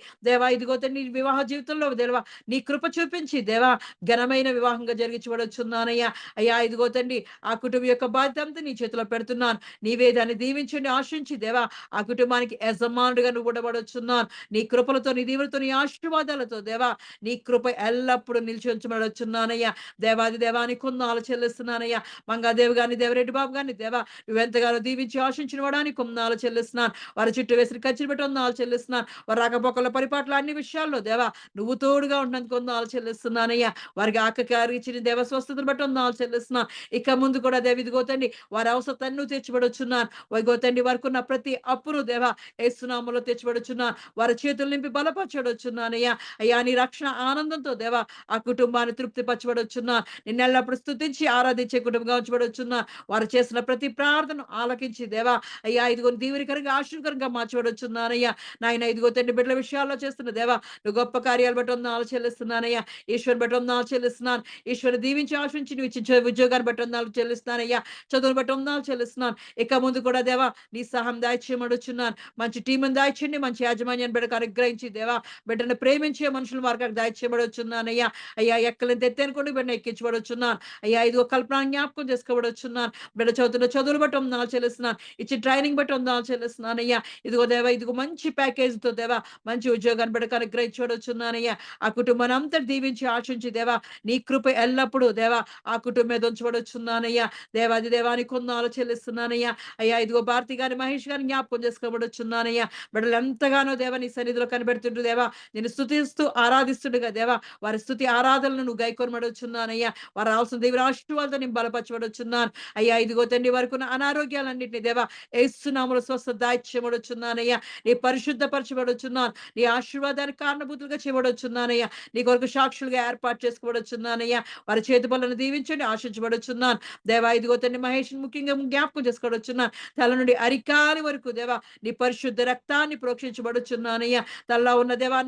వివాహ జీవితంలో దేవా నీ కృప చూపించి దేవా ఘనమైన వివాహంగా జరిగించబడొచ్చున్నానయ్యా. అయ్యా ఇదిగో తండ్రి ఆ కుటుంబం యొక్క బాధ్యత అంతా నీ చేతిలో పెడుతున్నాను. నీవే దాన్ని దీవించండి, ఆశించి దేవా ఆ కుటుంబానికి యజమానుడిగా నువ్వు ఉండబడొచ్చున్నాను. నీ కృపలతో నీ దీవులతో నీ ఆశీర్వాదాలతో దేవా నీ కృప ఎల్లప్పుడూ నిలిచి ఉంచబడొచ్చున్నానయ్యా. దేవాది దేవానికి వందనాలు చెల్లిస్తున్నానయ్యా. మంగాదేవి గారిని దేవరెడ్డి బాబు గారిని దేవా నువ్వెంతగానో దీవించి ఆశించిన వాడానికి వందనాలు చెల్లిస్తున్నాను. వారి చుట్టూ వేసిన కచ్చిరి పెట్టి వందనాలు చెల్లిస్తున్నాను. వారి రాకపోకల పరిపాట్ల అన్ని విషయాల్లో దేవా నువ్వు తోడుగా ఉన్నందుకు వందనాలు చెల్లిస్తున్నానయ్యా. వారికి ఆకకారి ఇచ్చిన దేవ స్వస్థతను బట్టి వందనాలు చెల్లిస్తున్నాను. ఇక ముందు కూడా దేవి ఇదిగో తండ్రి వారి అవసరాన్ని నువ్వు తీర్చబడొచ్చున్నాను. ఇదిగో తండ్రి వారికి ఉన్న ప్రతి అప్పును దేవా యేసునామములో తెచ్చిబడుచున్నాను. వారి చేతులు నింపి బలపరచబడుచున్నానయ్యా. అయ్యా నీ రక్షణ ఆనందంతో దేవా ఆ కుటుంబాన్ని తృప్తిపరచబడుచున్నాను. నిన్నెల్లప్పుడు స్తుతించి ఆరాధించే కుటుంబంగా ఉంచబడుచున్నాను. వారు చేసిన ప్రతి ప్రార్థన ఆలకించి దేవా అయ్యా ఇదిగో దీవెనకరంగా ఆశీర్వకరంగా మార్చబడుచున్నానయ్యా. నాయన ఇదిగో తండ్రి బిడ్డల విషయాల్లో చేస్తున్న దేవా నువ్వు గొప్ప కార్యాలు బట్టి వందనాలు చెల్లిస్తున్నానయ్యా. ఈశ్వరు బట్టి వందనాలు చెల్లిస్తున్నాను. ఈశ్వరు దీవించి ఆశించి నువ్వు ఇచ్చిన ఉద్యోగాన్ని బట్టి వందనాలు చెల్లిస్తున్నానయ్యా. చదువును బట్టి వందనాలు చెల్లిస్తున్నాను. ఇక ముందు కూడా దేవా నీ సహాయం దాయిచేయమడుచున్నాను. మంచి టీమును దాయిచండి. మంచి యాజమాన్యాన్ని బిడ్డకు అనుగ్రహించి దేవా బిడ్డను ప్రేమించే మనుషులు మార్గానికి దాయిచేయబడుచున్నానయ్యా. అయ్యా ఎక్కలేని ఎత్తేనుకోండి బిడ్డ ఎక్కించబడుచున్నాను. అయ్యా ఇదిగో కల్పన జ్ఞాపకం చేసుకోబడుచున్నాను. బిడ్డ చదువుతున్న చదువులు బట్టి వందనాలు చెల్లిస్తున్నాను. ఇచ్చి ట్రైనింగ్ బట్టి వందనాలు చెల్లిస్తున్నానయ్యా. ఇదిగో దేవా ఇదిగో మంచి ప్యాకేజీతో దేవా మంచి ఉద్యోగాన్ని బిడ్డకు అనుగ్రహించబడుచున్నానయ్యా. ఆ కుటుంబాన్ని అంతటి దీవించి ఆశించి దేవా నీ కృప ఎల్లప్పుడూ దేవా ఆ కుటుంబం మీద ఉంచబడుచున్నానయ్యా. దేవాది దేవానికి వందనాలు చెల్లిస్తున్నానయ్యా. అయ్యా ఇదిగో భారతి గారి మహేష్ గారిని జ్ఞాపకం చేసుకోబడుచున్నానయ్యా. బిడ్డలు ఎంతగానో దేవా నీ సన్నిధిలో కనిపెడుతుంటూ దేవా నేను స్తుతిస్తూ ఆరాధిస్తుండగా దేవా వారి స్తుతి ఆరాధనలు నువ్వు గైకొనబడుచున్నానయ్యా. వారు రావాల్సిన దేవుని ఆశీర్వాదాలు నేను బలపరచబడుచున్నాను. అయ్యా ఇదిగో తండ్రి వరకు ఉన్న అనారోగ్యాలన్నింటినీ దేవా యేసునామములో స్వస్థత దాయిచేయబడుచున్నానయ్యా. నీ పరిశుద్ధపరచబడుచున్నాను. నీ ఆశీర్వాదానికి కారణభూతులుగా చేయబడుచున్నానయ్యా. నీ కొరకు సాక్షులుగా ఏర్పాటు చేసుకోబడుచున్నానయ్యా. వారి చేతి పనులను దీవించండి ఆశించబడుచున్నాను. దేవా ఇదిగో తండ్రి మహేష్ ముఖ్యంగా జ్ఞాపకం చేసుకోబడుచున్నాను. తల నుండి అరికాలి వరకు దేవా నీ పరిశుద్ధ రక్తాన్ని ప్రోక్షించబడుచున్నానయ్యా. తల్లా ఉన్న దేవా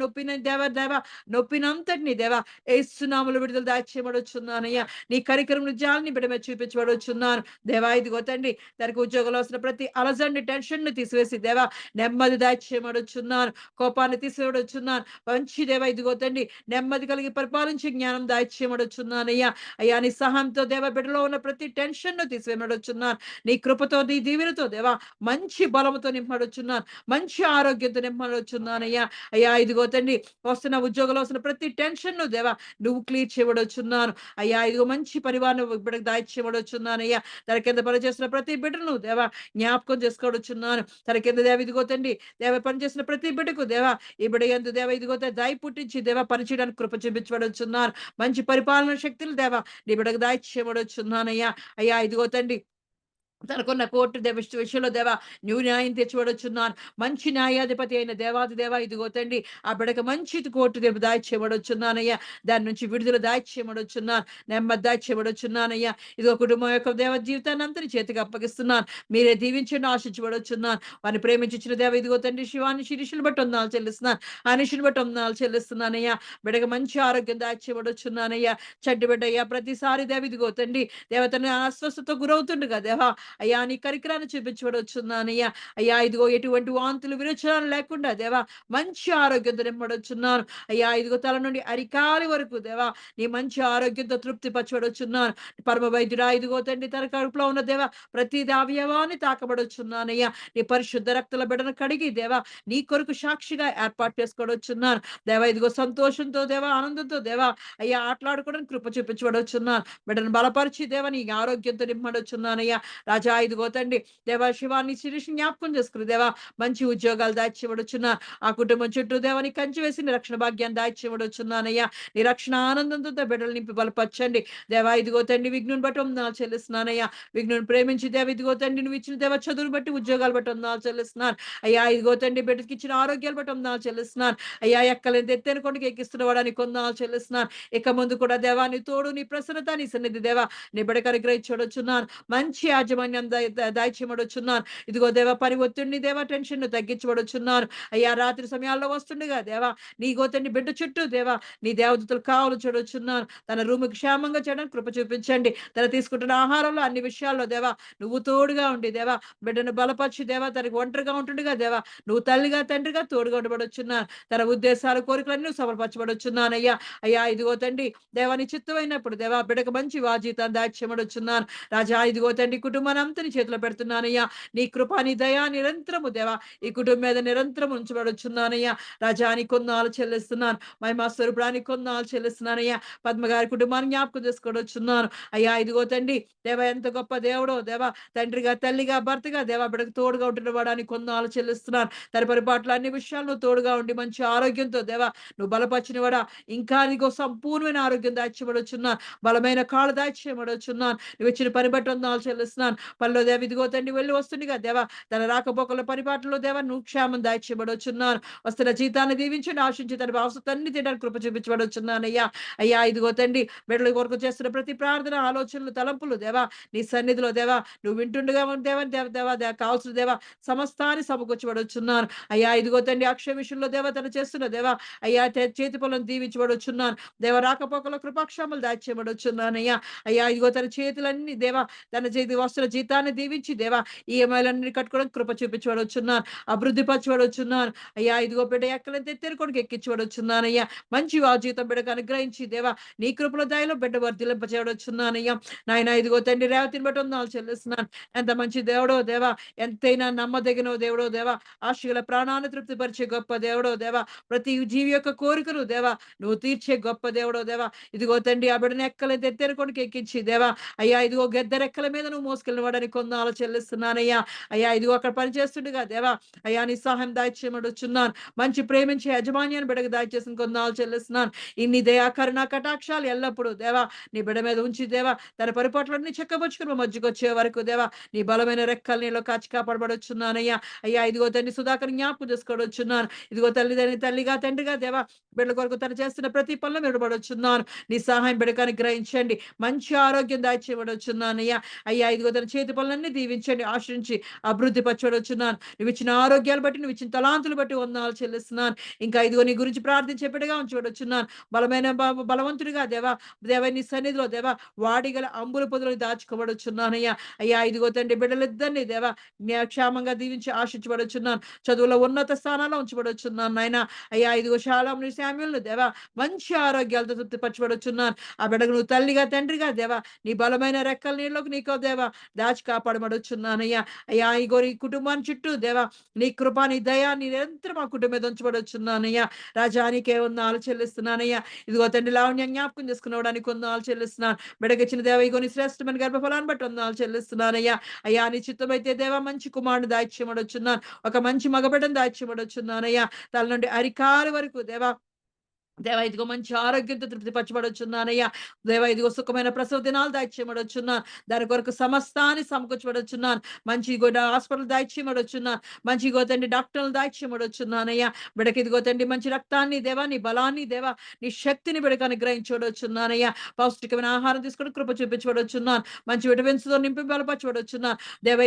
దేవా నొప్పినంతటిని దేవా యేసునామములో విడుదల దాయిచేయబడుచున్నానయ్యా. నీ కరికరమును జాలిని బిడ్డ మీద చూపించబడుచున్నాను. దేవా ఇదిగో తండ్రి తనకు ఉద్యోగంలో వస్తున్న ప్రతి అలజడిని టెన్షన్‌ని తీసివేసి దేవా నెమ్మది దాయిచేయబడుచున్నాను. కోపాన్ని తీసివేయబడుచున్నాను. మంచి దేవా ఇదిగో తండ్రి నెమ్మది కలిగి పరిపాలించే జ్ఞానం దాయిచేయబడుచున్నానయ్యా. అయ్యా నీ సహాయంతో దేవా బిడ్డలో ఉన్న ప్రతి టెన్షన్‌ను తీసివేయబడుచున్నాను. నీ కృపతో నీ దీవెనతో దేవా మంచి బలముతో నింపబడుచున్నాను. మంచి ఆరోగ్యంతో నింపబడుచున్నానయ్యా. అయ్యా ఇదిగో తండ్రి వస్తున్న ఉద్యోగంలో వస్తున్న ప్రతి టెన్షన్‌ను దేవా నువ్వు క్లియర్ చేయబడుచున్నాను. అయ్యా ఇదిగో మంచి పరివారం బిడ్డకు దాయిచేయబడుచున్నానయ్యా. తన కింద పనిచేస్తున్న ప్రతి బిడ్డను దేవా జ్ఞాపకం చేసుకోబడుచున్నాను. తన కింద దేవ ఇదిగో తండ్రి దేవ పనిచేసిన ప్రతి బిడ్డకు దేవా ఈ బిడ్డ యందు దేవ ఇదిగో దయ పుట్టించి దేవా పనిచేయడానికి కృప చూపించబడుచున్నాను. మంచి పరిపాలన శక్తులు దేవా నీ బిడ్డకు దాయిచేయబడుచున్నానయ్యా. అయ్యా ఇదిగో తండ్రి తనకున్న కోర్టు విషయంలో దేవా నువ్వు న్యాయం తెచ్చిబడుచున్నాను. మంచి న్యాయాధిపతి అయిన దేవాది దేవా ఇదిగో తండ్రి ఆ బిడ్డకు మంచి కోర్టు తీర్పు దాయిచేయబడుచున్నానయ్యా. దాని నుంచి విడుదల దాయిచేయబడుచున్నాను. నెమ్మది దాయిచేయబడుచున్నానయ్యా. ఇదిగో కుటుంబం యొక్క దేవ జీవితాన్ని అంతని చేతికి అప్పగిస్తున్నాను. మీరే దీవించండి ఆశించబడుచున్నాను. వారిని ప్రేమించిన దేవ ఇదిగో తండ్రి శివాన్ని శిరీషులు బట్టి వందనాలు చెల్లిస్తున్నాను. అనిషుని బట్టి వందనాలు చెల్లిస్తున్నానయ్యా. బిడ్డకు మంచి ఆరోగ్యం దాయిచేయబడుచున్నానయ్యా. చెడ్డ బిడ్డ అయ్యా ప్రతిసారి దేవ ఇదిగో తండ్రి దేవతను అస్వస్థతో గురవుతుండగా దేవా అయ్యా నీ కరికరాన్ని చూపించబడుచున్నానయ్యా. అయ్యా ఇదిగో ఎటువంటి వాంతులు విరోచనాలు లేకుండా దేవా మంచి ఆరోగ్యంతో నింపబడుచున్నాను. అయ్యా ఇదిగో తల నుండి అరికాలి వరకు దేవా నీ మంచి ఆరోగ్యంతో తృప్తి పరచబడుచున్నాను. పరమ వైద్యుడా ఇదిగో తండ్రి తన కడుపులో ఉన్న దేవా ప్రతి అవయవాన్ని తాకబడుచున్నానయ్యా. నీ పరిశుద్ధ రక్తుల బిడ్డను కడిగి దేవా నీ కొరకు సాక్షిగా ఏర్పాటు చేసుకోవచ్చున్నాను. దేవా ఇదిగో సంతోషంతో దేవా ఆనందంతో దేవా అయ్యా ఆటలాడుకోవడానికి కృప చూపించబడుచున్నాను. బిడ్డను బలపరిచి దేవా నీ ఆరోగ్యంతో నింపబడుచున్నానయ్యా. రాజా ఇదిగో తండ్రి దేవా శివాన్ని శిరీష్ జ్ఞాపకం చేసుకుని దేవా మంచి ఉద్యోగాలు దాచివడుచున్నాను. ఆ కుటుంబం చుట్టూ దేవాని కంచి వేసి నీ రక్షణ భాగ్యాన్ని దాచివడుచున్నానయ్యా. నీ రక్షణ ఆనందంతో బిడ్డలు నింపి బలపరచండి. దేవా ఇదిగో తండ్రి విఘ్నుని బట్టి వందనాలు చెల్లిస్తున్నానయ్యా. విఘ్నుని ప్రేమించి దేవ ఇదిగో తండ్రి నువ్వు ఇచ్చిన దేవ చదువును బట్టి ఉద్యోగాలు బట్టి వందనాలు చెల్లిస్తున్నాను. అయ్యా ఇదిగో తండ్రి బిడ్డకి ఇచ్చిన ఆరోగ్యాలు బట్టి వందనాలు చెల్లిస్తున్నాను. అయ్యా ఎక్కలేని ఎత్తైన కొండకి ఎక్కిస్తున్నవాడానికి వందనాలు చెల్లిస్తున్నాను. ఇక ముందు కూడా దేవా నీ తోడు నీ ప్రసన్నత నీ సన్నిధి దేవా నీ బిడ్డకు అనుగ్రహించబడుచున్నాను. మంచి యాజమాన్యం దాయిచేయబడుచున్నాను. ఇదిగో దేవా పని ఒత్తిడిని దేవా టెన్షన్ ను తగ్గించబడుచున్నాను. అయ్యా రాత్రి సమయాల్లో వస్తుండగా దేవా నీ గోతండి బిడ్డ చుట్టూ దేవా నీ దేవదూతలు కావలు చూడొచ్చున్నాను. తన రూముకి క్షేమంగా చేయడానికి కృప చూపించండి. తన తీసుకుంటున్న ఆహారంలో అన్ని విషయాల్లో దేవా నువ్వు తోడుగా ఉండి దేవా బిడ్డను బలపరిచి దేవా తనకి ఒంటరిగా ఉంటుండగా దేవా నువ్వు తల్లిగా తండ్రిగా తోడుగా ఉండబడుచున్నాను. తన ఉద్దేశాలు కోరికలన్నీ నువ్వు సమర్పరచబడుచున్నానయ్యా. అయ్యా ఇదిగో తండ్రి దేవా నీ చిత్తమైనప్పుడు దేవా బిడ్డకు మంచి వాజీతాన్ని దాయిచేయబడుచున్నాను. రాజా ఇదిగో తండ్రి కుటుంబాన్ని అంతని చేతిలో పెడుతున్నానయ్యా. నీ కృప నీ దయా నిరంతరము దేవా ఈ కుటుంబం మీద నిరంతరం ఉంచబడుచున్నానయ్యా. రాజా నీ కొందాలు చెల్లిస్తున్నాను. మహిమా స్వరూపుడానికి కొందాలు చెల్లిస్తున్నానయ్యా. పద్మగారి కుటుంబాన్ని జ్ఞాపకం చేసుకోవచ్చున్నాను. అయ్యా ఇదిగో తండ్రి దేవా ఎంత గొప్ప దేవుడో దేవా తండ్రిగా తల్లిగా భర్తగా దేవా బిడ్డకు తోడుగా ఉంటున్న వాడానికి కొందాలు చెల్లిస్తున్నాను. తన పరిపాట్ల అన్ని విషయాల్లో తోడుగా ఉండి మంచి ఆరోగ్యంతో దేవా నువ్వు బలపరిచిన వాడా ఇంకా నీకో సంపూర్ణమైన ఆరోగ్యం దాచిబడుచున్నాను. బలమైన కాళ్ళు దాచిబడుచున్నాను. నువ్వు ఇచ్చిన పని బట్టి వందనాలు చెల్లిస్తున్నాను. పనిలో దేవ ఇదిగో తండ్రి వెళ్ళి వస్తుండగా దేవా తన రాకపోకల పరిపాట్లలో దేవా నువ్వు క్షేమం దాయిచ్చబడొచ్చున్నాను. వస్తున్న జీతాన్ని దీవించండి, ఆశించి తన అవసరాన్ని తినడానికి కృప చూపించబడొచ్చున్నానయ్యా. అయ్యా ఇదిగో తండ్రి బిడ్డల కొరకు చేస్తున్న ప్రతి ప్రార్థన, ఆలోచనలు, తలంపులు దేవా నీ సన్నిధిలో దేవా నువ్వు వింటుండగా దేవా దేవ దేవా దేవ కావాల్సిన దేవా సమస్తాన్ని సమకూర్చబడొచ్చున్నాను. అయ్యా ఇదిగో తండ్రి అక్షయ విషయంలో దేవా తను చేస్తున్న దేవా అయ్యా చేతి పనులను దీవించబడొచ్చున్నాను. దేవ రాకపోకలో కృపాక్షేమలు దాచిబడొచ్చున్నానయ్యా. అయ్యా ఇదిగో తన చేతులన్నీ దేవా తన చేతి వస్తున్న జీతాన్ని దీవించి దేవా ఈఎంఐలన్నీ కట్టుకోవడం కృప చూపించబడొచ్చున్నాను, అభివృద్ధి పరచబడొచ్చున్నాను. అయ్యా ఇదిగో బిడ్డ ఎక్కలంతే తెరుకొనికి ఎక్కించబడొచ్చున్నానయ్యా. మంచి ఆ జీతం బిడ్డకు అనుగ్రహించి దేవా నీ కృపలో దయలో బిడ్డ వర్ధిలింపచేయబడొచ్చున్నానయ్యా. నాయన ఇదిగో తండ్రి రేవతిని బట్టి వందనాలు చెల్లిస్తున్నాను. ఎంత మంచి దేవుడో దేవా, ఎంతైనా నమ్మదగిన దేవుడో దేవా, ఆశల ప్రాణాన్ని తృప్తిపరిచే గొప్ప దేవుడో దేవా, ప్రతి జీవి యొక్క కోరికను దేవా నువ్వు తీర్చే గొప్ప దేవుడో దేవా. ఇదిగో తండ్రి ఆ బిడ్డను ఎక్కలైతే తెరుకొనికి ఎక్కించి దేవా అయ్యా ఇదిగో గెద్దరెక్కల మీద నువ్వు మోసుకెళ్ళినవాడని కొందాలు చెల్లిస్తున్నానయ్యా. అయ్యా ఇదిగో అక్కడ పనిచేస్తుండగా దేవా అయ్యా నీ సహాయం దాయిచ్చేయమడుచున్నాను. మంచి ప్రేమించే యజమాన్యాన్ని బిడకు దాయిచేసిన కొందాలు చెల్లిస్తున్నాను. ఇన్ని దయా కరుణ కటాక్షాలు ఎల్లప్పుడూ దేవా నీ బిడ మీద ఉంచి దేవా తన పరిపాట్లన్నీ చెక్కబుచ్చుకుని మధ్యకు వచ్చే వరకు దేవా నీ బలమైన రెక్కలు నీలో కాచి కాపాడబడొచ్చున్నానయ్యా. అయ్యా ఇదిగో తండ్రి సుధాకర్ జ్ఞాపకం చేసుకోవచ్చున్నాను. ఇదిగో తల్లిగా తండ్రిగా దేవా బిడ్డల కొరకు తను చేస్తున్న ప్రతి పనులు మెడబడొచ్చున్నాను. నీ సహాయం బిడకాన్ని గ్రహించండి, మంచి ఆరోగ్యం దాచివ్వడొచ్చున్నానయ్యా. అయ్యా ఇదిగో తన చేతి పనులన్నీ దీవించండి, ఆశ్రయించి అభివృద్ధి పరచబడొచ్చున్నాను. నువ్వు ఇచ్చిన ఆరోగ్యాలు బట్టి, నువ్వు ఇచ్చిన తలాంతులు బట్టి వందనాలు చెల్లిస్తున్నాను. ఇంకా ఇదిగో నీ గురించి ప్రార్థించే బిడ్డగా ఉంచబడొచ్చున్నాను. బలమైన బలవంతుడిగా దేవా నీ సన్నిధిలో దేవా వాడిగల అంబుల పొదలకు దాచుకోబడొచ్చున్నానయ్యా. అయ్యా ఇదిగో తండ్రి బిడ్డలిద్దరిని దేవా క్షేమంగా దీవించి ఆశించబడొచ్చున్నాను. చదువులో ఉన్నత స్థానాల్లో ఉంచబడొచ్చున్నాను నాయన. అయ్యా ఇదిగో శాలోముని శామ్యూల్ను దేవా మంచి ఆరోగ్యాలతో తృప్తిపరచబడొచ్చున్నాను. ఆ బిడ్డకు నువ్వు తల్లిగా తండ్రిగా దేవా నీ బలమైన రెక్కల నీళ్ళలోకి నీకో దేవా దాచి కాపాడబడొచ్చున్నానయ్యా. అయ్యా ఇగో ఈ కుటుంబాన్ని చుట్టూ దేవా నీ కృప నీ దయా నీ నిరంతరం ఆ కుటుంబం మీద ఉంచబడొచ్చున్నానయ్యా. రాజానికే వందనాలు చెల్లిస్తున్నానయ్యా. ఇదిగో తండ్రి లావణ్యం జ్ఞాపకం చేసుకునేవాడానికి వందనాలు చెల్లిస్తున్నాను. బిడ్డకిచ్చిన దేవ ఇగో నీ శ్రేష్టమైన గర్భఫలాన్ని బట్టి వందనాలు చెల్లిస్తున్నానయ్యా. అయ్యా నీ చిత్తమైతే దేవా మంచి కుమారుని దాయిచ్యమడొచ్చున్నాను, ఒక మంచి మగబిడ్డను దాయిచ్యమడొచ్చున్నానయ్యా. తల నుండి అరికాలు వరకు దేవా ఇదిగో మంచి ఆరోగ్యంతో తృప్తిపరచబడొచ్చున్నానయ్యా. ఇదిగో సుఖమైన ప్రసవ దినాలు దాయిచ్చేయమడొచ్చున్నాను. దాని కొరకు సమస్తాన్ని సమకూర్చబడొచ్చున్నాను. మంచి హాస్పిటల్ దాయిచ్చేయమడొచ్చున్నాను. మంచి ఇగో తండ్రి డాక్టర్లు దాయిచ్చేయమడొచ్చున్నానయ్యా. బిడకి ఇదిగో తండ్రి మంచి రక్తాన్ని దేవా నీ బలాన్ని దేవా నీ శక్తిని బిడకు అనుగ్రహించబడొచ్చున్నానయ్యా. పౌష్టికమైన ఆహారం తీసుకొని కృప చూపించబడొచ్చున్నాను. మంచి విటమిన్స్తో నింపి బలపరచబడొచ్చున్నాను.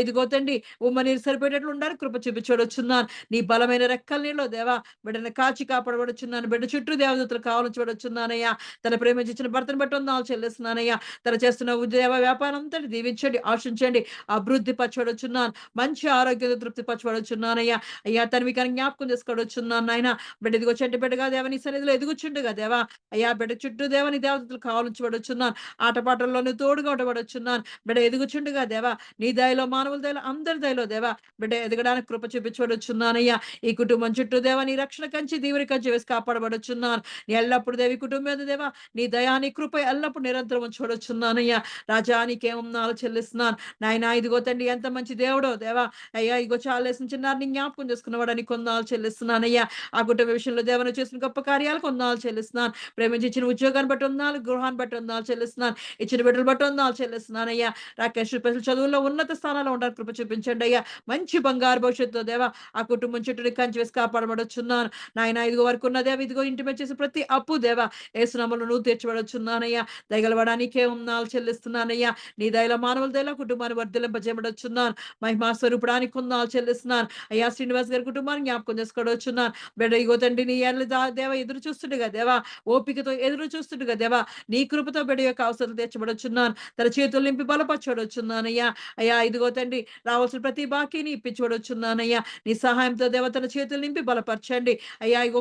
ఇదిగో తండ్రి ఉమ్మ నీరు సరిపోయేటట్లు ఉండాలని కృప చూపించబడొచ్చున్నాను. నీ బలమైన రెక్కల నీళ్ళు దేవా బిడ్డను కాచి కాపాడబడొచ్చున్నాను. బిడ్డ చుట్టూ దేవదూతలు కావాల్చబడొచ్చున్నానయ్యా. తన ప్రేమించిన భర్తను బట్టి వందనాలు చెల్లిస్తున్నానయ్యా. తన చేస్తున్న ఉద్యోగ వ్యాపారం అంతా దీవించండి, ఆశించండి, అభివృద్ధి పరచబడొచ్చున్నాను. మంచి ఆరోగ్యంతో తృప్తి పరచబడొచ్చున్నానయ్యా. అయ్యా తనవికాన్ని జ్ఞాపకం చేసుకోవచ్చున్నాను నాయన. బిడ్డ ఇదిగో చెంటి బిడ్డగా దేవని సన్నిధిలో ఎదుగుచుండగా దేవా అయ్యా బిడ్డ చుట్టూ దేవని దేవతలు కావాల్చబడొచ్చున్నాను. ఆటపాటల్లోనూ తోడుగా ఉండబడొచ్చున్నాను. బిడ్డ ఎదుగుచుండగా దేవా నీ దయలో మానవుల దయలో అందరి దయలో దేవా బిడ్డ ఎదగడానికి కృప చూపించబడొచ్చున్నానయ్యా. ఈ కుటుంబం చుట్టూ దేవా నీ రక్షణ కంచి దీవుని కంచి వేసి కాపాడబడొచ్చున్నాను. ఎల్లప్పుడు దేవి కుటుంబం మీద దేవా నీ దయా నీ కృప ఎల్లప్పుడు నిరంతరం చూడొచ్చున్నానయ్యా. రాజానికి వందనాలు చెల్లిస్తున్నాను నాయన. ఇదిగో తండ్రి ఎంత మంచి దేవుడో దేవా అయ్యా. ఇగో చాలా చిన్నారిని జ్ఞాపకం చేసుకున్నవాడని కొందాలు చెల్లిస్తున్నానయ్యా. ఆ కుటుంబ విషయంలో దేవను చేసిన గొప్ప కార్యాలు కొందాలు చెల్లిస్తున్నాను. ప్రేమించి ఇచ్చిన ఉద్యోగాన్ని బట్టి వందనాలు, గృహాన్ని బట్టి వందనాలు చెల్లిస్తున్నాను. ఇచ్చిన బిడ్డలు బట్టి వందనాలు చెల్లిస్తున్నానయ్యా. రాకేష్ స్పెషల్ చదువుల్లో ఉన్నత స్థానాల్లో ఉండడానికి కృప చూపించండి అయ్యా. మంచి బంగారు భవిష్యత్తు దేవా ఆ కుటుంబం చుట్టూ కంచి వేసి కాపాడబడొచ్చున్నాను నాయన. ఇదిగో వరకు ఉన్న దేవ ఇదిగో ఇంటి మీద చేసే ప్రతి అప్పు దేవా యేసునామములో నువ్వు తీర్చబడొచ్చున్నానయ్యా. దయగలవడానికే వందనాలు చెల్లిస్తున్నానయ్యా. నీ దయలో మానవుల దయలో కుటుంబాన్ని వర్ధిలింపజేయబడొచ్చున్నాను. మహిమా స్వరూపుడానికి వందనాలు చెల్లిస్తున్నాను అయ్యా. శ్రీనివాస్ గారి కుటుంబాన్ని జ్ఞాపకం చేసుకోవచ్చున్నాను. బిడ్డ ఇగో తండ్రి నీ దేవ ఎదురు చూస్తుండగా దేవా ఓపికతో ఎదురు చూస్తుండగా దేవా నీ కృపతో బిడ్డ యొక్క అవసరం తీర్చబడొచ్చున్నాను. తన చేతులు నింపి బలపరచబడొచ్చున్నానయ్యా. అయ్యా ఇదిగో తండ్రి రావాల్సిన ప్రతి బాకీని ఇప్పించబడొచ్చున్నానయ్యా. నీ సహాయంతో దేవ తన చేతులు నింపి బలపరచండి అయ్యా. ఇగో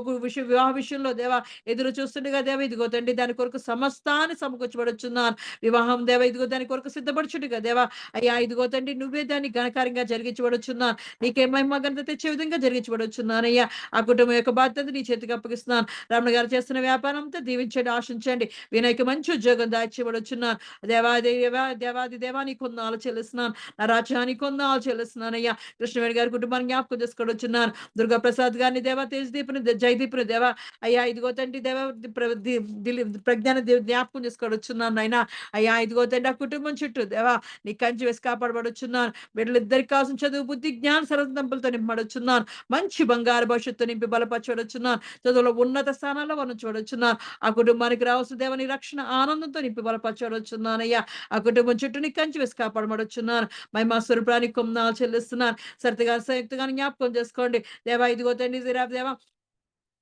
వివాహ విషయంలో దేవా ఎదురు చూస్తుండగా దేవ ఇదిగో తండ్రి దాని కొరకు సమస్తాన్ని సమకూర్చబడుచున్నాను. వివాహం దేవ ఇదిగో దాని కొరకు సిద్ధపరచుడుగా దేవా అయ్యా. ఇదిగో తండ్రి నువ్వే దాన్ని ఘనకార్యంగా జరిగించబడుచున్నాను. నీకే మహిమ ఘనత తెచ్చే విధంగా జరిగించబడుచున్నానయ్యా. ఆ కుటుంబం యొక్క బాధ్యత నీ చేతికి అప్పగిస్తున్నాను. రమణ గారు చేస్తున్న వ్యాపారం అంతా దీవించండి, ఆశించండి. వినయ్కి మంచి ఉద్యోగం దాచిబడుచున్నాను. దేవాది దేవా నీకు వందనాలు చెల్లిస్తున్నాను. నా రాజ్యానికి వందనాలు చెల్లిస్తున్నానయ్యా. కృష్ణవేణి గారి కుటుంబాన్ని జ్ఞాపకం చేసుకోవచ్చున్నాను. దుర్గా ప్రసాద్ గారిని దేవా, తేజదీపుని జయదీపుని దేవా అయ్యా. ఇదిగో తండ్రి దేవ ప్రజ్ఞాన జ్ఞాపకం చేసుకోవచ్చున్నాను నాయన. అయ్యా ఇదిగో తండ్రి ఆ కుటుంబం చుట్టూ దేవా నీ కంచి వేసి కాపాడబడుచున్నాను. బిడ్డలిద్దరికి కావాల్సిన చదువు బుద్ధి జ్ఞాన సరదంపులతో నింపబడుచున్నాను. మంచి బంగారు భవిష్యత్తు నింపి బలపరచబడుచున్నాను. చదువులో ఉన్నత స్థానాల్లో మనం చూడొచ్చున్నాను. ఆ కుటుంబానికి రావాల్సిన దేవని రక్షణ ఆనందంతో నింపి బలపరచబడుచున్నానయ్యా. ఆ కుటుంబం చుట్టూ నీ కంచి వేసి కాపాడబడుచున్నాను. మహిమా స్వరూపానికి కొందనాలు చెల్లిస్తున్నాను. సరితగా సంయుక్తగా జ్ఞాపకం చేసుకోండి దేవా. ఇదిగో తండ్రి దేవా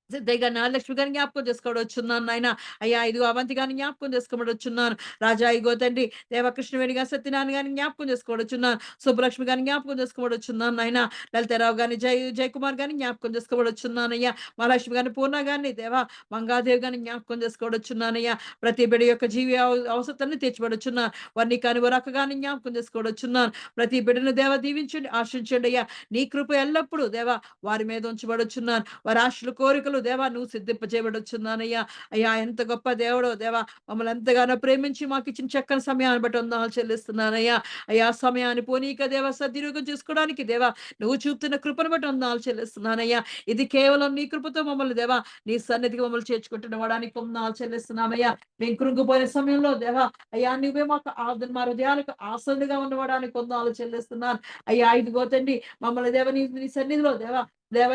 సిద్ధయ్య నా లక్ష్మి గారిని జ్ఞాపకం చేసుకోవచ్చున్నాను నాయన. అయ్యా ఇదిగో అవంతి గారిని జ్ఞాపకం చేసుకోవచ్చున్నాను. రాజా ఇగో తండ్రి దేవకృష్ణవేణి గారి సత్యనారాయణ గారిని జ్ఞాపకం చేసుకోవచ్చున్నాను. సుబ్బలక్ష్మి గారిని జ్ఞాపకం చేసుకోవచ్చున్నాను నాయన. లలితారావు గారిని జయకుమార్ గారిని జ్ఞాపకం చేసుకోవచ్చున్నాను అయ్యా. మహాలక్ష్మి గారిని పూర్ణ గారిని దేవా మంగాదేవి గారిని జ్ఞాపకం చేసుకోవచ్చున్నానయ్యా. ప్రతి బిడ్డ యొక్క జీవి అవసరాన్ని తీర్చబడుచున్నాను. వారిని కాని వరక గారిని జ్ఞాపకం చేసుకోవచ్చున్నాను. ప్రతి బిడ్డను దేవ దీవించండి, ఆశించండి అయ్యా. నీ కృప ఎల్లప్పుడూ దేవా వారి మీద ఉంచబడుచున్నాను. వారి ఆశలు కోరికలు దేవా నువ్వు సిద్ధింపజేయబడుచున్నానయ్యా. అయ్యా ఎంత గొప్ప దేవుడో దేవా. మమ్మల్ని ఎంతగానో ప్రేమించి మాకు ఇచ్చిన చక్కని సమయాన్ని బట్టి వందనాలు చెల్లిస్తున్నానయ్యా. అయ్యా సమయాన్ని పోనీక దేవా సద్వినియోగం చేసుకోవడానికి దేవా నువ్వు చూపుతున్న కృపను బట్టి వందనాలు చెల్లిస్తున్నానయ్యా. ఇది కేవలం నీ కృపతో మమ్మల్ని దేవా నీ సన్నిధికి మమ్మల్ని చేర్చుకుంటున్న వాడానికి వందనాలు చెల్లిస్తున్నామయ్యా. మేము కృంగిపోయిన సమయంలో దేవా అయ్యా నువ్వే మాకు మా హృదయాలకు ఆసన్నుగా ఉన్నవాడానికి వందనాలు చెల్లిస్తున్నాను అయ్యా. ఇదిగో తండ్రి మమ్మల్ని దేవ నీ సన్నిధిలో దేవా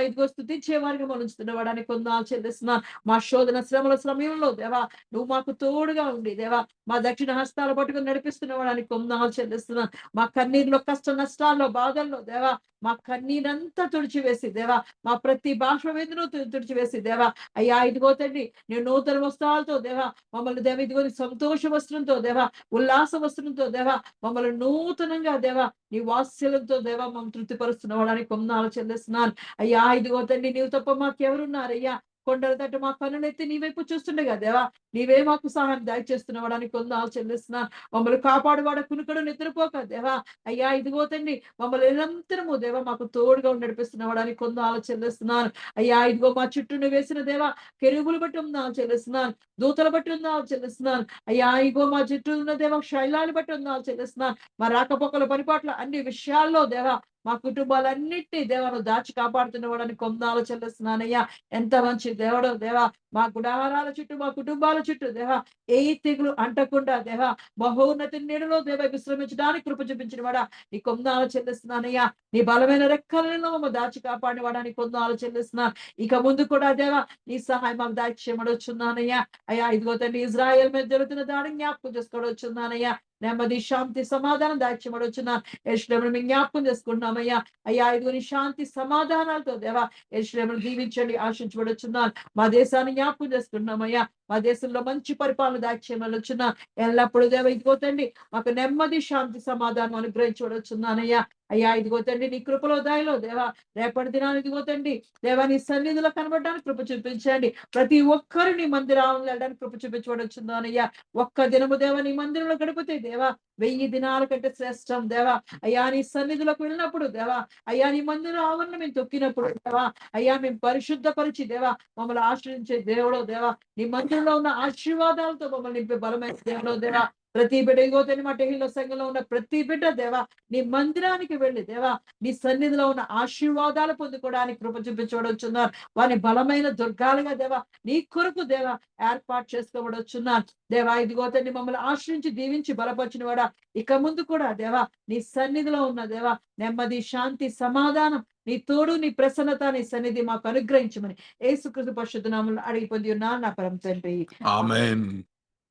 ఇదిగో స్తుతించే వారికి మనం ఉంచుతున్నవాడానికి వందనాలు చెల్లిస్తున్నాను. మా శోధన శ్రమల సమయంలో దేవా నువ్వు మాకు తోడుగా ఉండి దేవా మా దక్షిణ హస్తాలు పట్టుకుని నడిపిస్తున్నవాడానికి వందనాలు చెల్లిస్తున్నాను. మా కన్నీరులో కష్ట నష్టాల్లో బాధల్లో దేవా మా కన్నీరంతా తుడిచివేసి దేవా మా ప్రతి భాష వేదను తుడిచివేసి దేవా అయ్యా ఇదిగో తండ్రి నేను నూతన వస్త్రాలతో దేవా మమ్మల్ని దేవ ఇదిగో సంతోష వస్త్రంతో దేవా ఉల్లాస వస్త్రంతో దేవా మమ్మల్ని నూతనంగా దేవా నీ వాత్సల్యంతో దేవా మమ్మల్ని తృప్తిపరుస్తున్నవాడానికి వందనాలు చెల్లిస్తున్నాను అయ్యా. ఇదిగో తండ్రి నీవు తప్ప మాకెవరున్నారయ్యా. కొండల తట్టు మా కన్నులెత్తి నీ వైపు చూస్తుండగా దేవా నీవే మాకు సహాయం దయచేస్తున్నవాడానికి వందనాలు చెల్లిస్తున్నాను. మమ్మల్ని కాపాడువాడ కునుకడు నిద్రపోక దేవా అయ్యా ఇదిగో తండ్రి మమ్మల్ని నిరంతరము దేవా మాకు తోడుగా నడిపిస్తున్నవాడానికి వందనాలు చెల్లిస్తున్నాను అయ్యా. ఇదిగో మా చుట్టూ వేసిన దేవా కెరూబులు బట్టి వందనాలు చెల్లిస్తున్నాను. దూతల బట్టి వందనాలు చెల్లిస్తున్నాను అయ్యా. ఇగో మా చుట్టూ ఉన్న దేవా శైలాన్ని బట్టి వందనాలు చెల్లిస్తున్నాను. మా రాకపోకల పరిపాట్ల అన్ని విషయాల్లో దేవా మా కుటుంబాలన్నింటినీ దేవాను దాచి కాపాడుతున్నవాడని వందనాలు చెల్లిస్తున్నానయ్యా. ఎంత మంచి దేవుడో దేవా. మా గుడారాల చుట్టూ మా కుటుంబాల చుట్టూ దేవా ఏ తెగులు అంటకుండా దేవా మహోన్నతి నీడలో దేవా విశ్రమించడానికి కృప చూపించిన వాడా నీ వందనాలు చెల్లిస్తున్నానయ్యా. నీ బలమైన రెక్కలలో మమ్మల్ని దాచి కాపాడిన వాడా నీ వందనాలు చెల్లిస్తున్నాను. ఇక ముందు కూడా దేవా నీ సహాయం మాకు దాచేయమడొచ్చున్నానయ్యా. అయ్యా ఇదిగో తండ్రి ఇజ్రాయెల్ మీద జరుగుతున్న దాడిని జ్ఞాపకం చేసుకోవచ్చున్నానయ్యా. నెమ్మది శాంతి సమాధానం దాచేయమడొచ్చున్నాను. యెరూషలేమును మేము జ్ఞాపకం చేసుకుంటున్నామయ్యా. అయ్యా ఇదిగో నీ శాంతి సమాధానాలతో దేవా యెరూషలేమును దీవించండి, ఆశించబడొచ్చున్నాను. మా దేశాన్ని జ్ఞాపకం చేసుకుంటున్నామయ్యా. మా దేశంలో మంచి పరిపాలన దాచేయమనొచ్చున్నా. ఎల్లప్పుడూ దేవ ఇదిగో తండ్రి మాకు నెమ్మది శాంతి సమాధానం అనుగ్రహించబడొచ్చున్నానయ్యా. అయ్యా ఇదిగో తండ్రి నీ కృపలో దయలో దేవా రేపటి దినాన్ని ఇదిగో తండ్రి దేవా నీ సన్నిధిలో కనబడడానికి కృప చూపించండి. ప్రతి ఒక్కరు నీ మందిరాలను వెళ్ళడానికి కృప చూపించబడొచ్చున్నానయ్యా. ఒక్క దినము దేవ నీ మందిరంలో గడిపితే దేవా 1000 దినాల కంటే శ్రేష్టం దేవా. అయ్యా నీ సన్నిధిలోకి వెళ్ళినప్పుడు దేవా అయ్యా నీ మందిర ఆవరణ మేము తొక్కినప్పుడు దేవా అయ్యా మేము పరిశుద్ధపరిచి దేవా మమ్మల్ని ఆశ్రయించే దేవుడో దేవా నీ మందిరంలో ఉన్న ఆశీర్వాదాలతో మమ్మల్ని నింపే బలమైన దేవుడో దేవా. ప్రతి బిడ్డ ఇగో తండ్రి మా టెహిలో సంఘంలో ఉన్న ప్రతి బిడ్డ దేవా నీ మందిరానికి వెళ్ళి దేవా నీ సన్నిధిలో ఉన్న ఆశీర్వాదాలు పొందుకోవడానికి కృప చూపించబడొచ్చున్నారు. వారిని బలమైన దుర్గాలుగా దేవా నీ కొరకు దేవా ఏర్పాటు చేసుకోబడొచ్చున్నారు. దేవా ఇదిగో తండ్రి మమ్మల్ని ఆశ్రయించి దీవించి బలపరిచిన వాడా ఇక ముందు కూడా దేవా నీ సన్నిధిలో ఉన్న దేవా నెమ్మది శాంతి సమాధానం నీ తోడు నీ ప్రసన్నత నీ సన్నిధి మాకు అనుగ్రహించమని యేసుక్రీస్తు పరిశుద్ధ నామములో అడిగి పొంది ఉన్నాను నా పరమ తండ్రి. ఆమేన్.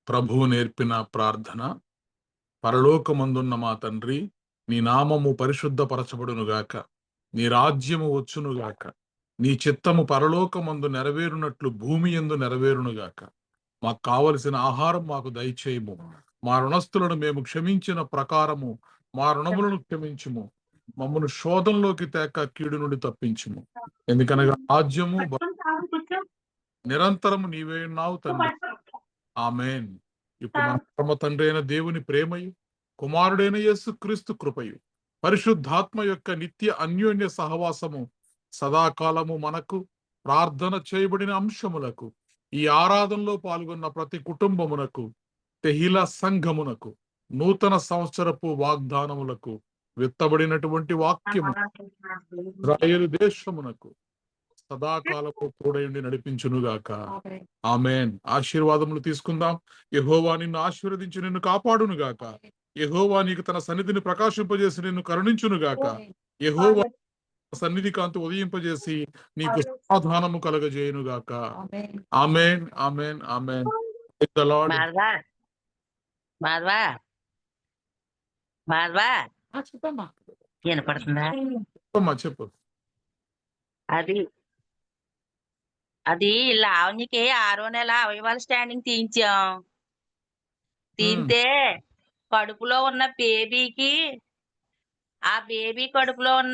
ప్రభువు నేర్పిన ప్రార్థన. పరలోకమందున్న మా తండ్రి, నీ నామము పరిశుద్ధపరచబడునుగాక, నీ రాజ్యము వచ్చునుగాక, నీ చిత్తము పరలోకమందు నెరవేరునట్లు భూమి యందు నెరవేరునుగాక. మాకు కావలసిన ఆహారం మాకు దయచేయము. మా రుణస్థులను మేము క్షమించిన ప్రకారము మా రుణములను క్షమించుము. మమ్మను శోధంలోకి తేక కీడు నుండి తప్పించుము. ఎందుకనగా రాజ్యము నిరంతరము నీవే ఉన్నావు తండ్రి. ఆమేన్. ఇప్పుడు మన పరమ తండ్రి అయిన దేవుని ప్రేమయు, కుమారుడైన యేసుక్రీస్తు కృపయు, పరిశుద్ధాత్మ యొక్క నిత్య అన్యోన్య సహవాసము సదాకాలము మనకు, ప్రార్థన చేయబడిన అంశములకు, ఈ ఆరాధనలో పాల్గొన్న ప్రతి కుటుంబమునకు, తెహిలా సంఘమునకు, నూతన సంవత్సరపు వాగ్దానములకు, విత్తబడినటువంటి వాక్యము ఇశ్రాయేలు దేశమునకు, సదాకాలము తోడయుండి నడిపించునుగాక. ఆమేన్. ఆమేన్. ఆశీర్వాదములు తీసుకుందాం. యెహోవా నిన్ను ఆశీర్వదించి నిన్ను కాపాడునుగాక. యెహోవా నీకు తన సన్నిధిని ప్రకాశింపజేసి నిన్ను కరుణించునుగాక. యెహోవా సన్నిధి కాంతి ఉదయింపజేసి నీకు సమాధానము కలగజేయునుగాక. ఆమేన్. ఆమేన్. ఆమేన్. ఆమేన్. Praise the Lord. Madhava Madhava Madhava చెప్పమ్మా. వినపడుతుందా? చెప్పమ్మా, చెప్పు. అది అది లావణ్యకి 6వ నెల అవయవాల స్టాండింగ్ తీయించాం. తీస్తే కడుపులో ఉన్న బేబీకి ఆ బేబీ కడుపులో ఉన్న